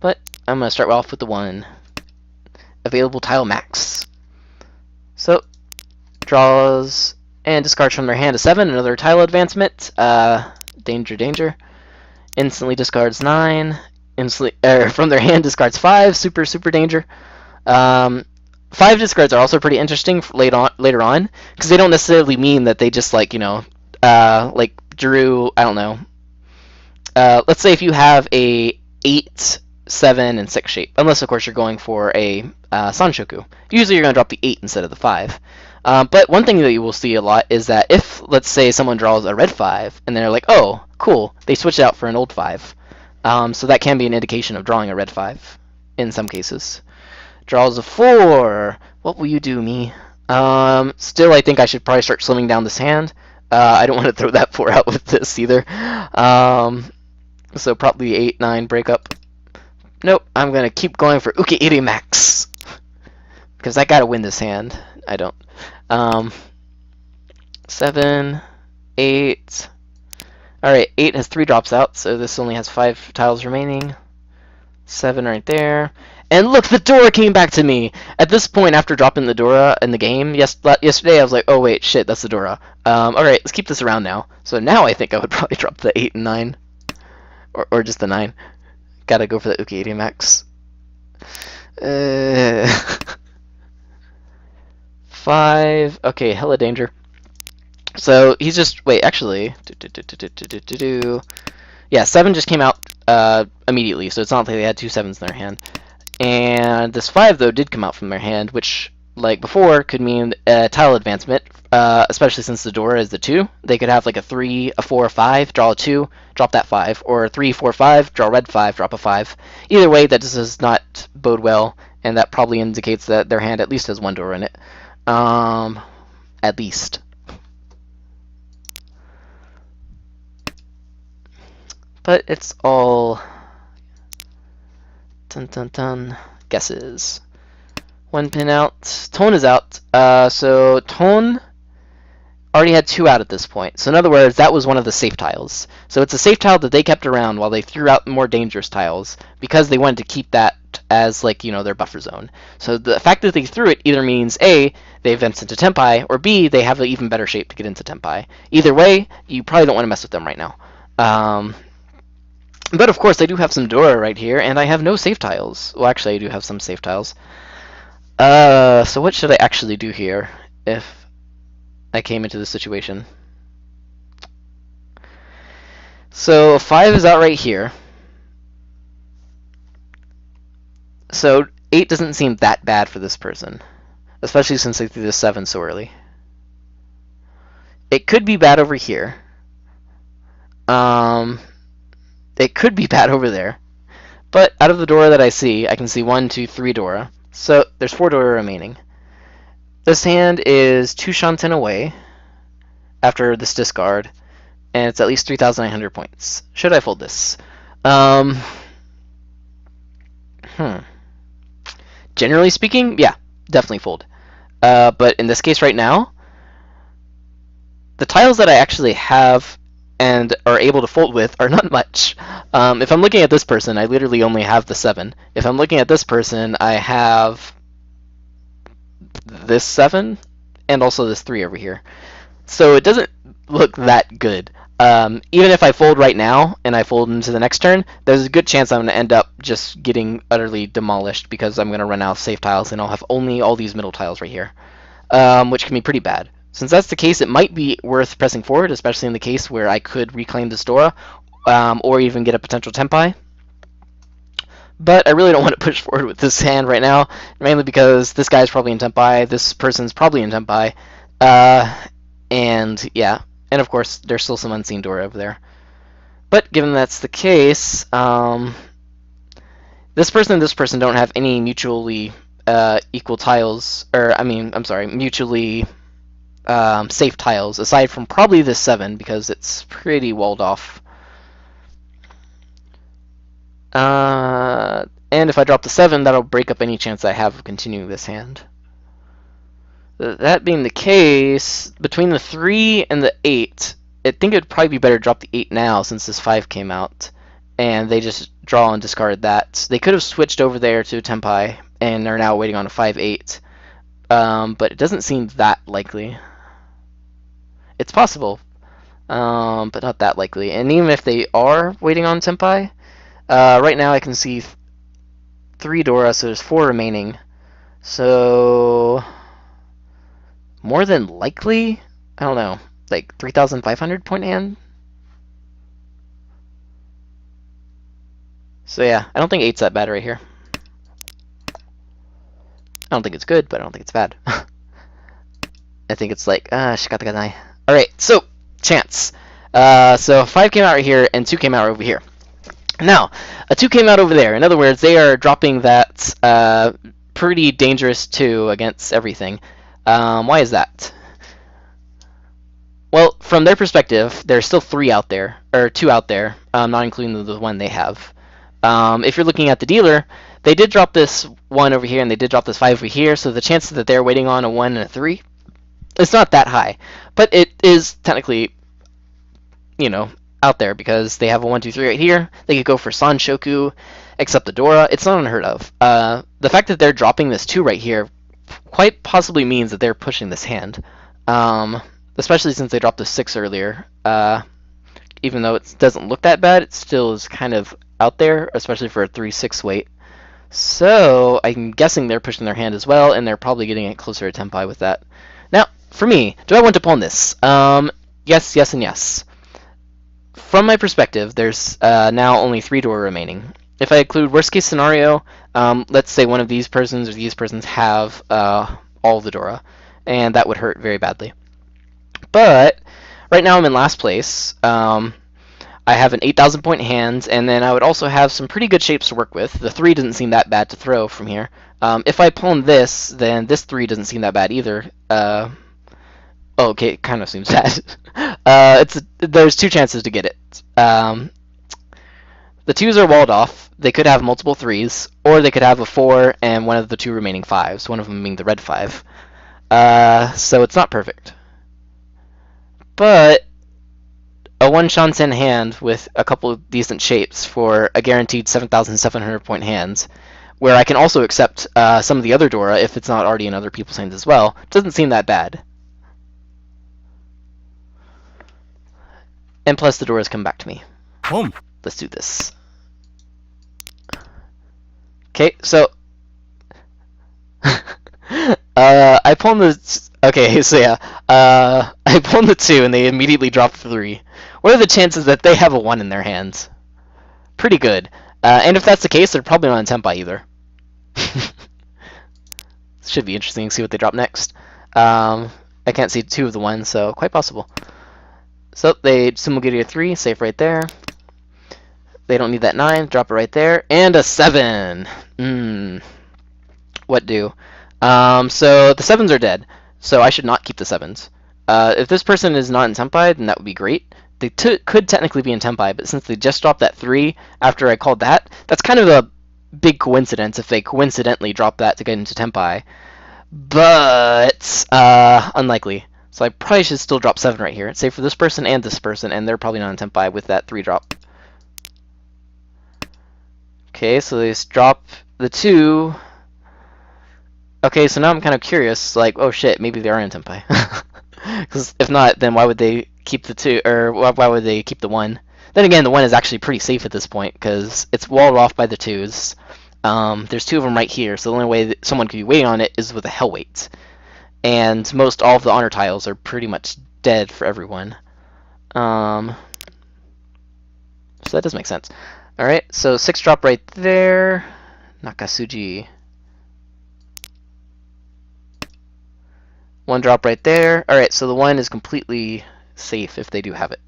but I'm going to start off with the 1. Available tile max. So, draws and discards from their hand a 7, another tile advancement. Danger, danger. Instantly discards 9. Instantly, from their hand discards 5. Super, super danger. 5 discards are also pretty interesting later on, because they don't necessarily mean that they just like like drew, I don't know. Let's say if you have a 8, 7, and 6 shape, unless of course you're going for a Sanshoku. Usually you're going to drop the 8 instead of the 5. But one thing that you will see a lot is that if, let's say, someone draws a red 5, and they're like, oh, cool, they switch it out for an old 5. So that can be an indication of drawing a red 5, in some cases. Draws a 4. What will you do, me? Still, I think I should probably start slimming down this hand. I don't want to throw that 4 out with this either. So probably 8, 9 breakup. Nope, I'm going to keep going for Uke-iri max. Because I got to win this hand. I don't. 7, 8. Alright, 8 has 3 drops out, so this only has 5 tiles remaining. 7 right there. And look, the Dora came back to me! At this point, after dropping the Dora in the game, yesterday I was like, oh wait, shit, that's the Dora. Alright, let's keep this around now. So now I think I would probably drop the 8 and 9. Or just the 9. Gotta go for the Uke-iri max. 5. Okay, hella danger. So he's just wait. Actually, yeah, 7 just came out immediately. So it's not like they had 2 7s in their hand. And this 5 though did come out from their hand, which like before could mean tile advancement. Especially since the Dora is the 2, they could have like a 3, a 4, a 5, draw a 2, drop that 5, or a 3, 4, 5, draw a red 5, drop a 5. Either way, that does not bode well, and that probably indicates that their hand at least has 1 Dora in it. At least. But it's all guesses. 1 pin out. Tone is out. So Tone already had 2 out at this point. So in other words, that was one of the safe tiles. So it's a safe tile that they kept around while they threw out more dangerous tiles because they wanted to keep that as like, their buffer zone. So the fact that they threw it either means A, they advanced into Tenpai, or B, they have an even better shape to get into Tenpai. Either way, you probably don't want to mess with them right now. But of course, I do have some Dora right here, and I have no safe tiles. Well, actually, I do have some safe tiles. So what should I actually do here if I came into this situation? So 5 is out right here. So 8 doesn't seem that bad for this person, especially since they threw the 7 so early. It could be bad over here. It could be bad over there. But out of the Dora that I see, I can see 1, 2, 3 Dora. So there's 4 Dora remaining. This hand is 2 Shanten away after this discard, and it's at least 3,900 points. Should I fold this? Um, hmm. Generally speaking, yeah, definitely fold. But in this case right now, the tiles that I actually have and are able to fold with are not much. If I'm looking at this person, I literally only have the 7. If I'm looking at this person, I have this 7 and also this 3 over here. So it doesn't look that good. Even if I fold right now and I fold into the next turn, there's a good chance I'm going to end up just getting utterly demolished because I'm going to run out of safe tiles and I'll have only all these middle tiles right here, which can be pretty bad. Since that's the case, it might be worth pressing forward, especially in the case where I could reclaim this Dora, or even get a potential Tenpai. But I really don't want to push forward with this hand right now, mainly because this guy's probably in Tenpai, this person's probably in Tenpai, and yeah, and of course there's still some unseen Dora over there. But given that's the case, this person and this person don't have any mutually equal tiles, or I'm sorry, mutually safe tiles, aside from probably this 7, because it's pretty walled off. And if I drop the 7, that'll break up any chance I have of continuing this hand. That being the case, between the 3 and the 8, I think it would probably be better to drop the 8 now since this 5 came out. And they just draw and discard that. They could have switched over there to Tenpai, and are now waiting on a 5-8. But it doesn't seem that likely. It's possible, but not that likely. And even if they are waiting on Tenpai, right now I can see 3 Dora, so there's 4 remaining. So, more than likely, I don't know, like 3,500 point hand? So yeah, I don't think 8's that bad right here. I don't think it's good, but I don't think it's bad. I think it's like, shikataganai. Alright, so, chance. So 5 came out right here, and 2 came out over here. Now, a 2 came out over there. In other words, they are dropping that pretty dangerous 2 against everything. Why is that? Well, from their perspective, there's still 3 out there, or 2 out there, not including the 1 they have. If you're looking at the dealer, they did drop this 1 over here, and they did drop this 5 over here, so the chances that they're waiting on a 1 and a 3, it's not that high. But it is technically, you know, out there because they have a 1, 2, 3 right here. They could go for Sanshoku, except the Dora. It's not unheard of. The fact that they're dropping this 2 right here quite possibly means that they're pushing this hand, especially since they dropped a 6 earlier. Even though it doesn't look that bad, it still is kind of out there, especially for a 3-6 weight. So I'm guessing they're pushing their hand as well, and they're probably getting it closer to Tenpai with that. Now, for me, do I want to pawn this? Yes, yes, and yes. From my perspective, there's now only 3 Dora remaining. If I include worst case scenario, let's say one of these persons or these persons have all the Dora, and that would hurt very badly. But right now I'm in last place. I have an 8,000 point hand, and then I would also have some pretty good shapes to work with. The 3 doesn't seem that bad to throw from here. If I pawn this, then this 3 doesn't seem that bad either. Oh, okay, it kind of seems bad. There's 2 chances to get it. The 2s are walled off. They could have multiple 3s, or they could have a 4 and one of the 2 remaining 5s, one of them being the red 5. So it's not perfect. But a 1 Shansen hand with a couple of decent shapes for a guaranteed 7,700 point hands, where I can also accept some of the other Dora if it's not already in other people's hands as well, doesn't seem that bad. And plus the Doras come back to me. Boom. Let's do this. Okay, so I pawned the... Okay, so yeah, I pawned the 2 and they immediately dropped 3. What are the chances that they have a 1 in their hands? Pretty good. And if that's the case, they're probably not in Tenpai either. Should be interesting to see what they drop next. I can't see 2 of the 1, so quite possible. So they Sumogiri a 3, safe right there. They don't need that 9, drop it right there. And a 7! What do? So the 7s are dead, so I should not keep the 7s. If this person is not in Tenpai, then that would be great, they could technically be in Tenpai, but since they just dropped that 3 after I called that, that's kind of a big coincidence if they coincidentally dropped that to get into Tenpai. But unlikely. So I probably should still drop 7 right here. Save for this person, and they're probably not in Tenpai with that 3 drop. Okay, so they just drop the 2. Okay, so now I'm kind of curious, like, oh shit, maybe they are in Tenpai. Because if not, then why would they keep the 2, or why would they keep the 1? Then again, the 1 is actually pretty safe at this point, because it's walled off by the 2s. There's 2 of them right here, so the only way that someone could be waiting on it is with a hell weight. And all of the honor tiles are pretty much dead for everyone. So that does make sense. Alright, so 6 drop right there. Nakasuji. 1 drop right there. Alright, so the 1 is completely safe if they do have it.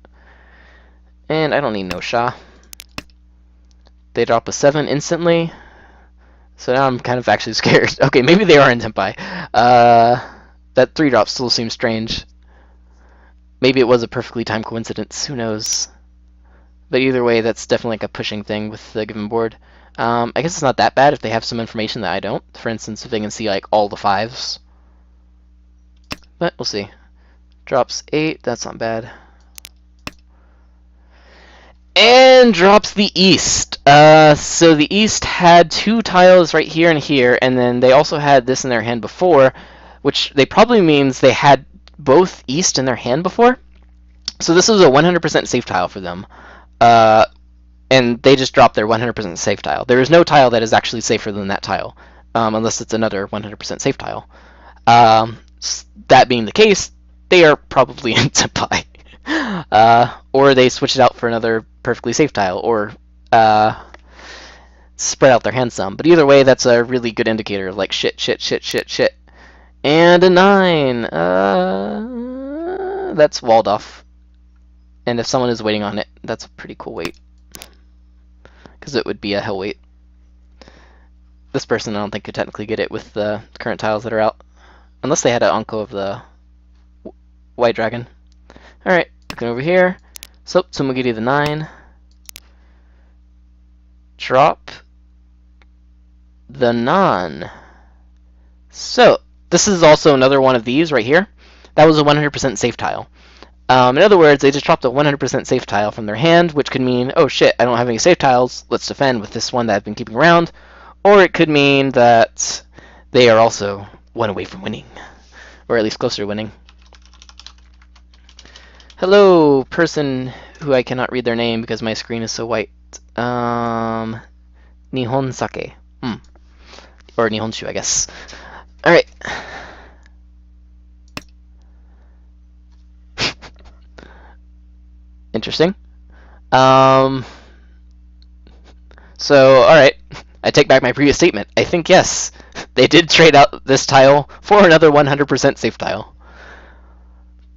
And I don't need no Sha. They drop a 7 instantly. So now I'm kind of actually scared. Okay, maybe they are in Tenpai. That 3 drop still seems strange. Maybe it was a perfectly timed coincidence. Who knows? But either way, that's definitely like a pushing thing with the given board. I guess it's not that bad if they have some information that I don't. For instance, if they can see like all the 5s. But we'll see. Drops 8, that's not bad. And drops the East. So the East had 2 tiles right here and here, and then they also had this in their hand before, which they probably means they had both East in their hand before. So this was a 100% safe tile for them. And they just dropped their 100% safe tile. There is no tile that is actually safer than that tile, unless it's another 100% safe tile. That being the case, they are probably in Tenpai. Or they switch it out for another perfectly safe tile, or spread out their hand some. But either way, that's a really good indicator of like shit. And a 9. That's walled off. And if someone is waiting on it, that's a pretty cool wait. Because it would be a hell wait. This person I don't think could technically get it with the current tiles that are out. Unless they had an Anko of the White Dragon. Alright, looking over here. So, Tsumugiri the 9. Drop the Non. So, this is also another one of these right here. That was a 100% safe tile. In other words, they just dropped a 100% safe tile from their hand, which could mean, oh shit, I don't have any safe tiles, let's defend with this one that I've been keeping around. Or it could mean that they are also 1 away from winning. Or at least closer to winning. Hello, person who I cannot read their name because my screen is so white. Nihon Sake. Or Nihonshu, I guess. Alright. Interesting. So, alright. I take back my previous statement. I think, yes, they did trade out this tile for another 100% safe tile.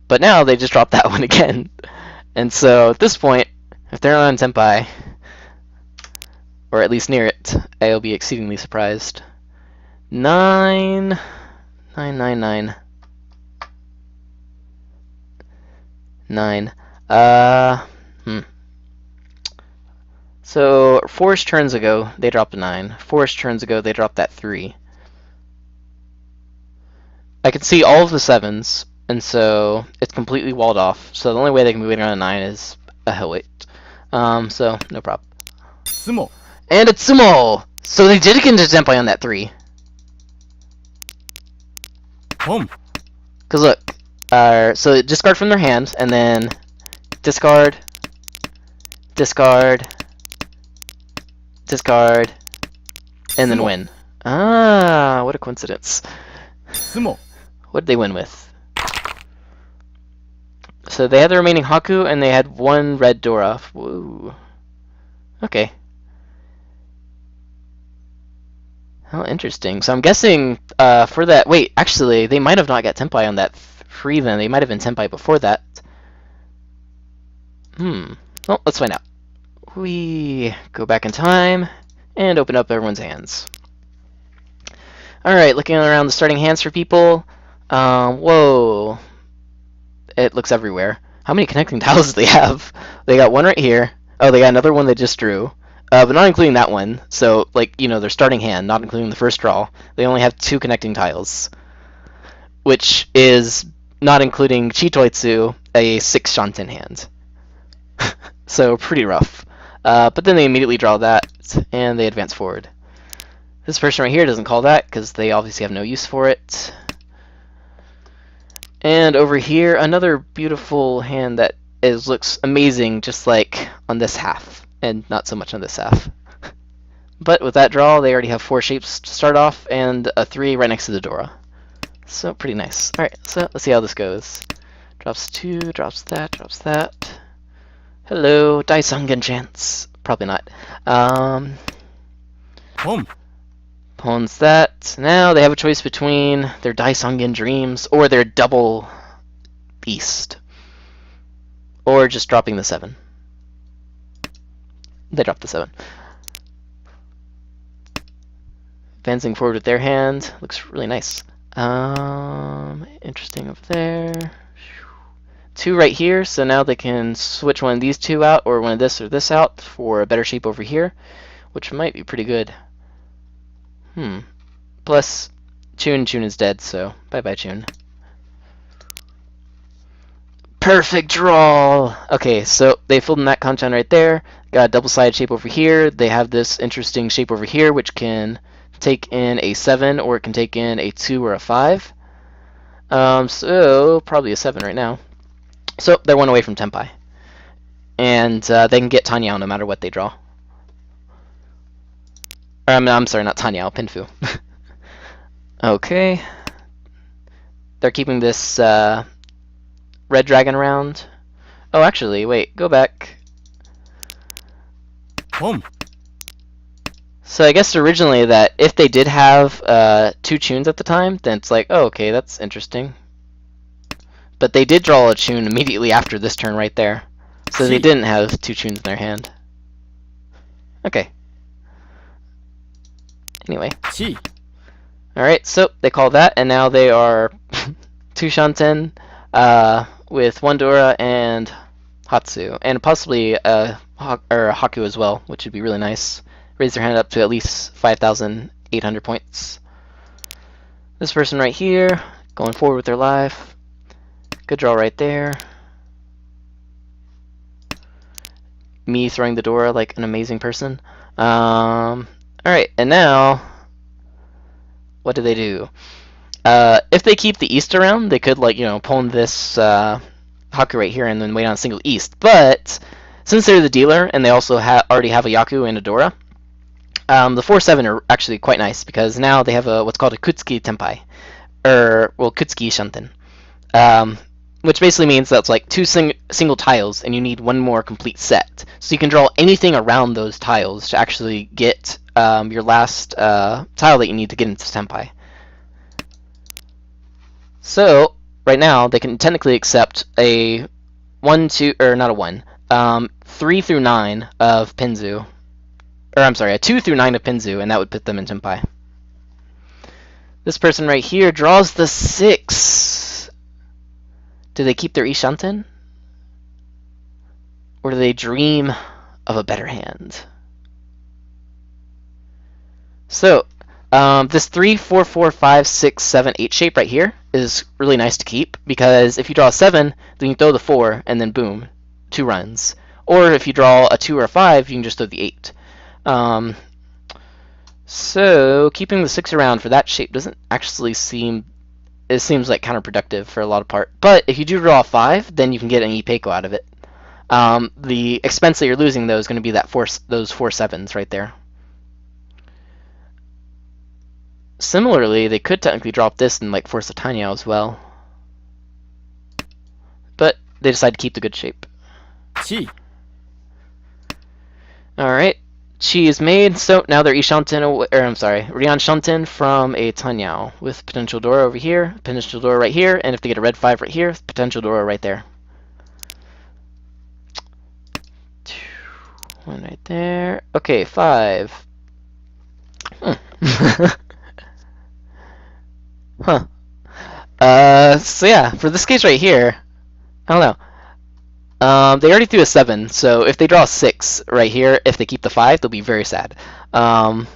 But now they just dropped that one again. And so, at this point, if they're not on Tenpai, or at least near it, I'll be exceedingly surprised. 9. So, 4-ish turns ago, they dropped a 9. 4-ish turns ago, they dropped that 3. I can see all of the 7s, and so it's completely walled off. So the only way they can be waiting on a 9 is a hell wait. So, no problem. Sumo. And it's Sumo! So they did get into Tenpai on that 3. Boom. Because look, so discard from their hand, and then discard, and then win. Ah, what a coincidence. Sumo. What did they win with? So they had the remaining Haku, and they had 1 red Dora. Woo. Okay. Oh, interesting. So I'm guessing for that... Wait, actually, they might have not got Tenpai on that 3 then. They might have been Tenpai before that. Well, let's find out. We go back in time and open up everyone's hands. Alright, looking around the starting hands for people. Whoa. It looks everywhere. How many connecting tiles do they have? They got one right here. Oh, they got another one they just drew. But not including that one. So, like, their starting hand, not including the first draw. They only have 2 connecting tiles. Which is, not including Chitoitsu, a 6 Shanten hand. So, pretty rough. But then they immediately draw that, and they advance forward. This person right here doesn't call that, because they obviously have no use for it. And over here, another beautiful hand that looks amazing, just like on this half, and not so much on this half. But with that draw, they already have 4 shapes to start off, and a 3 right next to the Dora. So pretty nice. Alright, so let's see how this goes. Drops 2, drops that, drops that. Hello, Daisangen chance. Probably not. Pom. Pawns that. Now they have a choice between their Daisangen Dreams or their double beast. Or just dropping the 7. They dropped the 7. Advancing forward with their hand. Looks really nice. Interesting over there. 2 right here, so now they can switch one of these 2 out, or one of this or this out for a better shape over here, which might be pretty good. Plus, Chun is dead, so bye-bye, Chun. Perfect draw! Okay, so they filled in that content right there. Got a double-sided shape over here. They have this interesting shape over here, which can take in a 7, or it can take in a 2 or a 5. So, probably a 7 right now. So, they're 1 away from Tenpai. And they can get Tanyao no matter what they draw. I'm sorry, not Tanyao, Pinfu. Okay. They're keeping this red dragon around. Oh, actually, wait, go back. Pom. So I guess originally that if they did have 2 Chuns at the time, then it's like, oh, okay, that's interesting. But they did draw a Chun immediately after this turn right there. So they didn't have 2 Chuns in their hand. Okay. Anyway. Alright, so they call that, and now they are 2 Shanten with 1 Dora and Hatsu. And possibly Haku as well, which would be really nice. Raise their hand up to at least 5,800 points. This person right here, going forward with their life. Good draw right there. Me throwing the Dora like an amazing person. Alright, and now, what do they do? If they keep the East around, they could, like, pull this Haku right here and then wait on a single East. But, since they're the dealer, and they also already have a Yaku and a Dora, the 4-7 are actually quite nice, because now they have what's called a Kutsuki Tenpai. Kutsuki Shanten. Which basically means that's like 2 single tiles, and you need 1 more complete set. So you can draw anything around those tiles to actually get your last tile that you need to get into Tenpai. So, right now, they can technically accept a 1, 2, or not a 1, 3 through 9 of Pinzu. Or, I'm sorry, a 2 through 9 of Pinzu, and that would put them in Tenpai. This person right here draws the 6. Do they keep their Ishanten? Or do they dream of a better hand? So, this 3, 4, 4, 5, 6, 7, 8 shape right here is really nice to keep, because if you draw a 7, then you throw the 4, and then boom, 2 runs. Or if you draw a 2 or a 5, you can just throw the 8. So, keeping the 6 around for that shape doesn't actually seem... It seems like counterproductive for a lot of part. But if you do draw a 5, then you can get an Ipeiko out of it. The expense that you're losing, though, is going to be those 4 7s right there. Similarly, they could technically drop this and like force a Tanyao as well. But they decide to keep the good shape. Alright. Chi is made, so now they're Rian Shanten from a Tanyao with potential Dora over here, potential Dora right here, and if they get a red 5 right here, potential Dora right there. 1 right there. Okay, 5. Huh. So yeah, for this case right here, I don't know. They already threw a 7, so if they draw a 6 right here, if they keep the 5, they'll be very sad. But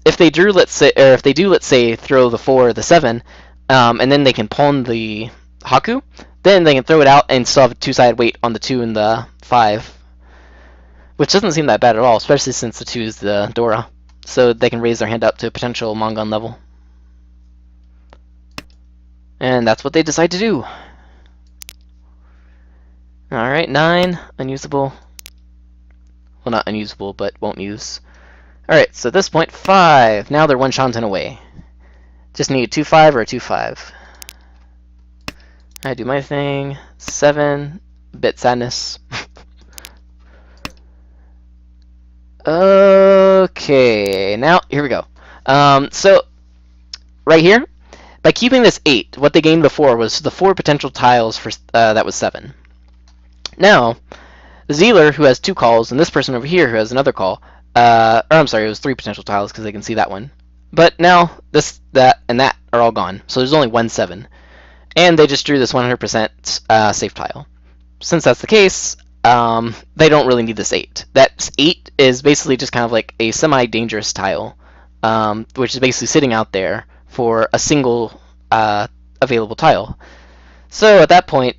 if they drew, let's say, or if they do, let's say, throw the 4 or the 7, and then they can pawn the Haku, then they can throw it out and still have a two-sided weight on the 2 and the 5, which doesn't seem that bad at all, especially since the 2 is the Dora. So they can raise their hand up to a potential Mongon level. And that's what they decide to do. Alright, 9, unusable. Well, not unusable, but won't use. Alright, so at this point, 5. Now they're one Shanten away. Just need a 2-5 or a 2-5. I do my thing. 7. Bit sadness. Okay, now here we go. So right here, by keeping this 8, what they gained before was the 4 potential tiles for that was 7. Now, the Zealer, who has 2 calls, and this person over here who has another call, or I'm sorry, it was 3 potential tiles because they can see that one. But now this, that, and that are all gone, so there's only 1 7. And they just drew this 100% safe tile. Since that's the case, they don't really need this 8. That 8 is basically just kind of like a semi-dangerous tile, which is basically sitting out there for a single available tile. So at that point,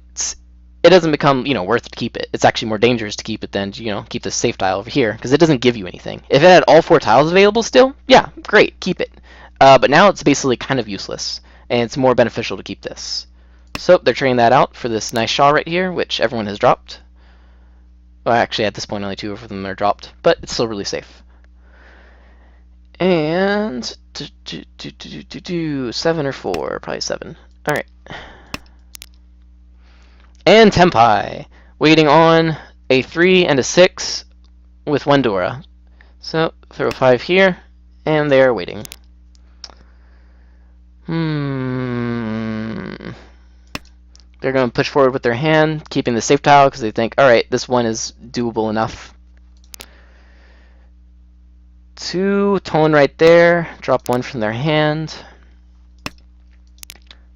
it doesn't become, worth to keep it. It's actually more dangerous to keep it than, keep the safe tile over here, because it doesn't give you anything. If it had all 4 tiles available still, yeah, great, keep it. But now it's basically kind of useless, and it's more beneficial to keep this. So they're trading that out for this nice Shaw right here, which everyone has dropped. Well, actually, at this point, only 2 of them are dropped, but it's still really safe. And 7 or 4, probably 7. All right. And Tenpai, waiting on a 3 and a 6 with 1 Dora. So throw a 5 here, and they are waiting. They're going to push forward with their hand, keeping the safe tile because they think, alright, this one is doable enough. 2, tone right there, drop 1 from their hand.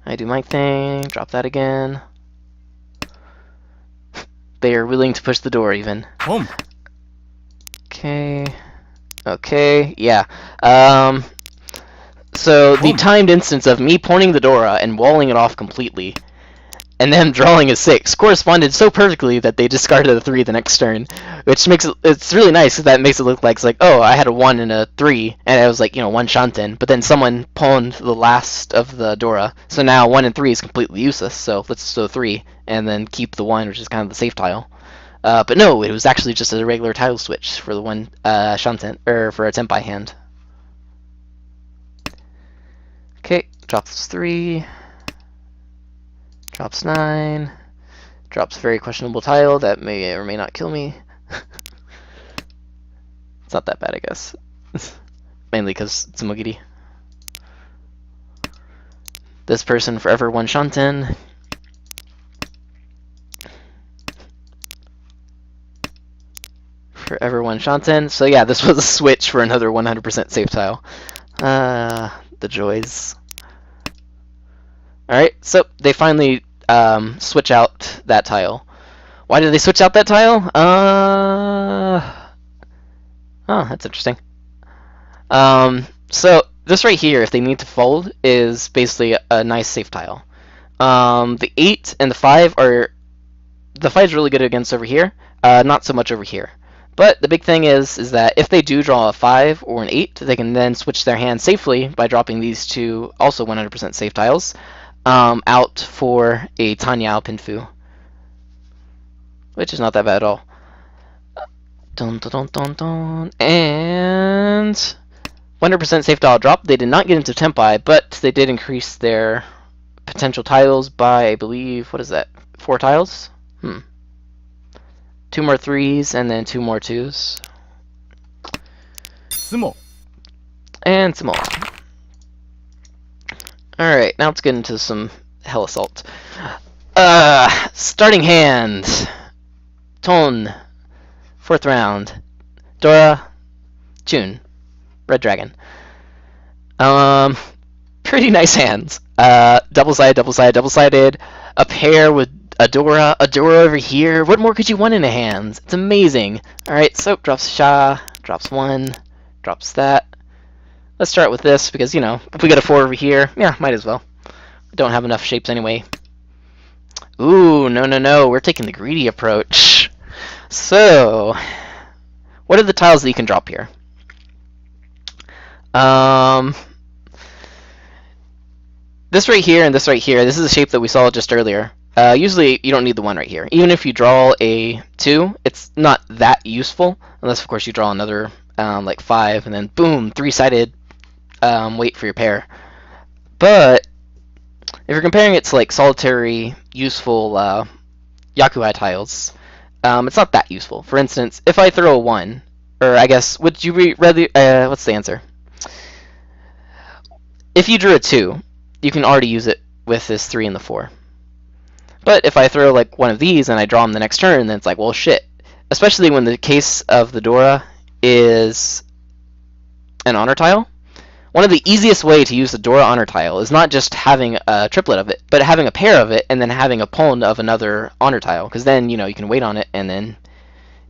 I do my thing, drop that again. They are willing to push the door even. Boom. Okay. Okay, yeah. So the timed instance of me pointing the Dora and walling it off completely, and then drawing a 6, corresponded so perfectly that they discarded a 3 the next turn, which makes it's really nice because that makes it look like it's like, oh, I had a 1 and a 3, and I was like, 1 Shanten, but then someone pawned the last of the Dora, so now 1 and 3 is completely useless. So let's throw 3 and then keep the 1, which is kind of the safe tile. But no, it was actually just a regular tile switch for the 1 Shanten, or for a Tenpai hand. Okay, drops 3. Drops 9. Drops a very questionable tile that may or may not kill me. It's not that bad, I guess. Mainly because it's a Mogiri. This person forever 1 Shanten. Forever 1 Shanten. So yeah, this was a switch for another 100% safe tile. The joys. Alright, so they finally switch out that tile. Why did they switch out that tile? Oh, that's interesting. So this right here, if they need to fold, is basically a nice safe tile. The 8 and the 5 are... The 5 is really good against over here, not so much over here. But the big thing is that if they do draw a 5 or an 8, they can then switch their hand safely by dropping these 2, also 100% safe tiles, out for a Tanyao Pinfu, which is not that bad at all. Dun, dun, dun, dun, dun. And 100% safe tile drop. They did not get into Tenpai, but they did increase their potential tiles by, I believe, what is that? 4 tiles? 2 more 3s and then 2 more 2s. Sumo. And some more. Alright, now let's get into some Hell Assault. Starting hand. Ton. 4th round. Dora. Chun. Red Dragon. Pretty nice hands. Double-sided, double-sided, double-sided. A pair with A Dora over here. What more could you want in a hand? It's amazing. Alright, so drops Sha, drops 1, drops that. Let's start with this, because, you know, if we get a 4 over here, yeah, might as well. Don't have enough shapes anyway. Ooh, no, we're taking the greedy approach. So, what are the tiles that you can drop here? This right here and this right here, this is a shape that we saw just earlier. Usually, you don't need the 1 right here. Even if you draw a 2, it's not that useful, unless, of course, you draw another, like 5, and then boom, 3-sided wait for your pair. But if you're comparing it to like solitary, useful Yakuai tiles, it's not that useful. For instance, if I throw a 1, or I guess, would you rather, what's the answer? If you drew a 2, you can already use it with this 3 and the 4. But if I throw like one of these and I draw them the next turn, then it's like, well, shit. Especially when the case of the Dora is an honor tile. One of the easiest way to use the Dora honor tile is not just having a triplet of it, but having a pair of it and then having a pawn of another honor tile. Because then, you know, you can wait on it and then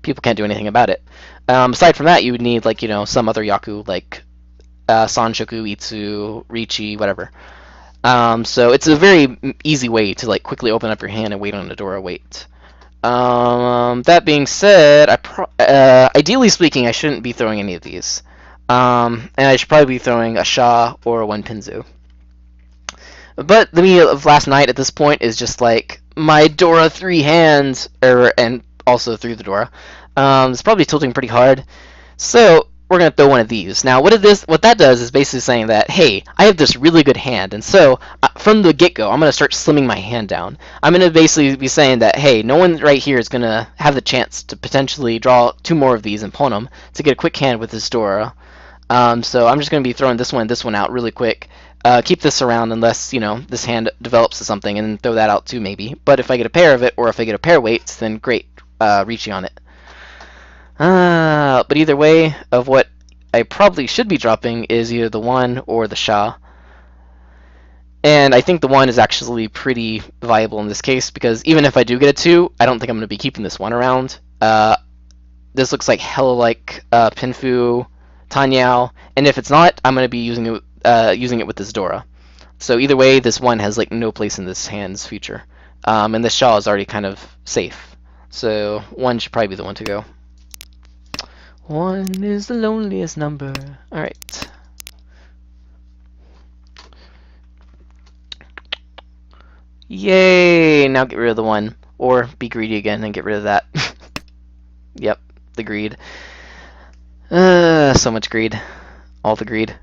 people can't do anything about it. Aside from that, you would need, like, you know, some other Yaku, like Sanshoku, Itsu, Richi, whatever. So it's a very easy way to like quickly open up your hand and wait on a Dora wait. That being said, ideally speaking, I shouldn't be throwing any of these. And I should probably be throwing a Sha or a 1 Pinzu. But the meaning of last night at this point is just like my Dora 3 hands, and also through the Dora. It's probably tilting pretty hard. So we're gonna throw one of these. Now, what that does is basically saying that, hey, I have this really good hand, and so from the get-go, I'm gonna start slimming my hand down. I'm gonna basically be saying that, hey, no one right here is gonna have the chance to potentially draw 2 more of these and pawn them to get a quick hand with this Dora. So I'm just gonna be throwing this one out really quick. Keep this around unless, you know, this hand develops to something, and then throw that out too maybe. But if I get a pair of it, or if I get a pair weights, then great, Richi on it. But either way, of what I probably should be dropping is either the 1 or the Sha. And I think the 1 is actually pretty viable in this case, because even if I do get a 2, I don't think I'm going to be keeping this 1 around. This looks like hella like Pinfu, Tanyao, and if it's not, I'm going to be using it with this Dora. So either way, this 1 has like no place in this hand's future. And this Sha is already kind of safe. So 1 should probably be the one to go. 1 is the loneliest number. Alright. Yay! Now get rid of the 1. Or be greedy again and get rid of that. Yep, the greed. So much greed. All the greed.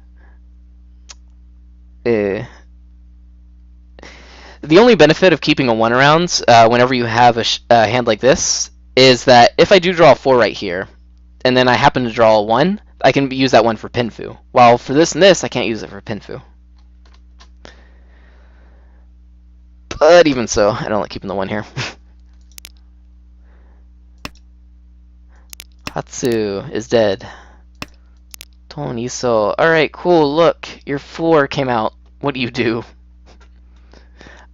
The only benefit of keeping a 1 around whenever you have a hand like this is that if I do draw a 4 right here, and then I happen to draw a 1, I can use that 1 for Pinfu. While for this and this, I can't use it for Pinfu. But even so, I don't like keeping the 1 here. Hatsu is dead. Toniso. Alright, cool, look. Your 4 came out. What do you do?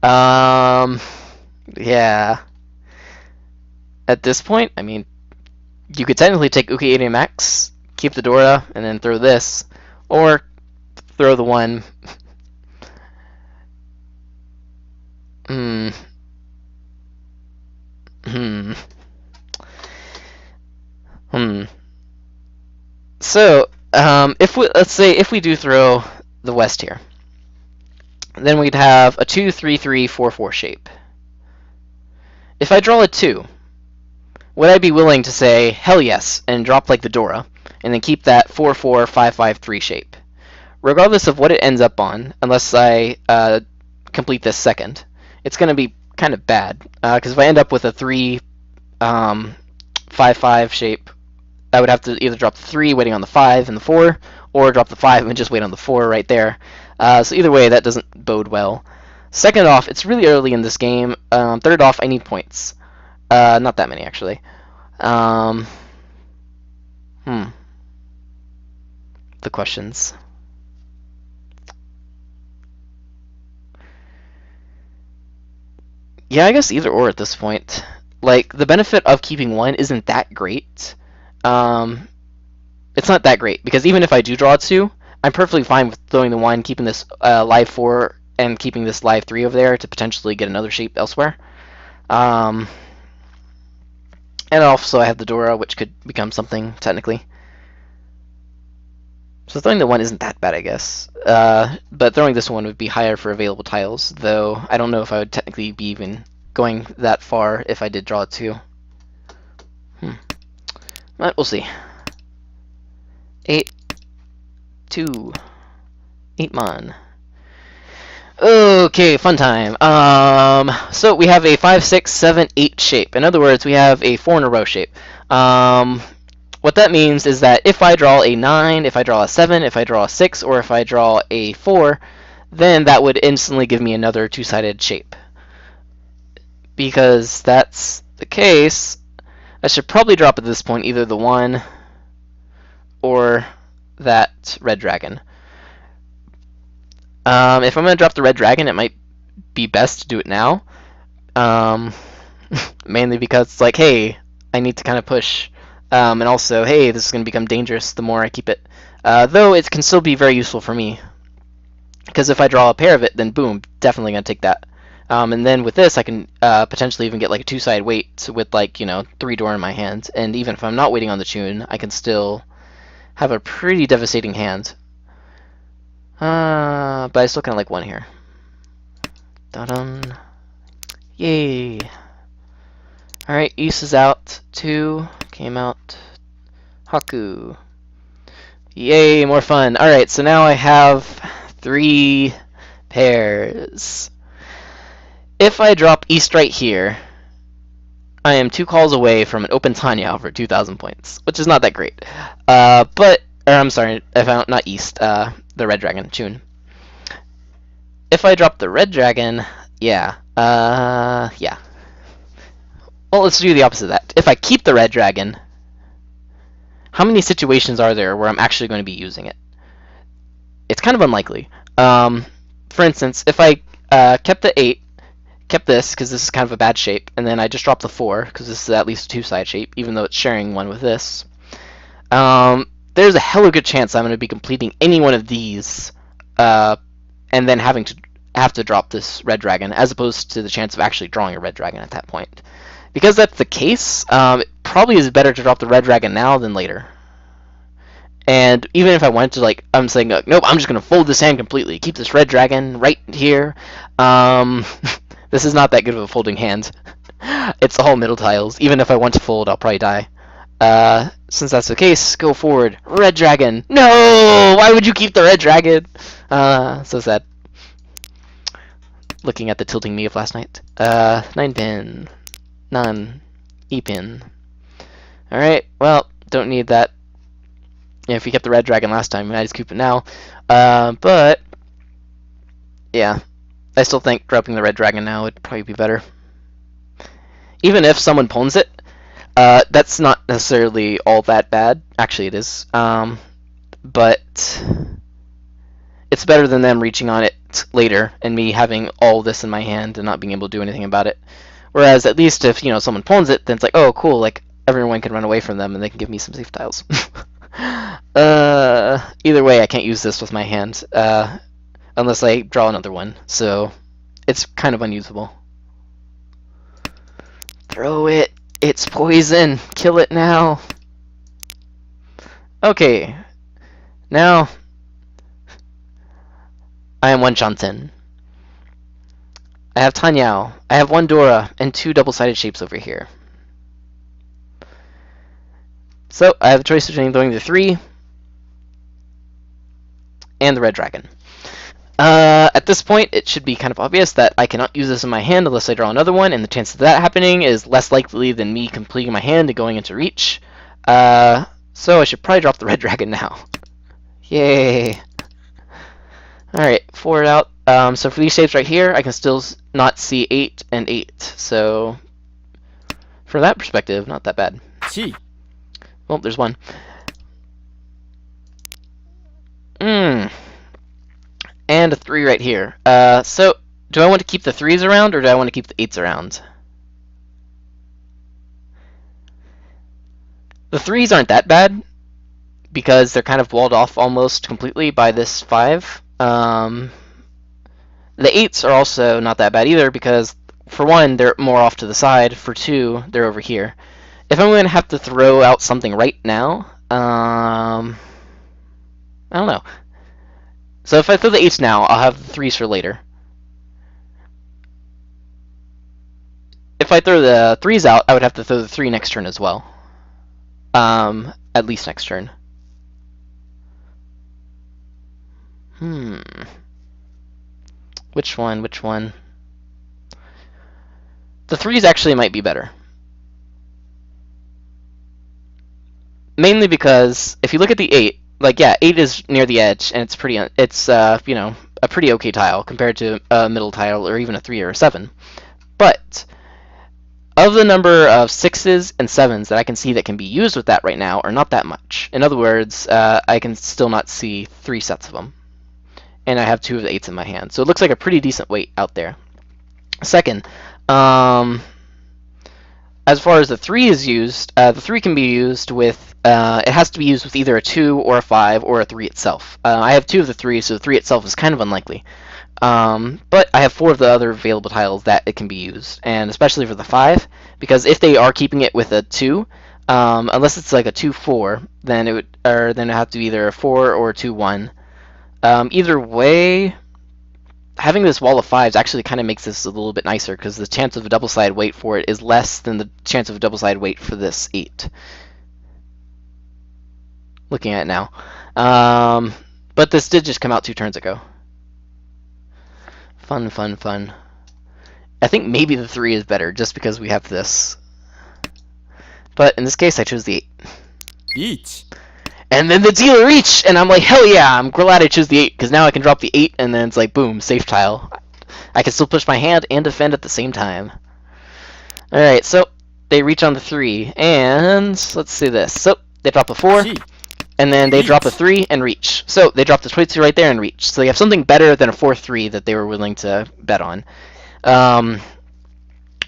Yeah. At this point, I mean, you could technically take Uki 80 Max, keep the Dora, and then throw this, or throw the 1. So, let's say if we do throw the West here, then we'd have a 2-3-3-4-4 shape. If I draw a 2, would I be willing to say hell yes and drop like the Dora, and then keep that 4-4-5-5-3 shape, regardless of what it ends up on, unless I complete this second? It's going to be kind of bad, because if I end up with a 3-5-5 shape, I would have to either drop the 3 waiting on the 5 and the 4, or drop the 5 and just wait on the 4 right there. So either way, that doesn't bode well. Second off, it's really early in this game. Third off, I need points. Not that many, actually. The questions. Yeah, I guess either or at this point. Like, the benefit of keeping one isn't that great. It's not that great, because even if I do draw 2, I'm perfectly fine with throwing the 1, keeping this live 4, and keeping this live 3 over there to potentially get another shape elsewhere. And also I have the Dora, which could become something, technically. So throwing the 1 isn't that bad, I guess. But throwing this one would be higher for available tiles, though I don't know if I would technically be even going that far if I did draw 2. But we'll see. 8, 2, 8 mon. Okay, fun time. So we have a 5, 6, 7, 8 shape. In other words, we have a 4 in a row shape. What that means is that if I draw a 9, if I draw a 7, if I draw a 6, or if I draw a 4, then that would instantly give me another two-sided shape. Because that's the case, I should probably drop at this point either the 1 or that red dragon. If I'm going to drop the red dragon, it might be best to do it now. Mainly because it's like, hey, I need to kind of push. And also, hey, this is going to become dangerous the more I keep it. Though it can still be very useful for me. Because if I draw a pair of it, then boom, definitely going to take that. And then with this, I can potentially even get like a two-sided weight with like, 3 Dora in my hand. And even if I'm not waiting on the tune, I can still have a pretty devastating hand. But I still kind of like 1 here. Dun-dun. Yay. Alright, East is out. 2 came out. Haku. Yay, more fun. Alright, so now I have 3 pairs. If I drop East right here, I am 2 calls away from an open Tenhou for 2,000 points, which is not that great. I'm sorry, I found not East, the red dragon, Chun. If I drop the red dragon, yeah. Well, let's do the opposite of that. If I keep the red dragon, how many situations are there where I'm actually going to be using it? It's kind of unlikely. For instance, if I kept the 8, kept this, because this is kind of a bad shape, and then I just dropped the 4, because this is at least a two-side shape, even though it's sharing one with this, there's a hella good chance I'm going to be completing any one of these, and then have to drop this red dragon, as opposed to the chance of actually drawing a red dragon at that point. Because that's the case, it probably is better to drop the red dragon now than later. And even if I wanted to, like, I'm saying, nope, I'm just going to fold this hand completely. Keep this red dragon right here. This is not that good of a folding hand. It's all middle tiles. Even if I want to fold, I'll probably die. Since that's the case, go forward. Red dragon. No! Why would you keep the red dragon? So sad. Looking at the tilting me of last night. 9 pin. 9. E pin. Alright, well, don't need that. Yeah, if we kept the red dragon last time, I just keep it now. But, yeah. I still think dropping the red dragon now would probably be better. Even if someone pawns it, that's not necessarily all that bad. Actually, it is. But it's better than them reaching on it later and me having all this in my hand and not being able to do anything about it. Whereas at least if someone pawns it, then it's like, oh cool, like everyone can run away from them and they can give me some safe tiles. Either way, I can't use this with my hand unless I draw another one. So it's kind of unusable. Throw it. It's poison. Kill it now. Okay. Now I am 1 Shanten. I have Tenhou. I have 1 Dora and 2 double-sided shapes over here. So I have a choice between throwing the 3 and the red dragon. At this point, it should be kind of obvious that I cannot use this in my hand unless I draw another one, and the chance of that happening is less likely than me completing my hand and going into reach. So I should probably drop the red dragon now. Yay! Alright, 4 out. So for these shapes right here, I can still not see 8 and 8. So from that perspective, not that bad. Chi. Well, there's 1. And a 3 right here. So do I want to keep the 3s around, or do I want to keep the 8s around? The 3s aren't that bad, because they're kind of walled off almost completely by this 5. The 8s are also not that bad either, because for 1, they're more off to the side. For 2, they're over here. If I'm going to have to throw out something right now, I don't know. So if I throw the 8s now, I'll have the 3s for later. If I throw the 3s out, I would have to throw the 3 next turn as well. At least next turn. Which one? Which one? The 3s actually might be better. Mainly because if you look at the 8, like, yeah, 8 is near the edge, and it's pretty, you know, a pretty okay tile compared to a middle tile or even a 3 or a 7. But of the number of 6s and 7s that I can see that can be used with that right now are not that much. In other words, I can still not see 3 sets of them. And I have 2 of the 8s in my hand. So it looks like a pretty decent weight out there. Second, as far as the 3 is used, the 3 can be used with, it has to be used with either a 2 or a 5 or a 3 itself. I have 2 of the 3, so the 3 itself is kind of unlikely. But I have 4 of the other available tiles that it can be used, and especially for the 5, because if they are keeping it with a 2, unless it's like a 2-4, then it would, or then it have to be either a 4 or a 2-1. Either way, having this wall of 5s actually kind of makes this a little bit nicer, because the chance of a double-sided weight for it is less than the chance of a double-sided weight for this 8. Looking at it now. But this did just come out 2 turns ago. Fun, fun, fun. I think maybe the 3 is better, just because we have this. But in this case, I chose the 8. Each. And then the dealer reach, and I'm like, hell yeah, I'm glad I chose the 8, because now I can drop the 8, and then it's like, boom, safe tile. I can still push my hand and defend at the same time. Alright, so they reach on the 3, and let's see this. So they drop a 4, and then they drop a 3 and reach. So they drop the 22 right there and reach. So they have something better than a 4-3 that they were willing to bet on.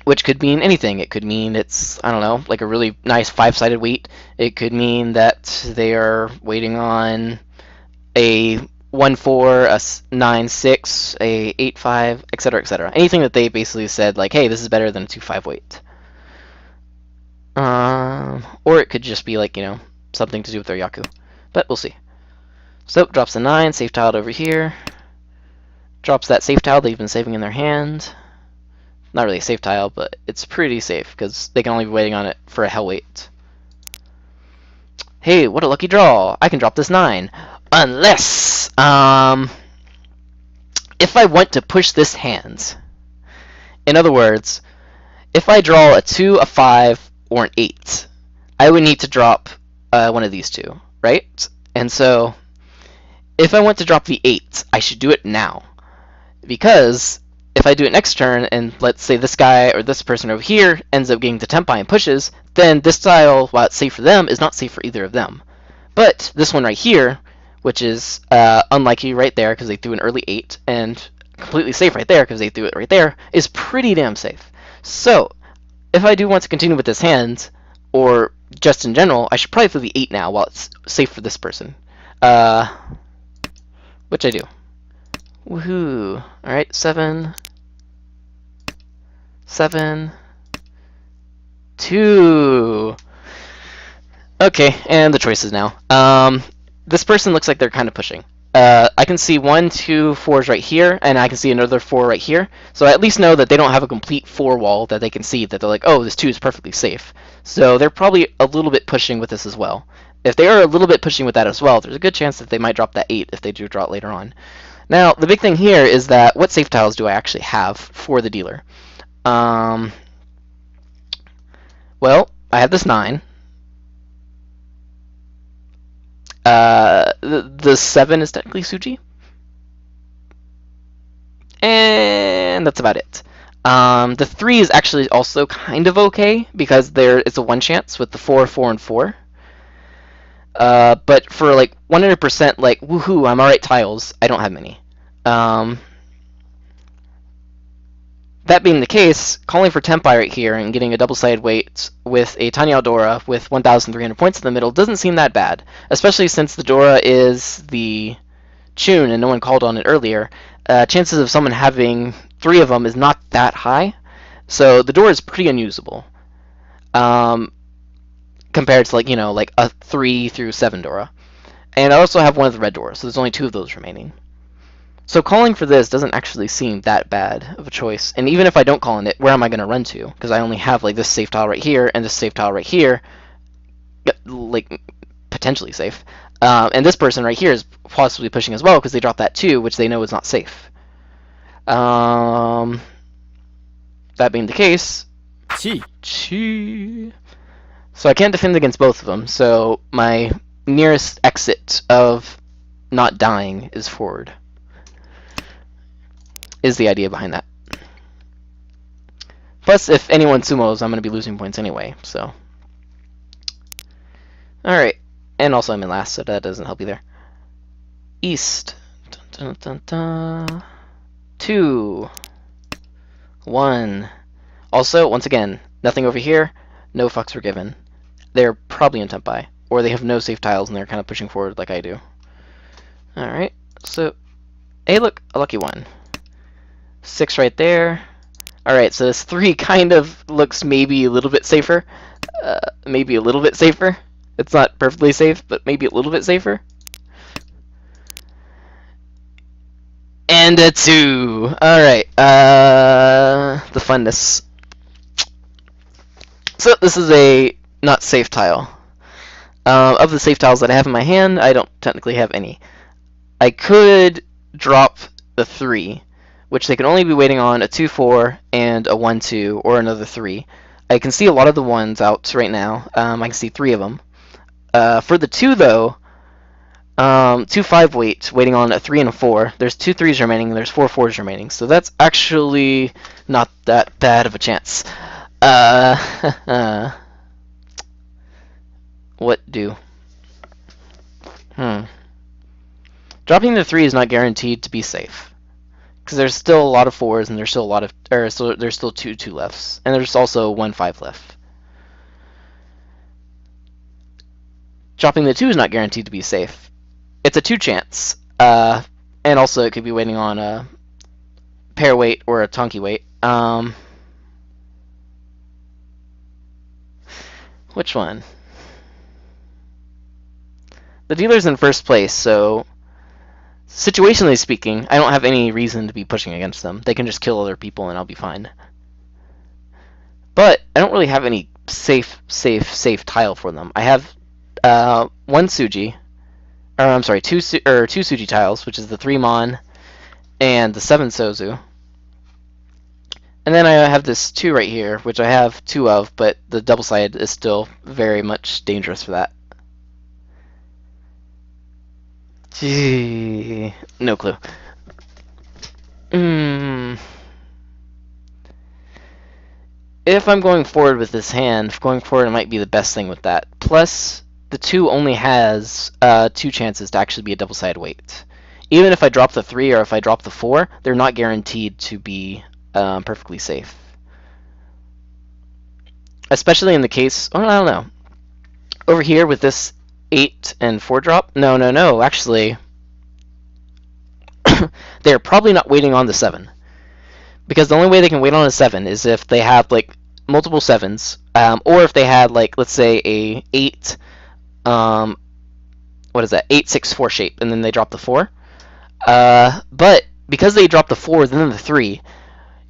Which could mean anything. It could mean it's, I don't know, like a really nice 5-sided weight. It could mean that they are waiting on a 1-4, a 9-6, a 8-5, etc., etc. Anything that they basically said, like, hey, this is better than a 2-5 weight. Or it could just be like, you know, something to do with their Yaku. But we'll see. So, drops a 9, safe tiled over here. Drops that safe tile they've been saving in their hand. Not really a safe tile, but it's pretty safe, because they can only be waiting on it for a hell weight. Hey, what a lucky draw! I can drop this 9. Unless, if I want to push this hand. In other words, if I draw a 2, a 5, or an 8, I would need to drop one of these two, right? And so, if I want to drop the 8, I should do it now. Because if I do it next turn, and let's say this guy or this person over here ends up getting to Tempai and pushes, then this tile, while it's safe for them, is not safe for either of them. But this one right here, which is unlikely right there because they threw an early 8, and completely safe right there because they threw it right there, is pretty damn safe. So, if I do want to continue with this hand, or just in general, I should probably throw the 8 now while it's safe for this person. Which I do. Woohoo! Alright, 7, 7, 2. Okay, and the choices now. This person looks like they're kind of pushing. I can see 1, 2, 4s right here, and I can see another 4 right here. So I at least know that they don't have a complete 4 wall that they can see, that they're like, oh, this 2 is perfectly safe. So they're probably a little bit pushing with this as well. If they are a little bit pushing with that as well, there's a good chance that they might drop that 8 if they do draw it later on. Now, the big thing here is that what safe tiles do I actually have for the dealer? Well, I have this 9. The 7 is technically Suji. And that's about it. The 3 is actually also kind of okay, because it's a 1 chance with the 4, 4, and 4. But for like 100% like, woohoo, I'm alright tiles, I don't have many. That being the case, calling for Tempai right here and getting a double-sided weight with a Tiny Aldora with 1,300 points in the middle doesn't seem that bad, especially since the Dora is the Chun and no one called on it earlier. Chances of someone having 3 of them is not that high, so the Dora is pretty unusable. Compared to like a 3 through 7 Dora. And I also have one of the red Doras, so there's only 2 of those remaining. So calling for this doesn't actually seem that bad of a choice. And even if I don't call on it, where am I going to run to? Because I only have like this safe tile right here and this safe tile right here, like potentially safe. And this person right here is possibly pushing as well because they dropped that 2, which they know is not safe. That being the case, Chi. So I can't defend against both of them, so my nearest exit of not dying is forward. Is the idea behind that. Plus, if anyone sumos, I'm going to be losing points anyway, so. Alright, and also I'm in last, so that doesn't help either. East. Dun, dun, dun, dun. 2. 1. Also, once again, nothing over here, no fucks were given. They're probably in Tempai, or they have no safe tiles and they're kind of pushing forward like I do. Alright, so, hey look, a lucky 1. 6 right there. Alright, so this 3 kind of looks maybe a little bit safer. Maybe a little bit safer. It's not perfectly safe, but maybe a little bit safer. And a 2. Alright, the funness. So this is a not safe tile. Of the safe tiles that I have in my hand, I don't technically have any. I could drop the 3, which they can only be waiting on a 2-4 and a 1-2 or another 3. I can see a lot of the ones out right now. I can see 3 of them. For the 2 though, 2-5 waiting on a 3 and a 4. There's 2 3s remaining and there's 4 4s remaining. So that's actually not that bad of a chance. What do? Dropping the 3 is not guaranteed to be safe, because there's still a lot of 4s and there's still a lot of, there's still 2 2-lefts, and there's also 1 5 left. Dropping the 2 is not guaranteed to be safe. It's a 2 chance, and also it could be waiting on a pair weight or a tonki weight. Which one? The dealer's in first place, so situationally speaking, I don't have any reason to be pushing against them. They can just kill other people and I'll be fine. But I don't really have any safe tile for them. I have 1 Suji, or I'm sorry, 2 Suji tiles, which is the 3 Mon and the 7 Sozu. And then I have this 2 right here, which I have 2 of, but the double side is still very much dangerous for that. Gee, no clue. If I'm going forward with this hand, going forward might be the best thing with that. Plus, the 2 only has 2 chances to actually be a double-sided weight. Even if I drop the 3 or if I drop the 4, they're not guaranteed to be perfectly safe. Especially in the case, oh, I don't know. Over here with this 8 and 4 drop, no, actually, they're probably not waiting on the 7. Because the only way they can wait on a 7 is if they have like multiple 7s, or if they had like, let's say a 8, what is that, 8-6-4 shape, and then they drop the 4. But because they drop the 4 and then the 3,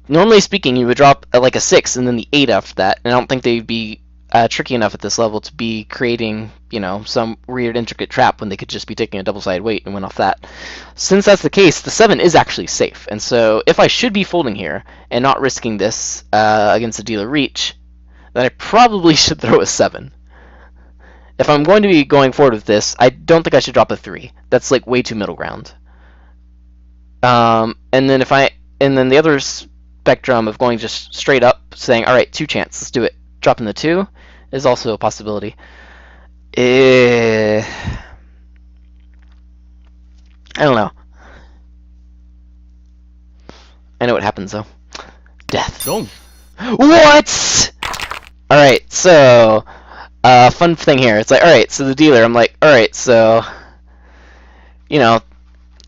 normally speaking, you would drop like a 6 and then the 8 after that, and I don't think they'd be tricky enough at this level to be creating, some weird intricate trap when they could just be taking a double-sided weight and win off that. Since that's the case, the 7 is actually safe, and so if I should be folding here and not risking this against the dealer reach, then I probably should throw a 7. If I'm going to be going forward with this, I don't think I should drop a 3. That's like way too middle ground. And then the other spectrum of going just straight up, saying, all right, 2 chance, let's do it. Dropping the 2 is also a possibility. I don't know. I know what happens though. Death. ドン What? Alright, so, fun thing here. It's like, alright, so the dealer, I'm like, alright, so, you know,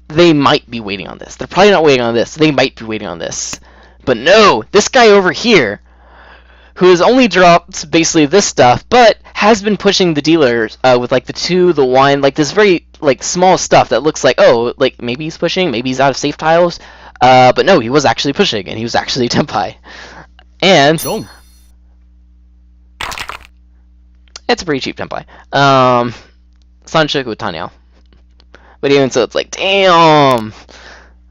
they might be waiting on this. They're probably not waiting on this. They might be waiting on this. But no, this guy over here, who has only dropped basically this stuff, but has been pushing the dealers with like the 2, the 1, like this very like small stuff that looks like, oh, like maybe he's pushing, maybe he's out of safe tiles. But no, he was actually pushing, and he was actually Tenpai. And ドン it's a pretty cheap Tenpai. Sanshoku Tanyo. But even so, it's like, damn!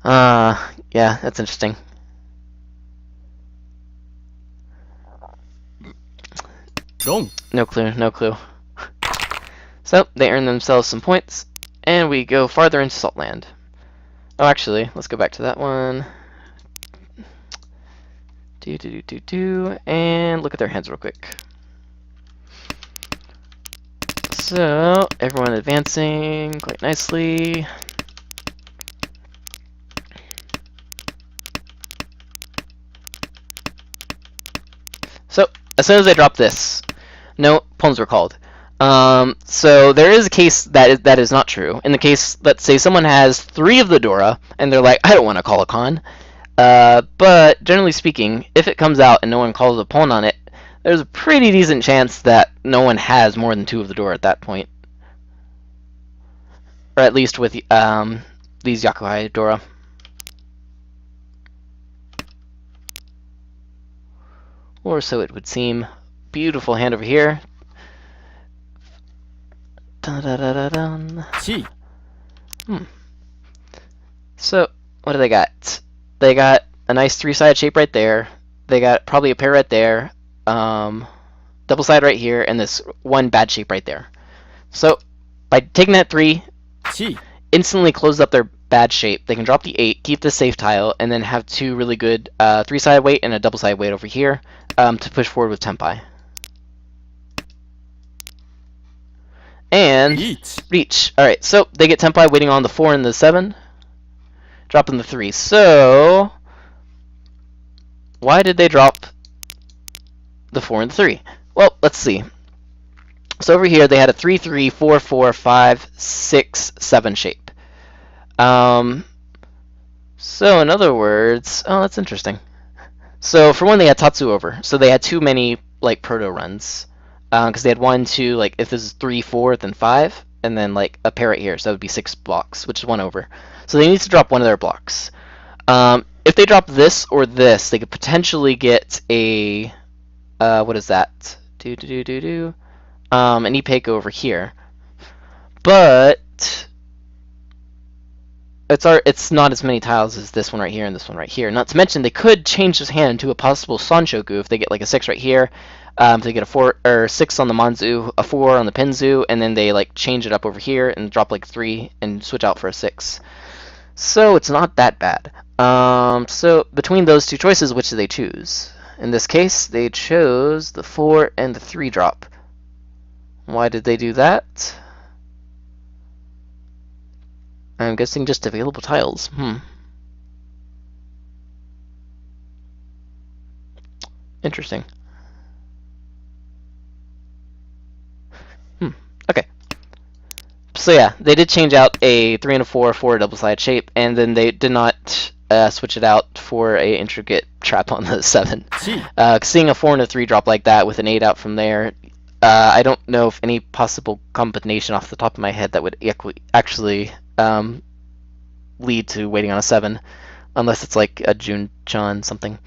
Yeah, that's interesting. Dong. No clue, no clue. So, they earn themselves some points, and we go farther into Saltland. Oh, actually, let's go back to that one. And look at their heads real quick. So, everyone advancing quite nicely. So, as soon as I drop this, no poems were called. So there is a case that is not true. In the case, let's say someone has 3 of the Dora, and they're like, I don't want to call a con. But generally speaking, if it comes out and no one calls a pawn on it, there's a pretty decent chance that no one has more than 2 of the Dora at that point. Or at least with these Yakuhai Dora. Or so it would seem. Beautiful hand over here. Dun-dun-dun-dun-dun. Chi. So, what do they got? They got a nice 3-sided shape right there. They got probably a pair right there. Double side right here, and this one bad shape right there. So, by taking that 3, Chi. instantly close up their bad shape. They can drop the 8, keep the safe tile, and then have 2 really good 3-sided weight and a double-sided weight over here to push forward with Tenpai. And reach. Alright, so they get Tenpai waiting on the 4 and the 7. Dropping the 3. So, why did they drop the 4 and the 3? Well, let's see. So over here they had a 3-3, 4-4, 5, 6, 7 shape. So in other words, oh, that's interesting. So for one, they had Tatsu over. So they had too many like proto runs. Because they had 1, 2, like if this is 3, 4, then 5, and then like a pair right here, so that would be 6 blocks, which is 1 over. So they need to drop one of their blocks. If they drop this or this, they could potentially get a what is that? An Ipeiko over here, but it's not as many tiles as this one right here and this one right here. Not to mention they could change this hand to a possible Sanshoku if they get like a 6 right here. They get a 4 or 6 on the Manzu, a 4 on the Pinzu, and then they like change it up over here and drop like 3 and switch out for a 6. So it's not that bad. So between those 2 choices, which do they choose? In this case, they chose the 4 and the 3 drop. Why did they do that? I'm guessing just available tiles. Interesting. Okay. So yeah, they did change out a 3 and a 4 for a double-sided shape, and then they did not switch it out for a intricate trap on the 7. Seeing a 4 and a 3 drop like that with an 8 out from there, I don't know if any possible combination off the top of my head that would actually lead to waiting on a 7, unless it's like a Jun-chan something.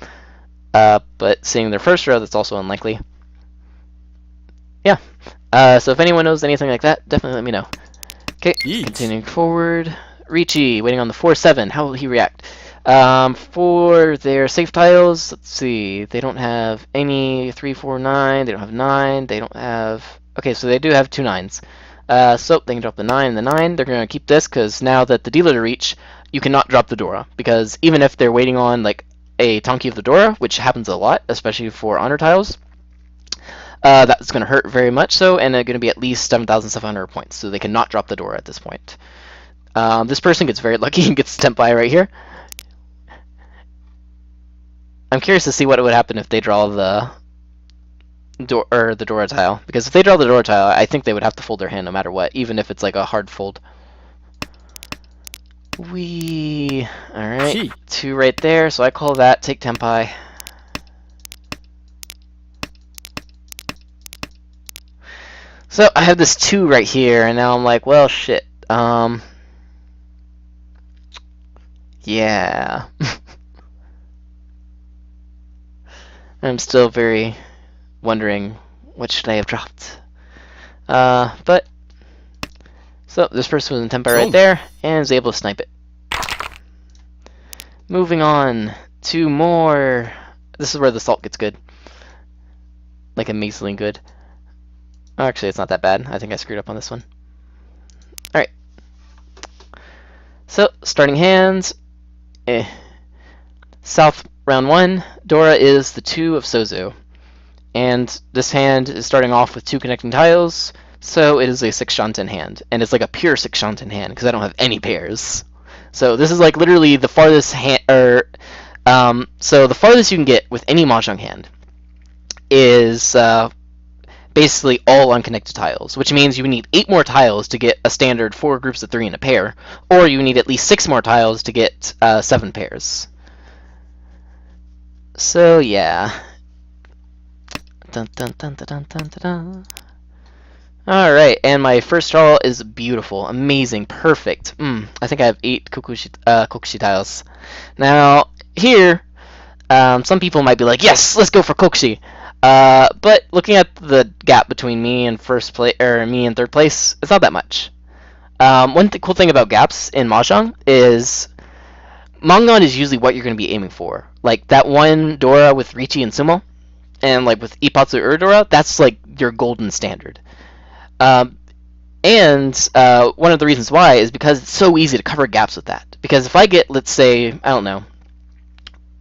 But seeing their first row, that's also unlikely. Yeah. So if anyone knows anything like that, definitely let me know. Okay, continuing forward. Richi, waiting on the 4-7. How will he react? For their safe tiles, let's see. They don't have any 3, 4, 9. They don't have 9. They don't have... Okay, so they do have 2 9s. So they can drop the 9 and the 9. They're going to keep this because now that the dealer to reach, you cannot drop the Dora. Because even if they're waiting on like a Tonki of the Dora, which happens a lot, especially for honor tiles, that's going to hurt very much so, and they're going to be at least 7,700 points, so they cannot drop the Dora at this point. This person gets very lucky and gets Tenpai right here. I'm curious to see what would happen if they draw the door or the Dora tile, because if they draw the Dora tile, I think they would have to fold their hand no matter what, even if it's like a hard fold. Alright, Gee. 2 right there, so I call that take Tenpai. So I have this 2 right here, and now I'm like, well, shit. Yeah. I'm still very wondering what should I have dropped. But so this person was in Tenpai right there, and is able to snipe it. Moving on to more. This is where the salt gets good, like amazingly good. Actually, it's not that bad. I think I screwed up on this one. All right. So starting hands. South round 1. Dora is the 2 of Sozu. And this hand is starting off with 2 connecting tiles, so it is a 6 Shanten hand. And it's like a pure 6 Shanten hand, because I don't have any pairs. So this is like literally the farthest hand, so the farthest you can get with any Mahjong hand is basically all unconnected tiles, which means you need 8 more tiles to get a standard 4 groups of 3 in a pair, or you need at least 6 more tiles to get 7 pairs. So yeah. Dun, dun, dun, dun, dun, dun, dun. Alright, and my first draw is beautiful, amazing, perfect. I think I have 8 kokushi tiles. Now, here, some people might be like, yes, let's go for kokushi. But looking at the gap between me and me and third place, it's not that much. One cool thing about gaps in Mahjong is Mangan is usually what you're going to be aiming for. Like that one Dora with Richi and Sumo, and like with Ippatsu Urdora, that's like your golden standard. And one of the reasons why is because it's so easy to cover gaps with that. Because if I get, let's say, I don't know,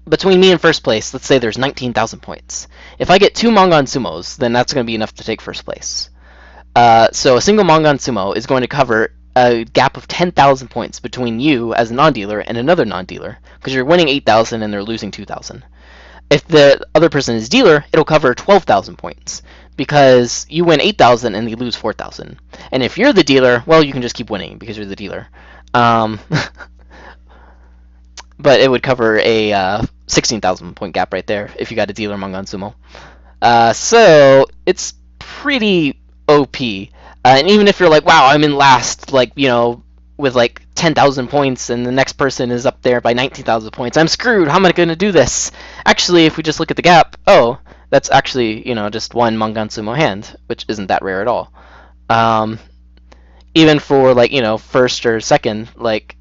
between me and first place, let's say there's 19,000 points. If I get 2 Mangan Sumos, then that's going to be enough to take first place. So a single Mangan Sumo is going to cover a gap of 10,000 points between you as a non-dealer and another non-dealer, because you're winning 8,000 and they're losing 2,000. If the other person is dealer, it'll cover 12,000 points, because you win 8,000 and they lose 4,000. And if you're the dealer, well, you can just keep winning because you're the dealer. But it would cover a 16,000 point gap right there if you got a dealer Mangan Sumo. So it's pretty OP. And even if you're like, wow, I'm in last, like, you know, with like 10,000 points and the next person is up there by 19,000 points, I'm screwed. How am I going to do this? Actually, if we just look at the gap, oh, that's actually, you know, just one Mangan Sumo hand, which isn't that rare at all. Even for, like, you know, first or second, like,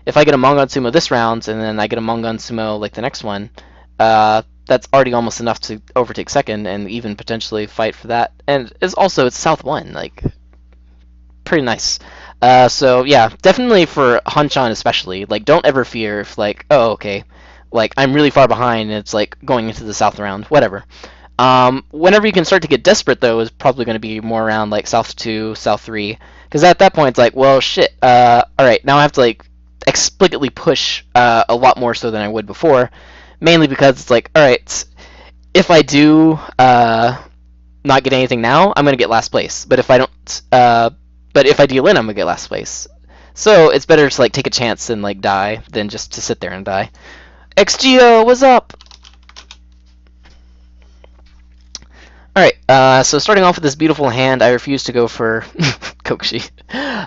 if I get a Mangan Sumo this round and then I get a Mangan Sumo like the next one, that's already almost enough to overtake second and even potentially fight for that. And it's South 1, like, pretty nice. So yeah, definitely for Hanchan especially, like, don't ever fear if, like, oh, okay, like, I'm really far behind and it's like going into the South round, whatever. Whenever you can start to get desperate, though, is probably going to be more around like South 2, South 3, because at that point it's like, well, shit, alright, now I have to, like, explicitly push a lot more so than I would before, mainly because it's like, alright, if I do not get anything now, I'm going to get last place, but if I don't, but if I deal in, I'm going to get last place. So it's better to, like, take a chance and, like, die than just to sit there and die. XGO, what's up? Alright, so starting off with this beautiful hand, I refuse to go for Kokushi.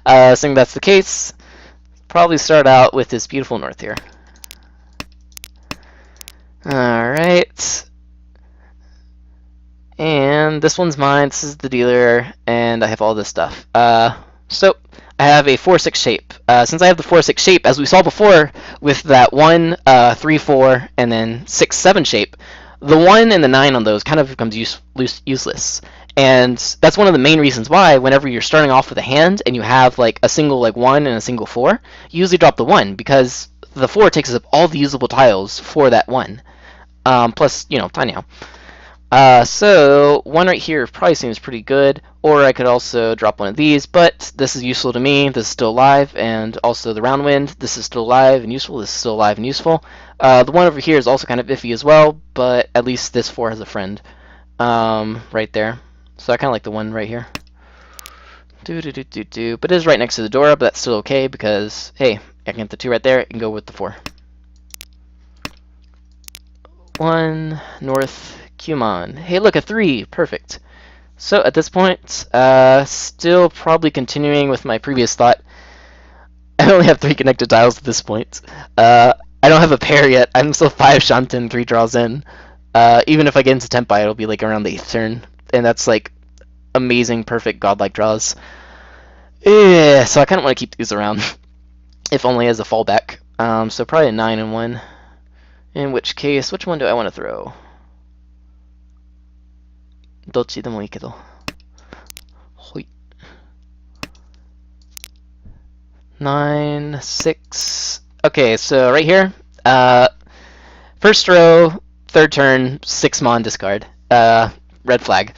Assuming that's the case, probably start out with this beautiful north here. Alright. And this one's mine, this is the dealer, and I have all this stuff. So, I have a 4-6 shape. Since I have the 4-6 shape, as we saw before, with that 1, 3-4, and then 6-7 shape, the 1 and the 9 on those kind of becomes useless. And that's one of the main reasons why, whenever you're starting off with a hand, and you have like a single like 1 and a single 4, you usually drop the 1, because the 4 takes up all the usable tiles for that 1. Plus, you know, Tenhou. So one right here probably seems pretty good, or I could also drop one of these, but this is useful to me. This is still alive, and also the round wind. This is still alive and useful. This is still alive and useful. The one over here is also kind of iffy as well, but at least this 4 has a friend right there. So I kind of like the one right here. But it is right next to the door, but that's still okay because, hey, I can get the 2 right there and go with the 4. 1 North Kumon. Hey, look, a 3. Perfect. So at this point, still probably continuing with my previous thought. I only have 3 connected tiles at this point. I don't have a pair yet. I'm still 5 Shanten, 3 draws in. Even if I get into Tenpai, it'll be like around the 8th turn. And that's like amazing, perfect, godlike draws. Yeah, so I kind of want to keep these around, if only as a fallback. So probably a 9 and 1. In which case, which one do I want to throw? どっちでもいいけど。ほい。9, 6. Okay, so right here, first row, 3rd turn, 6 mon discard. Red flag.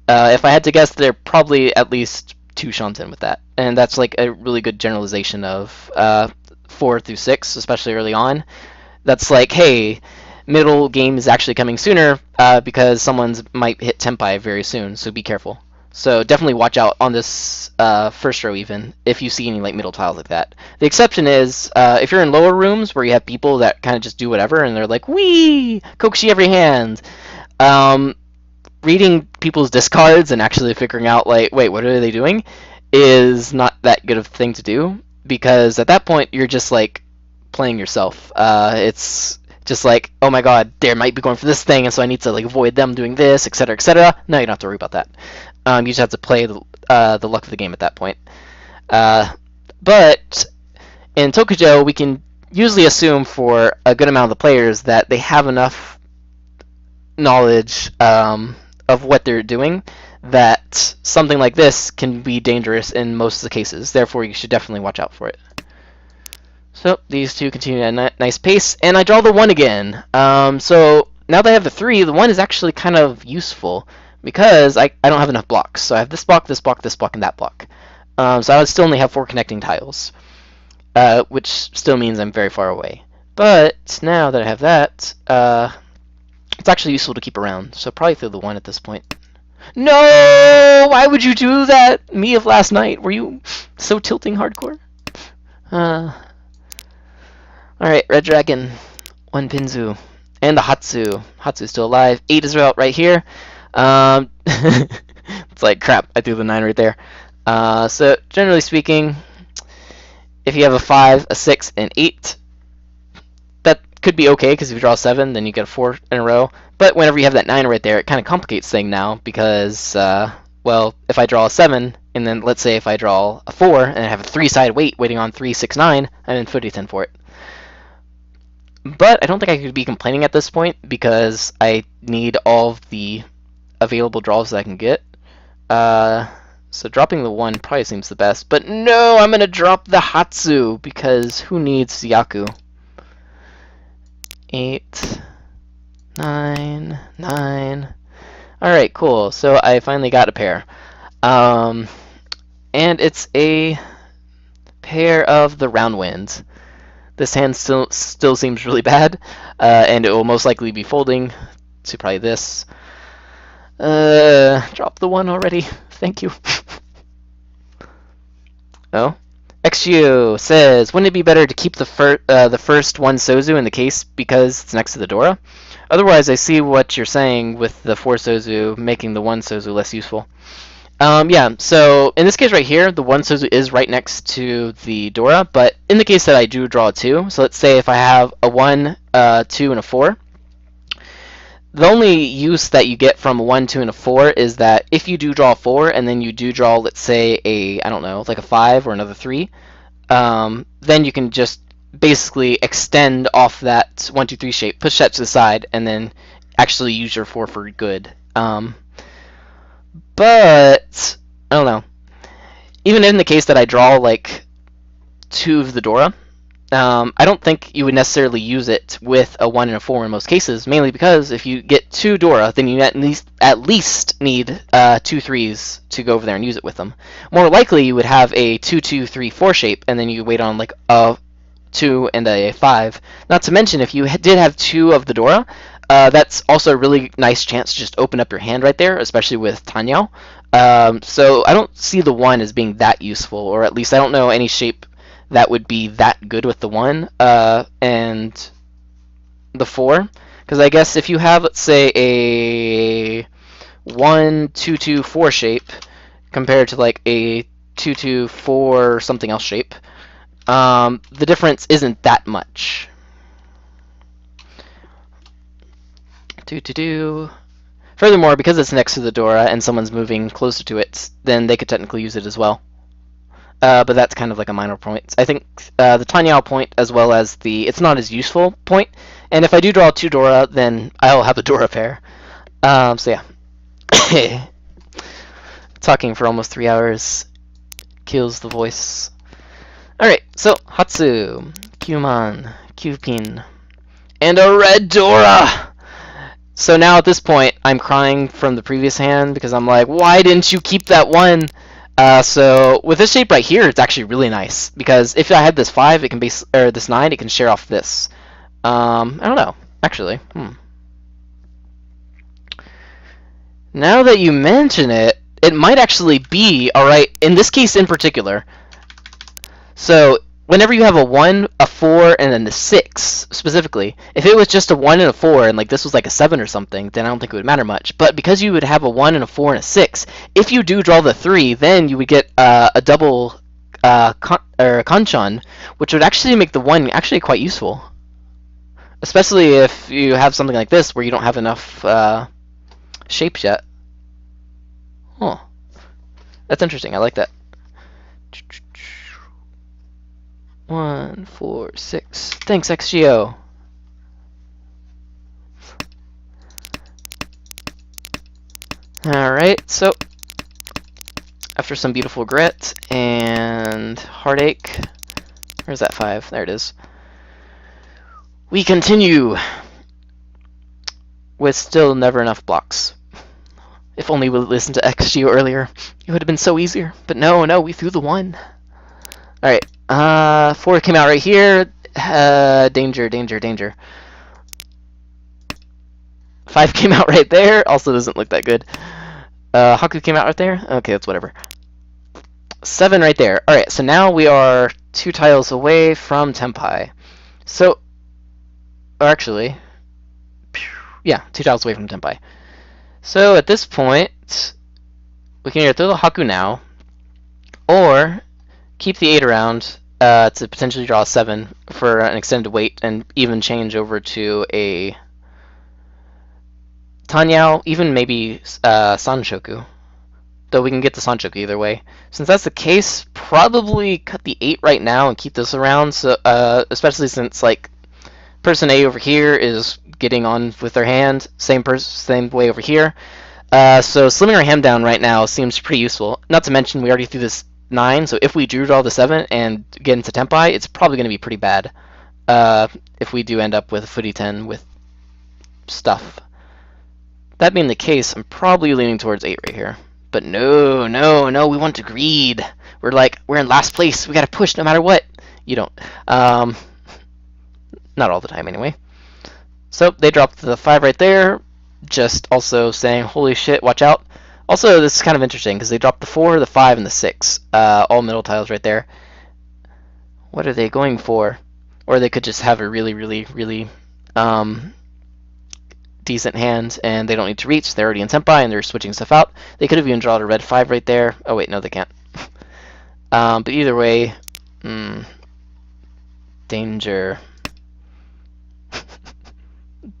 If I had to guess, there are probably at least 2 Shanten with that. And that's like a really good generalization of 4 through 6, especially early on. That's like, hey, middle game is actually coming sooner because someone's might hit Tenpai very soon, so be careful. So definitely watch out on this first row even if you see any like middle tiles like that. The exception is if you're in lower rooms where you have people that kind of just do whatever and they're like, wee, Kokushi every hand. Reading people's discards and actually figuring out like, wait, what are they doing, is not that good of a thing to do because at that point you're just like playing yourself. It's just like, oh my god, they might be going for this thing, and so I need to like avoid them doing this, etc., etc. No, you don't have to worry about that. You just have to play the luck of the game at that point. But in Tokujo, we can usually assume for a good amount of the players that they have enough knowledge of what they're doing that something like this can be dangerous in most of the cases. Therefore, you should definitely watch out for it. So these 2 continue at a nice pace, and I draw the 1 again. So now that I have the 3, the 1 is actually kind of useful because I don't have enough blocks. So I have this block, this block, this block, and that block. So I would still only have 4 connecting tiles, which still means I'm very far away. But now that I have that, it's actually useful to keep around. So probably throw the 1 at this point. No! Why would you do that? Me of last night. Were you so tilting hardcore? Alright, Red Dragon, 1 Pinzu, and the Hatsu. Hatsu's still alive. 8 is out right here. It's like, crap, I threw the 9 right there. So, generally speaking, if you have a 5, a 6, and 8, that could be okay, because if you draw 7, then you get a 4 in a row. But whenever you have that 9 right there, it kind of complicates things now, because, well, if I draw a 7, and then let's say if I draw a 4, and I have a 3-side weight waiting on 3, 6, 9, I'm in footy 10 for it. But I don't think I could be complaining at this point because I need all of the available draws that I can get. So dropping the 1 probably seems the best. But no, I'm going to drop the Hatsu because who needs Yaku? 8, 9, 9. Alright, cool. So I finally got a pair. And it's a pair of the Round Winds. This hand still seems really bad, and it will most likely be folding to probably this. Drop the 1 already. Thank you. Oh. XU says, wouldn't it be better to keep the first 1 Sozu in the case because it's next to the Dora? Otherwise, I see what you're saying with the 4 Sozu making the 1 Sozu less useful. Yeah, so in this case right here, the 1 Sozu is right next to the Dora, but in the case that I do draw a 2, so let's say if I have a 1, 2, and a 4, the only use that you get from a 1, 2, and a 4 is that if you do draw a 4, and then you do draw, let's say, I don't know, like a 5 or another 3, then you can just basically extend off that 1, 2, 3 shape, push that to the side, and then actually use your 4 for good. But I don't know. Even in the case that I draw like 2 of the Dora, I don't think you would necessarily use it with a 1 and a 4 in most cases, mainly because if you get 2 Dora, then you at least need 2 threes to go over there and use it with them. More likely, you would have a 2, 2, 3, 4 shape, and then you wait on like a 2 and a 5. Not to mention, if you did have 2 of the Dora, that's also a really nice chance to just open up your hand right there, especially with Tenhou. So I don't see the 1 as being that useful, or at least I don't know any shape that would be that good with the 1 and the 4. Because I guess if you have, let's say, a 1, 2, 2, 4 shape compared to like a 2, 2, 4 something else shape, the difference isn't that much. Furthermore, because it's next to the Dora and someone's moving closer to it, then they could technically use it as well. But that's kind of like a minor point. I think the Tenhou point as well as the it's not as useful point. And if I do draw 2 Dora, then I'll have a Dora pair. So yeah. Talking for almost 3 hours kills the voice. Alright, so Hatsu, Kyuman, Kyupin, and a red Dora! So now at this point, I'm crying from the previous hand because I'm like, why didn't you keep that 1? So with this shape right here, it's actually really nice because if I had this 5, it can be, or this 9, it can share off this. I don't know, actually. Now that you mention it, it might actually be alright in this case in particular. So whenever you have a 1, a 4, and then the 6 specifically, if it was just a 1 and a 4 and like this was like a 7 or something, then I don't think it would matter much. But because you would have a 1 and a 4 and a 6, if you do draw the 3, then you would get a double kanchan, which would actually make the 1 actually quite useful. Especially if you have something like this where you don't have enough shapes yet. Huh. That's interesting. I like that. 1, 4, 6. Thanks, XGO. Alright, so after some beautiful grit and heartache, where's that 5? There it is. We continue with still never enough blocks. If only we listened to XGO earlier, it would have been so easier. But no, we threw the 1. Alright. 4 came out right here. Danger. 5 came out right there. Also doesn't look that good. Haku came out right there. Okay, that's whatever. 7 right there. Alright, so now we are 2 tiles away from Tenpai. So, or actually, yeah, 2 tiles away from Tenpai. So at this point, we can either throw the Haku now, or keep the 8 around to potentially draw a 7 for an extended wait and even change over to a Tenhou, even maybe Sanshoku. Though we can get the Sanshoku either way. Since that's the case, probably cut the 8 right now and keep this around, so especially since like person A over here is getting on with their hand, same way over here. So slimming our hand down right now seems pretty useful. Not to mention we already threw this 9, so if we do draw the 7 and get into Tenpai, it's probably going to be pretty bad if we do end up with a footy 10 with stuff. That being the case, I'm probably leaning towards 8 right here. But no, we want to greed. We're in last place. We got to push no matter what. You don't. Not all the time anyway. So they dropped the 5 right there, just also saying, holy shit, watch out. Also, this is kind of interesting because they dropped the 4, the 5, and the 6. All middle tiles right there. What are they going for? Or they could just have a really decent hand and they don't need to reach. They're already in Tenpai and they're switching stuff out. They could have even drawn a red 5 right there. Oh wait, no they can't. But either way, danger.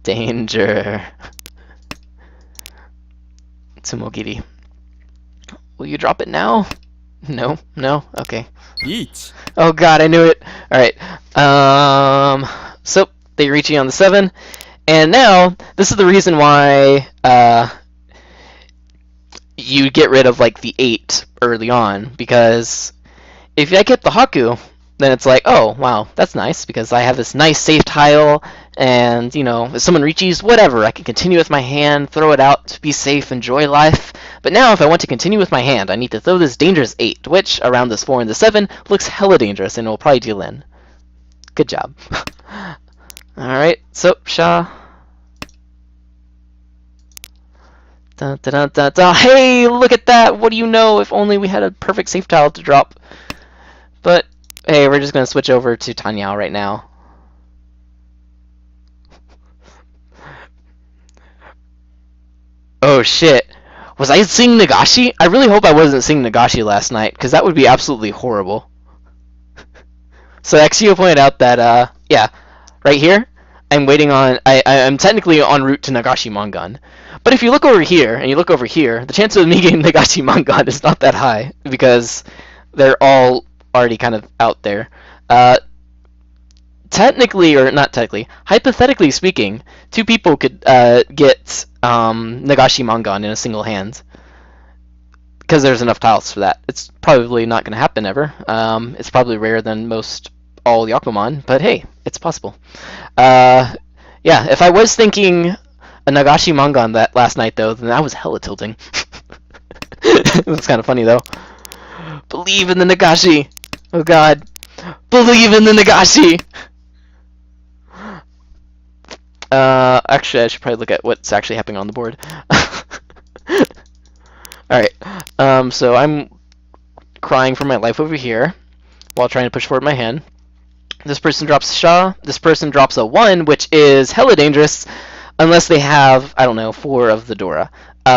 Danger. Tsumogiri. Will you drop it now? No? Okay. Eat. Oh god, I knew it. Alright. So, they reach you on the 7. And now, this is the reason why you get rid of like the 8 early on. Because if I get the Haku, then it's like, oh, wow, that's nice, because I have this nice safe tile, and, you know, if someone reaches, whatever, I can continue with my hand, throw it out, be safe, enjoy life. But now, if I want to continue with my hand, I need to throw this dangerous 8, which, around this 4 and the 7, looks hella dangerous, and will probably deal in. Good job. Alright, so, Sha. Dun, dun, dun, dun, dun. Hey, look at that! What do you know? If only we had a perfect safe tile to drop. But, hey, we're just going to switch over to Tenhou right now. Oh shit. Was I seeing Nagashi? I really hope I wasn't seeing Nagashi last night, because that would be absolutely horrible. So Exio pointed out that, yeah, right here, I'm waiting on, I'm technically en route to Nagashi Mangan. But if you look over here, and you look over here, the chance of me getting Nagashi Mangan is not that high, because they're all already kind of out there. Technically, or not technically, hypothetically speaking, 2 people could get Nagashi Mangan in a single hand. Because there's enough tiles for that. It's probably not going to happen ever. It's probably rarer than most all Yakuman, but hey, it's possible. Yeah, if I was thinking a Nagashi Mangan that last night, though, then that was hella tilting. It was kind of funny, though. Believe in the Nagashi! Oh god. Believe in the Nagashi! Actually, I should probably look at what's actually happening on the board. Alright, so I'm crying for my life over here while trying to push forward my hand. This person drops Sha. This person drops a 1, which is hella dangerous unless they have, I don't know, 4 of the Dora,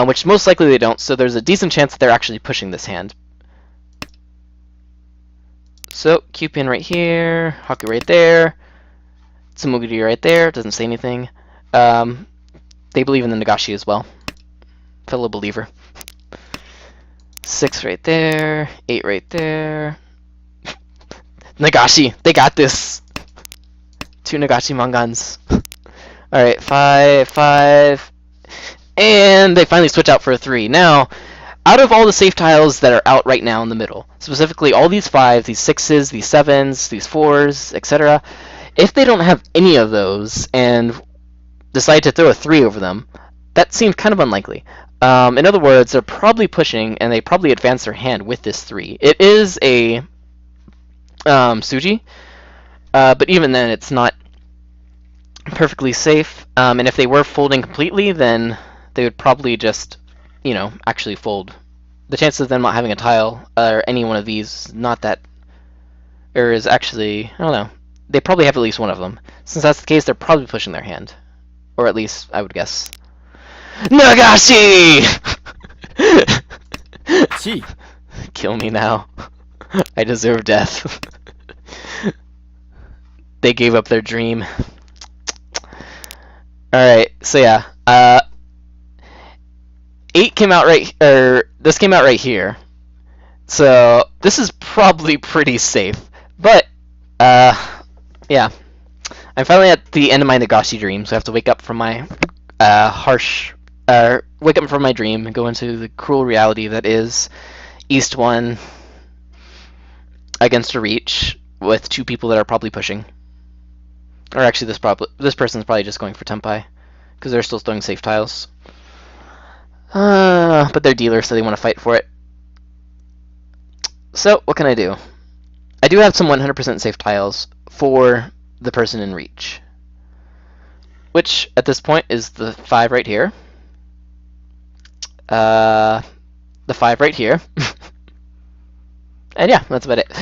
which most likely they don't, so there's a decent chance that they're actually pushing this hand. So, Q-pin right here, Haku right there, Tsumogiri right there, doesn't say anything. They believe in the Nagashi as well. Fellow believer. 6 right there, 8 right there. Nagashi, they got this. 2 Nagashi Mangans. Alright, 5, 5. And they finally switch out for a 3. Now, out of all the safe tiles that are out right now in the middle, specifically all these 5s, these 6s, these 7s, these 4s, etc., if they don't have any of those and decide to throw a 3 over them, that seems kind of unlikely. In other words, they're probably pushing, and they probably advance their hand with this 3. It is a Suji, but even then it's not perfectly safe. And if they were folding completely, then they would probably just, you know, actually fold. The chances of them not having a tile or any one of these not that, or is actually, I don't know. They probably have at least one of them. Since that's the case, they're probably pushing their hand, or at least I would guess. Nagashi! Gee. Kill me now. I deserve death. They gave up their dream. Alright, so yeah. 8 came out right, this came out right here. So, this is probably pretty safe. But, yeah. I'm finally at the end of my Nagashi dream, so I have to wake up from my wake up from my dream and go into the cruel reality that is East 1 against a reach with 2 people that are probably pushing. Or actually, this person's probably just going for Tenpai because they're still throwing safe tiles. But they're dealers, so they want to fight for it. So, what can I do? I do have some 100% safe tiles for the person in reach, which at this point is the 5 right here, the 5 right here, and yeah, that's about it.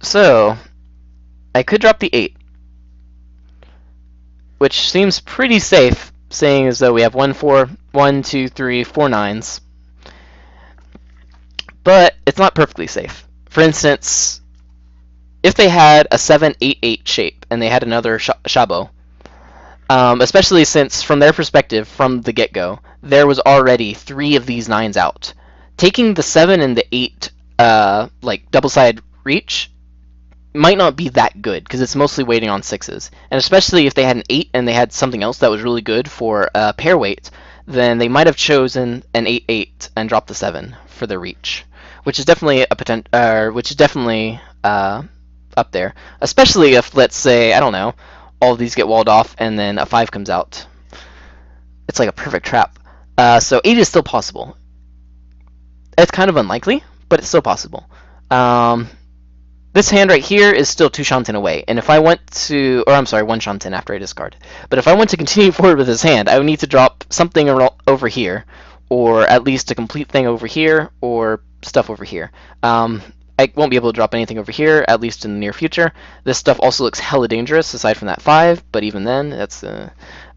So, I could drop the 8, which seems pretty safe, seeing as though we have 1, 2, 3, 4 9s, but it's not perfectly safe. For instance, if they had a 7, 8, 8 shape, and they had another Shabo, especially since, from their perspective, from the get-go, there was already 3 of these 9s out. Taking the 7 and the 8, like, double-sided reach, might not be that good, because it's mostly waiting on 6s. And especially if they had an 8 and they had something else that was really good for pair weight, then they might have chosen an 8, 8 and dropped the 7 for their reach. Which is definitely up there. Especially if, let's say, I don't know, all of these get walled off and then a 5 comes out. It's like a perfect trap. So 8 is still possible. It's kind of unlikely, but it's still possible. This hand right here is still 2 Shanten away, and if I want to, or I'm sorry, 1 Shanten after I discard. But if I want to continue forward with this hand, I would need to drop something over here, or at least a complete thing over here, or stuff over here. I won't be able to drop anything over here, at least in the near future. This stuff also looks hella dangerous, aside from that 5, but even then, that's...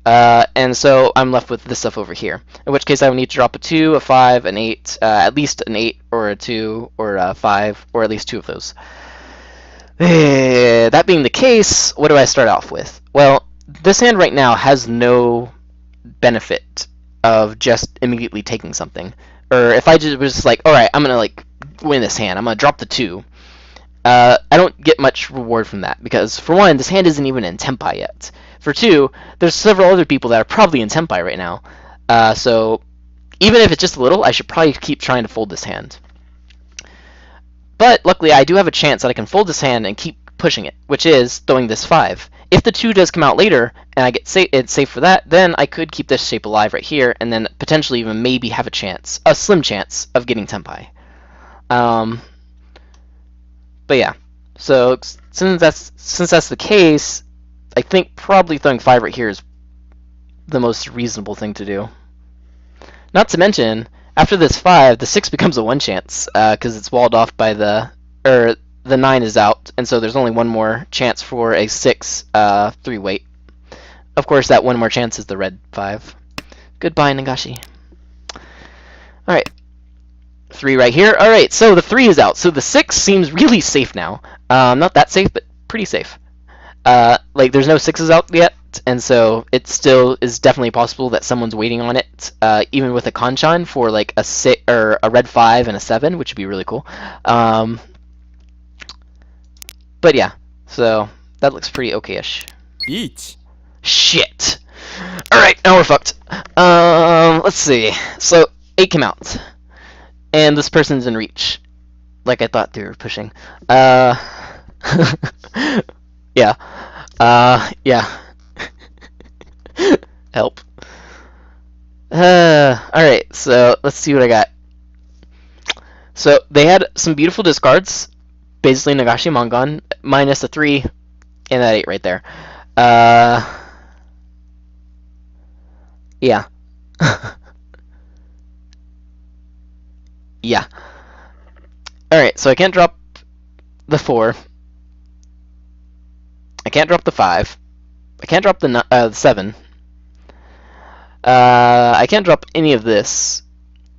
and so I'm left with this stuff over here. In which case I would need to drop a 2, a 5, an 8, at least an 8, or a 2, or a 5, or at least 2 of those. That being the case, what do I start off with? Well, this hand right now has no benefit of just immediately taking something. Or if I just was like, alright, I'm gonna like win this hand, I'm gonna drop the 2. I don't get much reward from that, because for one, this hand isn't even in Tenpai yet. For two, there's several other people that are probably in Tenpai right now. So even if it's just a little, I should probably keep trying to fold this hand. But luckily, I do have a chance that I can fold this hand and keep pushing it, which is throwing this 5. If the 2 does come out later, and I get it's safe for that, then I could keep this shape alive right here, and then potentially even maybe have a chance, a slim chance, of getting Tenpai. But yeah, so since that's the case, I think probably throwing 5 right here is the most reasonable thing to do. Not to mention, after this 5, the 6 becomes a 1 chance, because it's walled off by the 9 is out, and so there's only one more chance for a 6 3 weight. Of course, that one more chance is the red 5. Goodbye, Nagashi. Alright. 3 right here. Alright, so the 3 is out. So the 6 seems really safe now. Not that safe, but pretty safe. Like, there's no 6s out yet, and so it still is definitely possible that someone's waiting on it, even with a Kanchan for like a 6 or a red 5 and a 7, which would be really cool. But yeah, so that looks pretty okay-ish. Eat. Shit. Alright, now we're fucked. Let's see. So 8 came out. And this person's in reach. Like I thought they were pushing. Yeah. Yeah. Help. Alright, so let's see what I got. So they had some beautiful discards. Basically Nagashi Mongon, minus a 3, and that 8 right there. Yeah. Yeah. Alright, so I can't drop the 4. I can't drop the 5. I can't drop the 7. I can't drop any of this,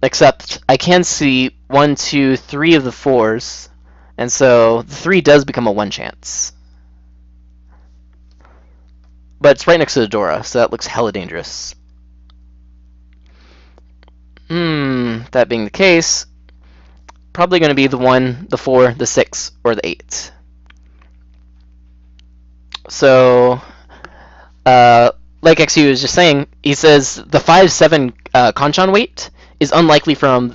except I can see 1, 2, 3 of the 4s, and so the 3 does become a 1 chance. But it's right next to the Dora, so that looks hella dangerous. That being the case, probably going to be the 1, the 4, the 6, or the 8. So, like XU was just saying, he says the 5-7 Kanchan weight is unlikely from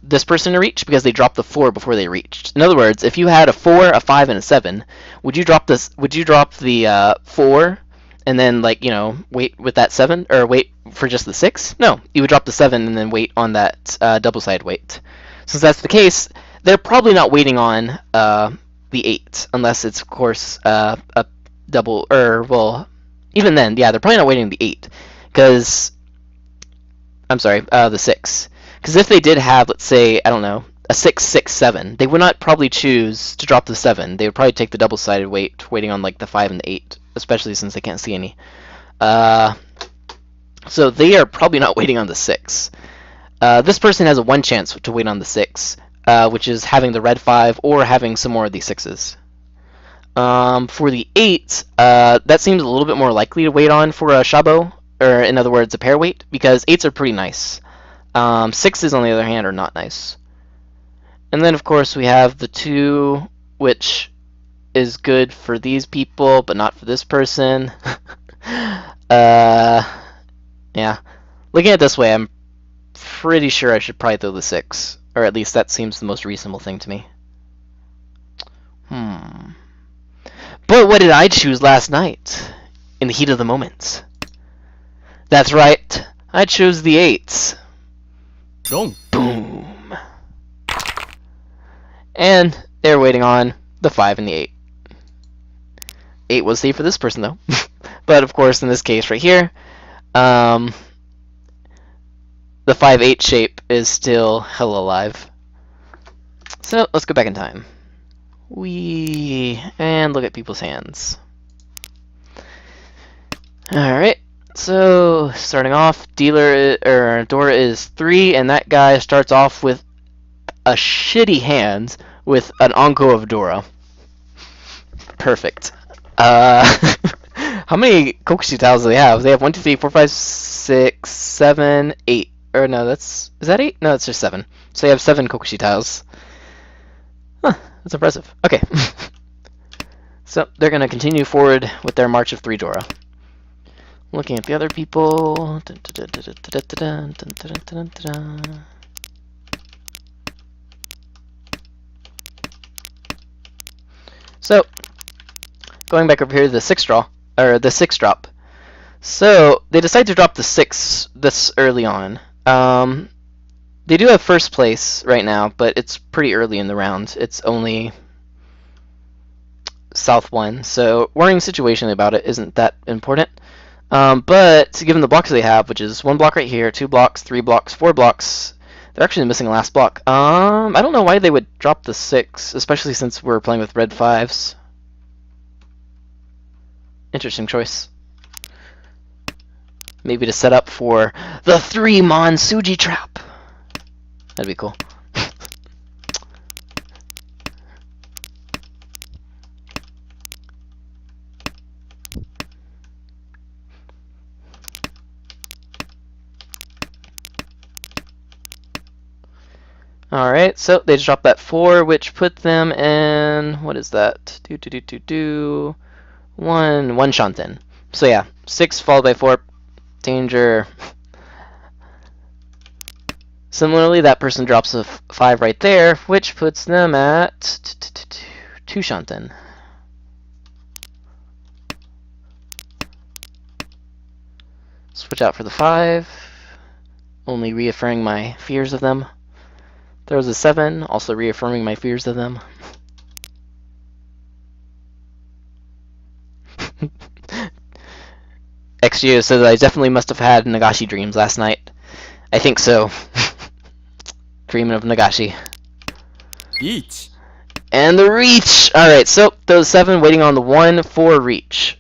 this person to reach because they dropped the 4 before they reached. In other words, if you had a 4, a 5, and a 7, would you drop this? Would you drop the 4 and then, like, you know, wait with that 7, or wait for just the 6? No, you would drop the 7 and then wait on that double-sided weight. Since that's the case, they're probably not waiting on the 8, unless it's, of course, a double, or, well, even then, yeah, they're probably not waiting on the 8, because, I'm sorry, the 6. Because if they did have, let's say, I don't know, a 6, 6, 7, they would not probably choose to drop the 7. They would probably take the double-sided weight, waiting on, like, the 5 and the 8, especially since they can't see any. So they are probably not waiting on the 6. This person has a 1 chance to wait on the 6, which is having the red 5 or having some more of these 6s. For the 8, that seems a little bit more likely to wait on for a Shabo, or in other words, a pair weight, because 8s are pretty nice. 6s, on the other hand, are not nice. And then, of course, we have the 2, which is good for these people, but not for this person. Yeah. Looking at it this way, I'm pretty sure I should probably throw the 6, or at least that seems the most reasonable thing to me. Hmm. But what did I choose last night? In the heat of the moment. That's right. I chose the 8s. Dong. Boom. And they're waiting on the 5 and the 8. 8 was safe for this person, though. But, of course, in this case right here, the 5-8 shape is still hella alive. So, let's go back in time. And look at people's hands. Alright, so starting off, Dora is 3, and that guy starts off with a shitty hand with an Onko of Dora. Perfect. How many Kokushi tiles do they have? They have 1, 2, 3, 4, 5, 6, 7, 8. Or no, is that 8? No, it's just 7. So they have 7 Kokushi tiles. Huh, that's impressive. Okay. So they're going to continue forward with their march of 3 Dora. Looking at the other people. So, going back over here to the 6 drop. So, they decide to drop the 6 this early on. They do have first place right now, but it's pretty early in the round. It's only South 1, so worrying situation about it isn't that important. But given the blocks they have, which is 1 block right here, 2 blocks, 3 blocks, 4 blocks, they're actually missing the last block. I don't know why they would drop the 6, especially since we're playing with red 5s. Interesting choice. Maybe to set up for the 3 Monsuji trap. That'd be cool. Alright, so they just dropped that 4, which put them in, what is that? One Shanten. So yeah, 6 followed by 4. Danger. Similarly, that person drops a 5 right there, which puts them at 2 Shanten. Switch out for the 5. Only reaffirming my fears of them. Throws a 7, also reaffirming my fears of them. XGO says I definitely must have had Nagashi dreams last night. I think so. Dreaming of Nagashi. Each. And the reach! Alright, so those 7 waiting on the 1 for reach.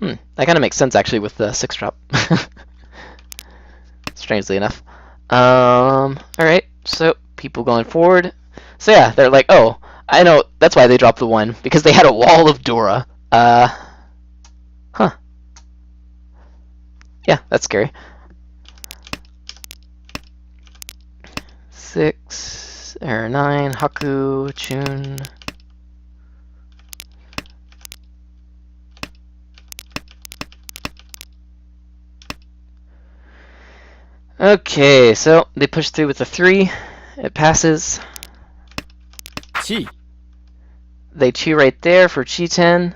That kind of makes sense actually with the 6 drop. Strangely enough. Alright, so people going forward. So yeah, they're like, oh, I know, that's why they dropped the 1, because they had a wall of Dora. Huh. Yeah, that's scary. 6, or 9, Haku, Chun. Okay, so they push through with the 3. It passes. Chi. They Chi right there for Chi 10.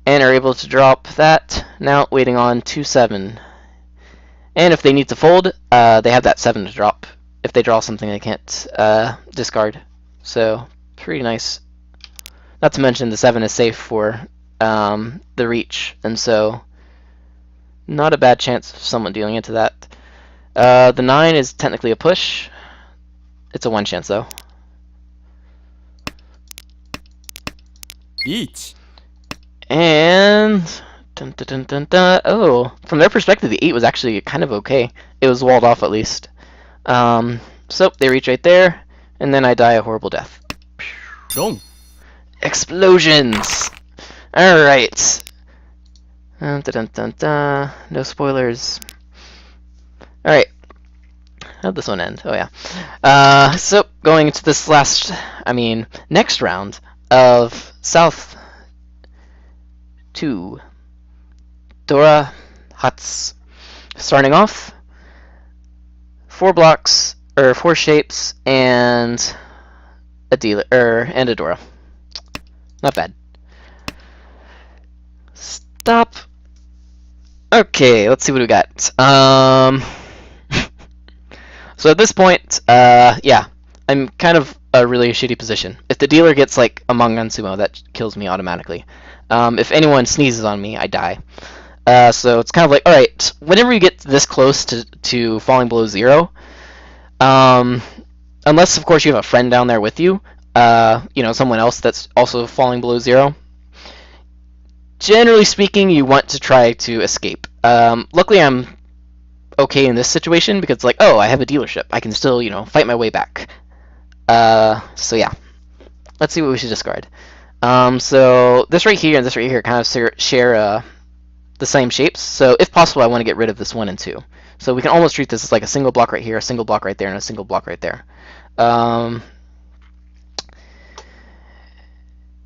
And are able to drop that. Now waiting on 2-7. And if they need to fold, they have that 7 to drop. If they draw something they can't discard. So, pretty nice. Not to mention the 7 is safe for the reach. And so, not a bad chance of someone dealing into that. The 9 is technically a push. It's a 1 chance though. Each. And oh, from their perspective, the 8 was actually kind of okay. It was walled off at least. So they reach right there, and then I die a horrible death. Dong. Explosions. All right. No spoilers. All right. How'd this one end? Oh yeah. So going into this next round of South 2 Dora Huts. Starting off, 4 blocks or 4 shapes and a dealer, and a Dora. Not bad. Stop. Okay, let's see what we got. So at this point, yeah, I'm kind of a really shitty position. If the dealer gets like a Mangansumo, that kills me automatically. If anyone sneezes on me, I die. So it's kind of like, all right, whenever you get this close to falling below 0, unless of course you have a friend down there with you, someone else that's also falling below 0. Generally speaking, you want to try to escape. Luckily, I'm okay in this situation because it's like, oh, I have a dealership. I can still, fight my way back. So yeah, let's see what we should discard. So this right here and this right here kind of share the same shapes. So if possible, I want to get rid of this 1 and 2. So we can almost treat this as like a single block right here, a single block right there, and a single block right there.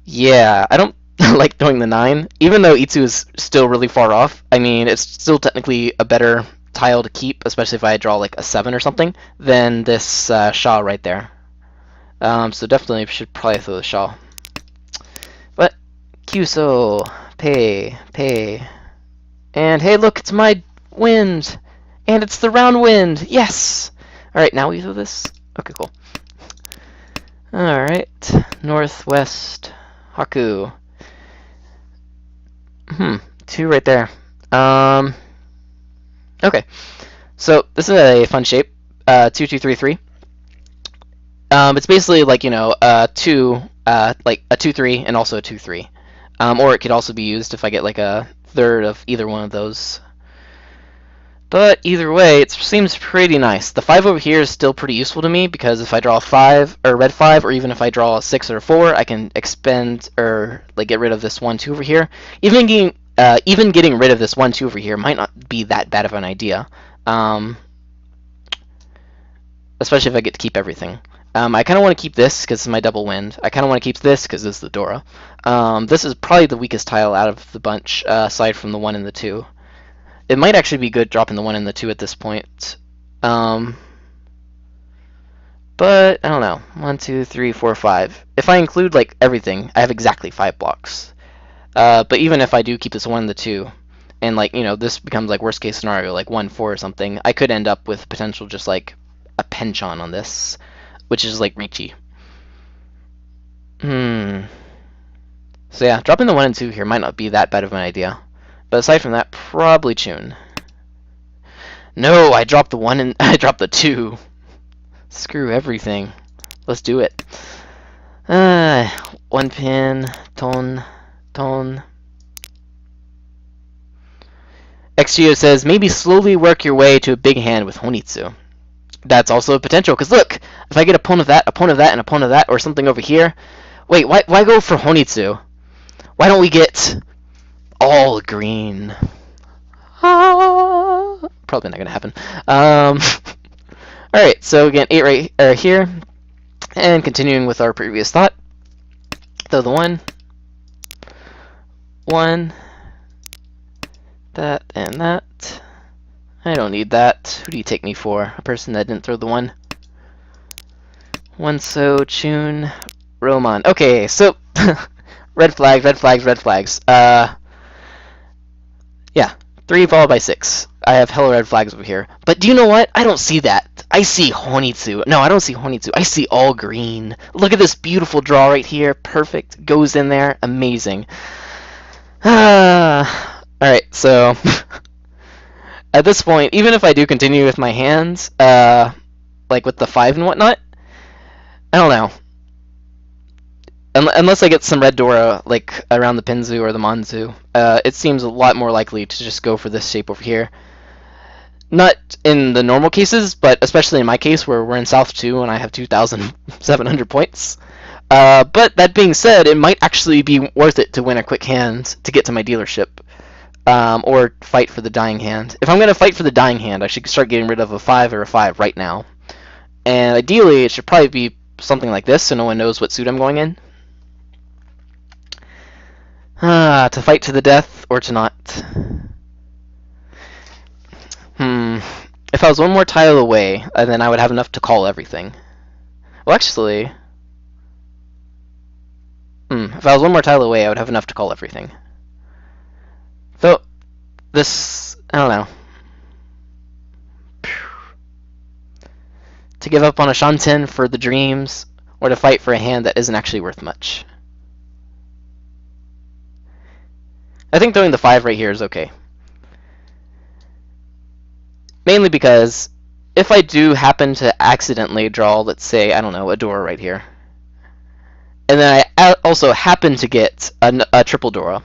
Yeah, I don't like throwing the 9, even though Itsu is still really far off. I mean, it's still technically a better tile to keep, especially if I draw like a 7 or something, than this Shaw right there. So definitely should probably throw the Shaw. But Kyuso, pay. And hey, look, it's my wind! And it's the round wind! Yes! Alright, now we throw this. Okay, cool. Alright, northwest, Haku. 2 right there. Okay, so this is a fun shape. 2, 2, 3, 3. It's basically like 2, like a 2, 3, and also a 2, 3. Or it could also be used if I get like a third of either one of those. But either way, it seems pretty nice. The 5 over here is still pretty useful to me because if I draw a 5 or red 5, or even if I draw a 6 or a 4, I can expend or like get rid of this 1, 2 over here. Even getting rid of this 1, 2 over here might not be that bad of an idea, especially if I get to keep everything. I kind of want to keep this because it's my double wind. I kind of want to keep this because this is the Dora. This is probably the weakest tile out of the bunch, aside from the 1 and the 2. It might actually be good dropping the 1 and the 2 at this point. But I don't know. 1, 2, 3, 4, 5. If I include like everything, I have exactly 5 blocks. But even if I do keep this 1 and the 2, and like this becomes like worst case scenario, like 1, 4 or something, I could end up with potential just like a penchant on this, which is like reachy. So yeah, dropping the 1 and 2 here might not be that bad of an idea. But aside from that, probably Chun. No, I dropped the 1 and I dropped the 2. Screw everything. Let's do it. 1 pin, tone. XGO says, maybe slowly work your way to a big hand with Honitsu. That's also a potential, because look, if I get a pawn of that, and a pawn of that, or something over here. Wait, why go for Honitsu? Why don't we get all green? Probably not going to happen. Alright, so again, 8 right here. And continuing with our previous thought. Throw the 1. That and that. I don't need that. Who do you take me for? A person that didn't throw the 1? So Chun, Roman. Okay, so red flags. Yeah, 3 followed by 6. I have hella red flags over here. But do you know what? I don't see that. I see Honitsu. No, I don't see Honitsu. I see all green. Look at this beautiful draw right here. Perfect. Goes in there. Amazing. Alright, so at this point, even if I do continue with my hands, like with the 5 and whatnot, I don't know. Unless I get some red Dora, like around the Pinzu or the Manzu, it seems a lot more likely to just go for this shape over here. Not in the normal cases, but especially in my case where we're in South 2 and I have 2,700 points. But that being said, it might actually be worth it to win a quick hand to get to my dealership. Or fight for the dying hand. If I'm going to fight for the dying hand, I should start getting rid of a 5 or a 5 right now. And ideally, it should probably be something like this, so no one knows what suit I'm going in. To fight to the death, or to not. If I was one more tile away, then I would have enough to call everything. Well, actually, If I was one more tile away, I would have enough to call everything. Though, this... I don't know. To give up on a Shanten for the dreams, or to fight for a hand that isn't actually worth much. I think throwing the 5 right here is okay. Mainly because if I do happen to accidentally draw, let's say, I don't know, a Dora right here, and then I also happen to get a triple Dora,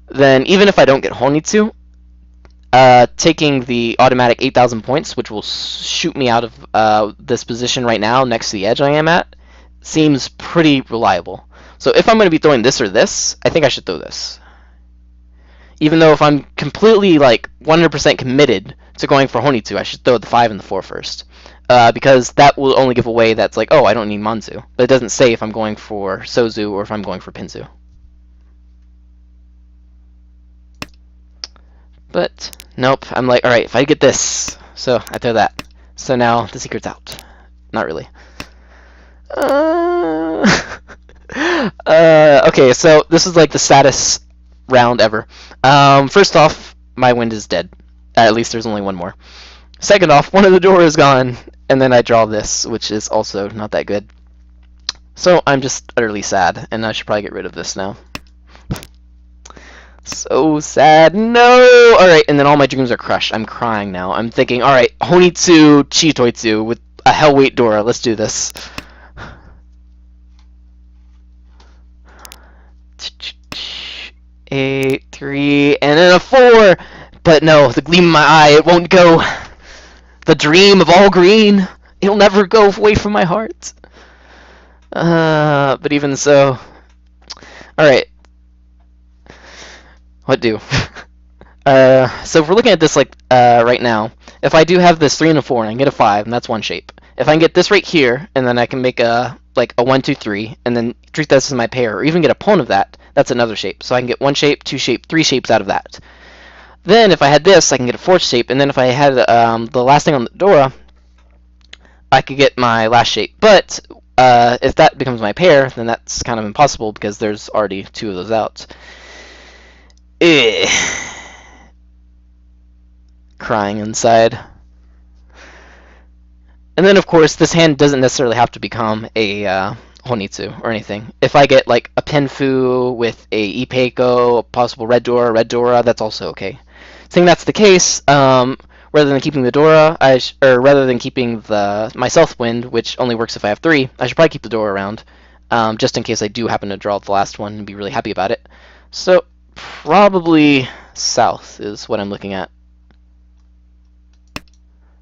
then even if I don't get Honitsu, taking the automatic 8,000 points, which will shoot me out of this position right now next to the edge I am at, seems pretty reliable. So if I'm going to be throwing this or this, I think I should throw this. Even though if I'm completely, like, 100% committed to going for Honitsu, I should throw the 5 and the 4 first. Because that will only give away that's like, oh, I don't need Manzu. But it doesn't say if I'm going for Sozu or if I'm going for Pinzu. But, nope, I'm like, alright, if I get this, so I throw that. So now the secret's out. Not really. Okay, so this is like the saddest round ever. First off, my wind is dead. At least there's only one more. Second off, one of the doors is gone, and then I draw this, which is also not that good. So I'm just utterly sad, and I should probably get rid of this now. So sad. No! Alright, and then all my dreams are crushed. I'm crying now. I'm thinking, alright, Honitsu Chitoitsu with a Hellweight Dora. Let's do this. Eight, 3, and then a 4! But no, the gleam in my eye, it won't go. The dream of all green, it'll never go away from my heart. But even so... Alright. What do? So if we're looking at this like right now, if I do have this 3 and a 4 and I can get a 5, and that's one shape. If I can get this right here, and then I can make a 1, 2, 3, and then treat this as my pair, or even get a pawn of that, that's another shape. So I can get 1 shape, 2 shape, 3 shapes out of that. Then if I had this, I can get a 4th shape, and then if I had the last thing on the Dora, I could get my last shape. But if that becomes my pair, then that's kind of impossible because there's already 2 of those out. Crying inside. And then, of course, this hand doesn't necessarily have to become a Honitsu or anything. If I get like a Penfu with a Ipeiko, a possible red Dora, that's also okay. Saying that's the case, rather than keeping the Dora, or rather than keeping my South Wind, which only works if I have 3, I should probably keep the Dora around, just in case I do happen to draw the last one and be really happy about it. So probably South is what I'm looking at.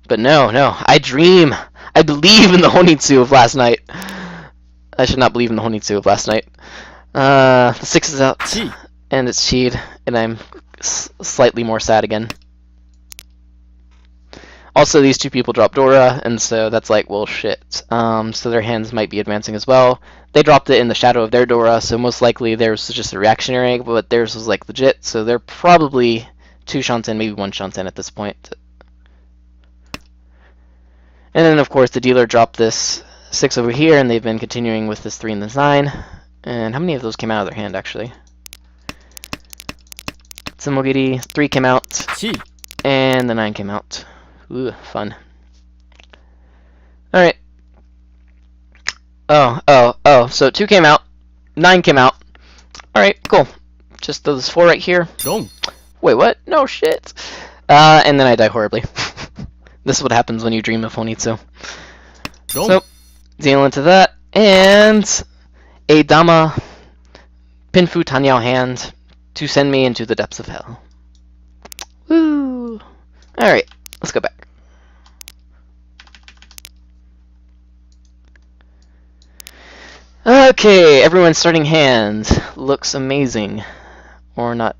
But no, I dream. I believe in the Honitsu of last night. I should not believe in the Honitsu of last night. The 6 is out, and it's cheat, and I'm slightly more sad again. Also, these 2 people dropped Dora, and so that's like, well, shit. So their hands might be advancing as well. They dropped it in the shadow of their Dora, so most likely theirs was just a reactionary, but theirs was like legit, so they're probably 2 Shanten, maybe 1 Shanten at this point. And then, of course, the dealer dropped this 6 over here, and they've been continuing with this 3 and this 9. And how many of those came out of their hand, actually? Tsumogiri, 3 came out, and the 9 came out. Ooh, fun. Alright. Oh, so 2 came out, 9 came out. Alright, cool. Just throw this 4 right here. Wait, what? No shit. And then I die horribly. This is what happens when you dream of Honitsu. So, deal into that, and a Dama Pinfu Tanyao hand to send me into the depths of hell. Woo! Alright, let's go back. Okay, everyone's starting hand looks amazing. Or not.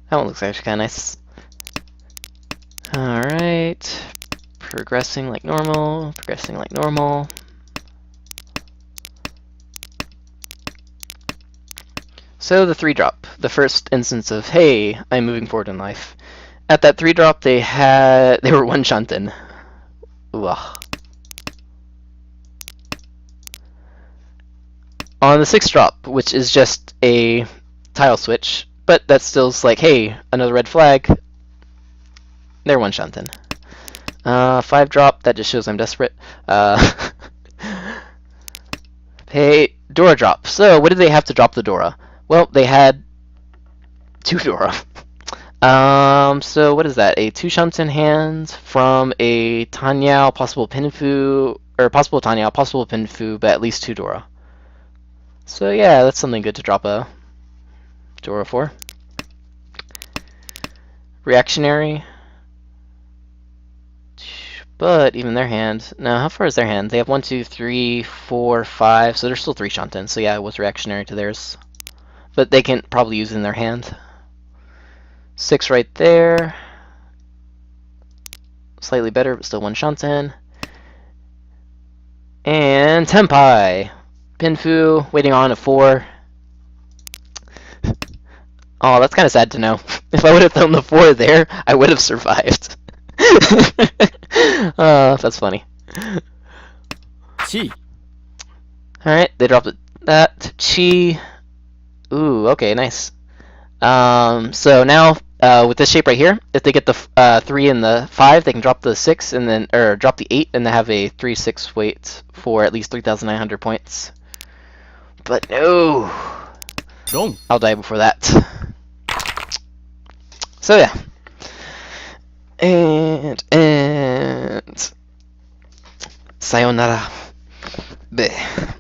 That one looks actually kind of nice. Alright, progressing like normal, progressing like normal. So the 3 drop, the first instance of, hey, I'm moving forward in life. At that 3 drop, they were 1 Shanten. Ugh. On the 6th drop, which is just a tile switch, but that still's like, hey, another red flag. They're one-shunting. 5 drop, that just shows I'm desperate. Hey, Dora drop. So, what did they have to drop the Dora? Well, they had 2 Dora. So what is that? A 2 Shunten hand from a Tanyao, possible Pinfu, or possible Tanyao, possible Pinfu, but at least 2 Dora. So yeah, that's something good to drop a Dora for. Reactionary. But even their hand, no, how far is their hand? They have 1, 2, 3, 4, 5, so there's still 3 Shunten, so yeah, it was reactionary to theirs. But they can probably use it in their hand. 6 right there. Slightly better, but still 1 Shunten. And Tenpai. Pinfu, waiting on a 4. Oh, that's kind of sad to know. If I would have thrown the 4 there, I would have survived. That's funny. Chi. Alright, they dropped that. Chi. Ooh, okay, nice. So now, with this shape right here, if they get the 3 and the 5, they can drop the 6 and then, or drop the 8 and then have a 3/6 weight for at least 3,900 points. But no, Wrong. I'll die before that. So yeah, and sayonara. Bleh.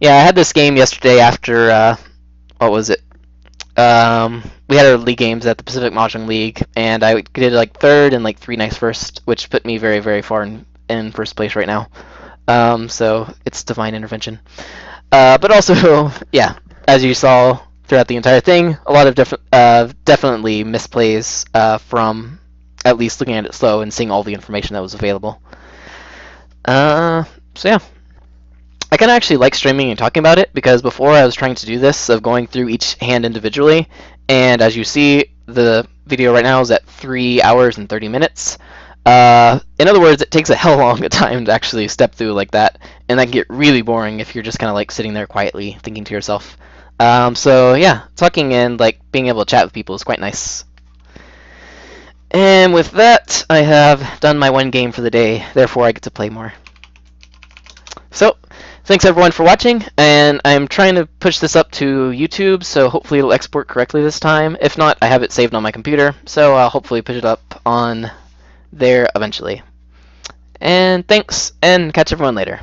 Yeah, I had this game yesterday after what was it? We had our league games at the Pacific Mahjong League, and I did like 3rd and like 3 nights first, which put me very, very far in first place right now. So it's divine intervention. But also, yeah, as you saw throughout the entire thing, a lot of definitely misplays from at least looking at it slow and seeing all the information that was available. So yeah. I kind of actually like streaming and talking about it, because before I was trying to do this of going through each hand individually, and as you see, the video right now is at 3 hours and 30 minutes. In other words, it takes a hell long a time to actually step through like that, and that can get really boring if you're just kind of like sitting there quietly thinking to yourself. So yeah, talking and like being able to chat with people is quite nice. And with that, I have done my 1 game for the day, therefore I get to play more. So, thanks everyone for watching, and I'm trying to push this up to YouTube, so hopefully it'll export correctly this time. If not, I have it saved on my computer, so I'll hopefully push it up on there eventually. And thanks, and catch everyone later.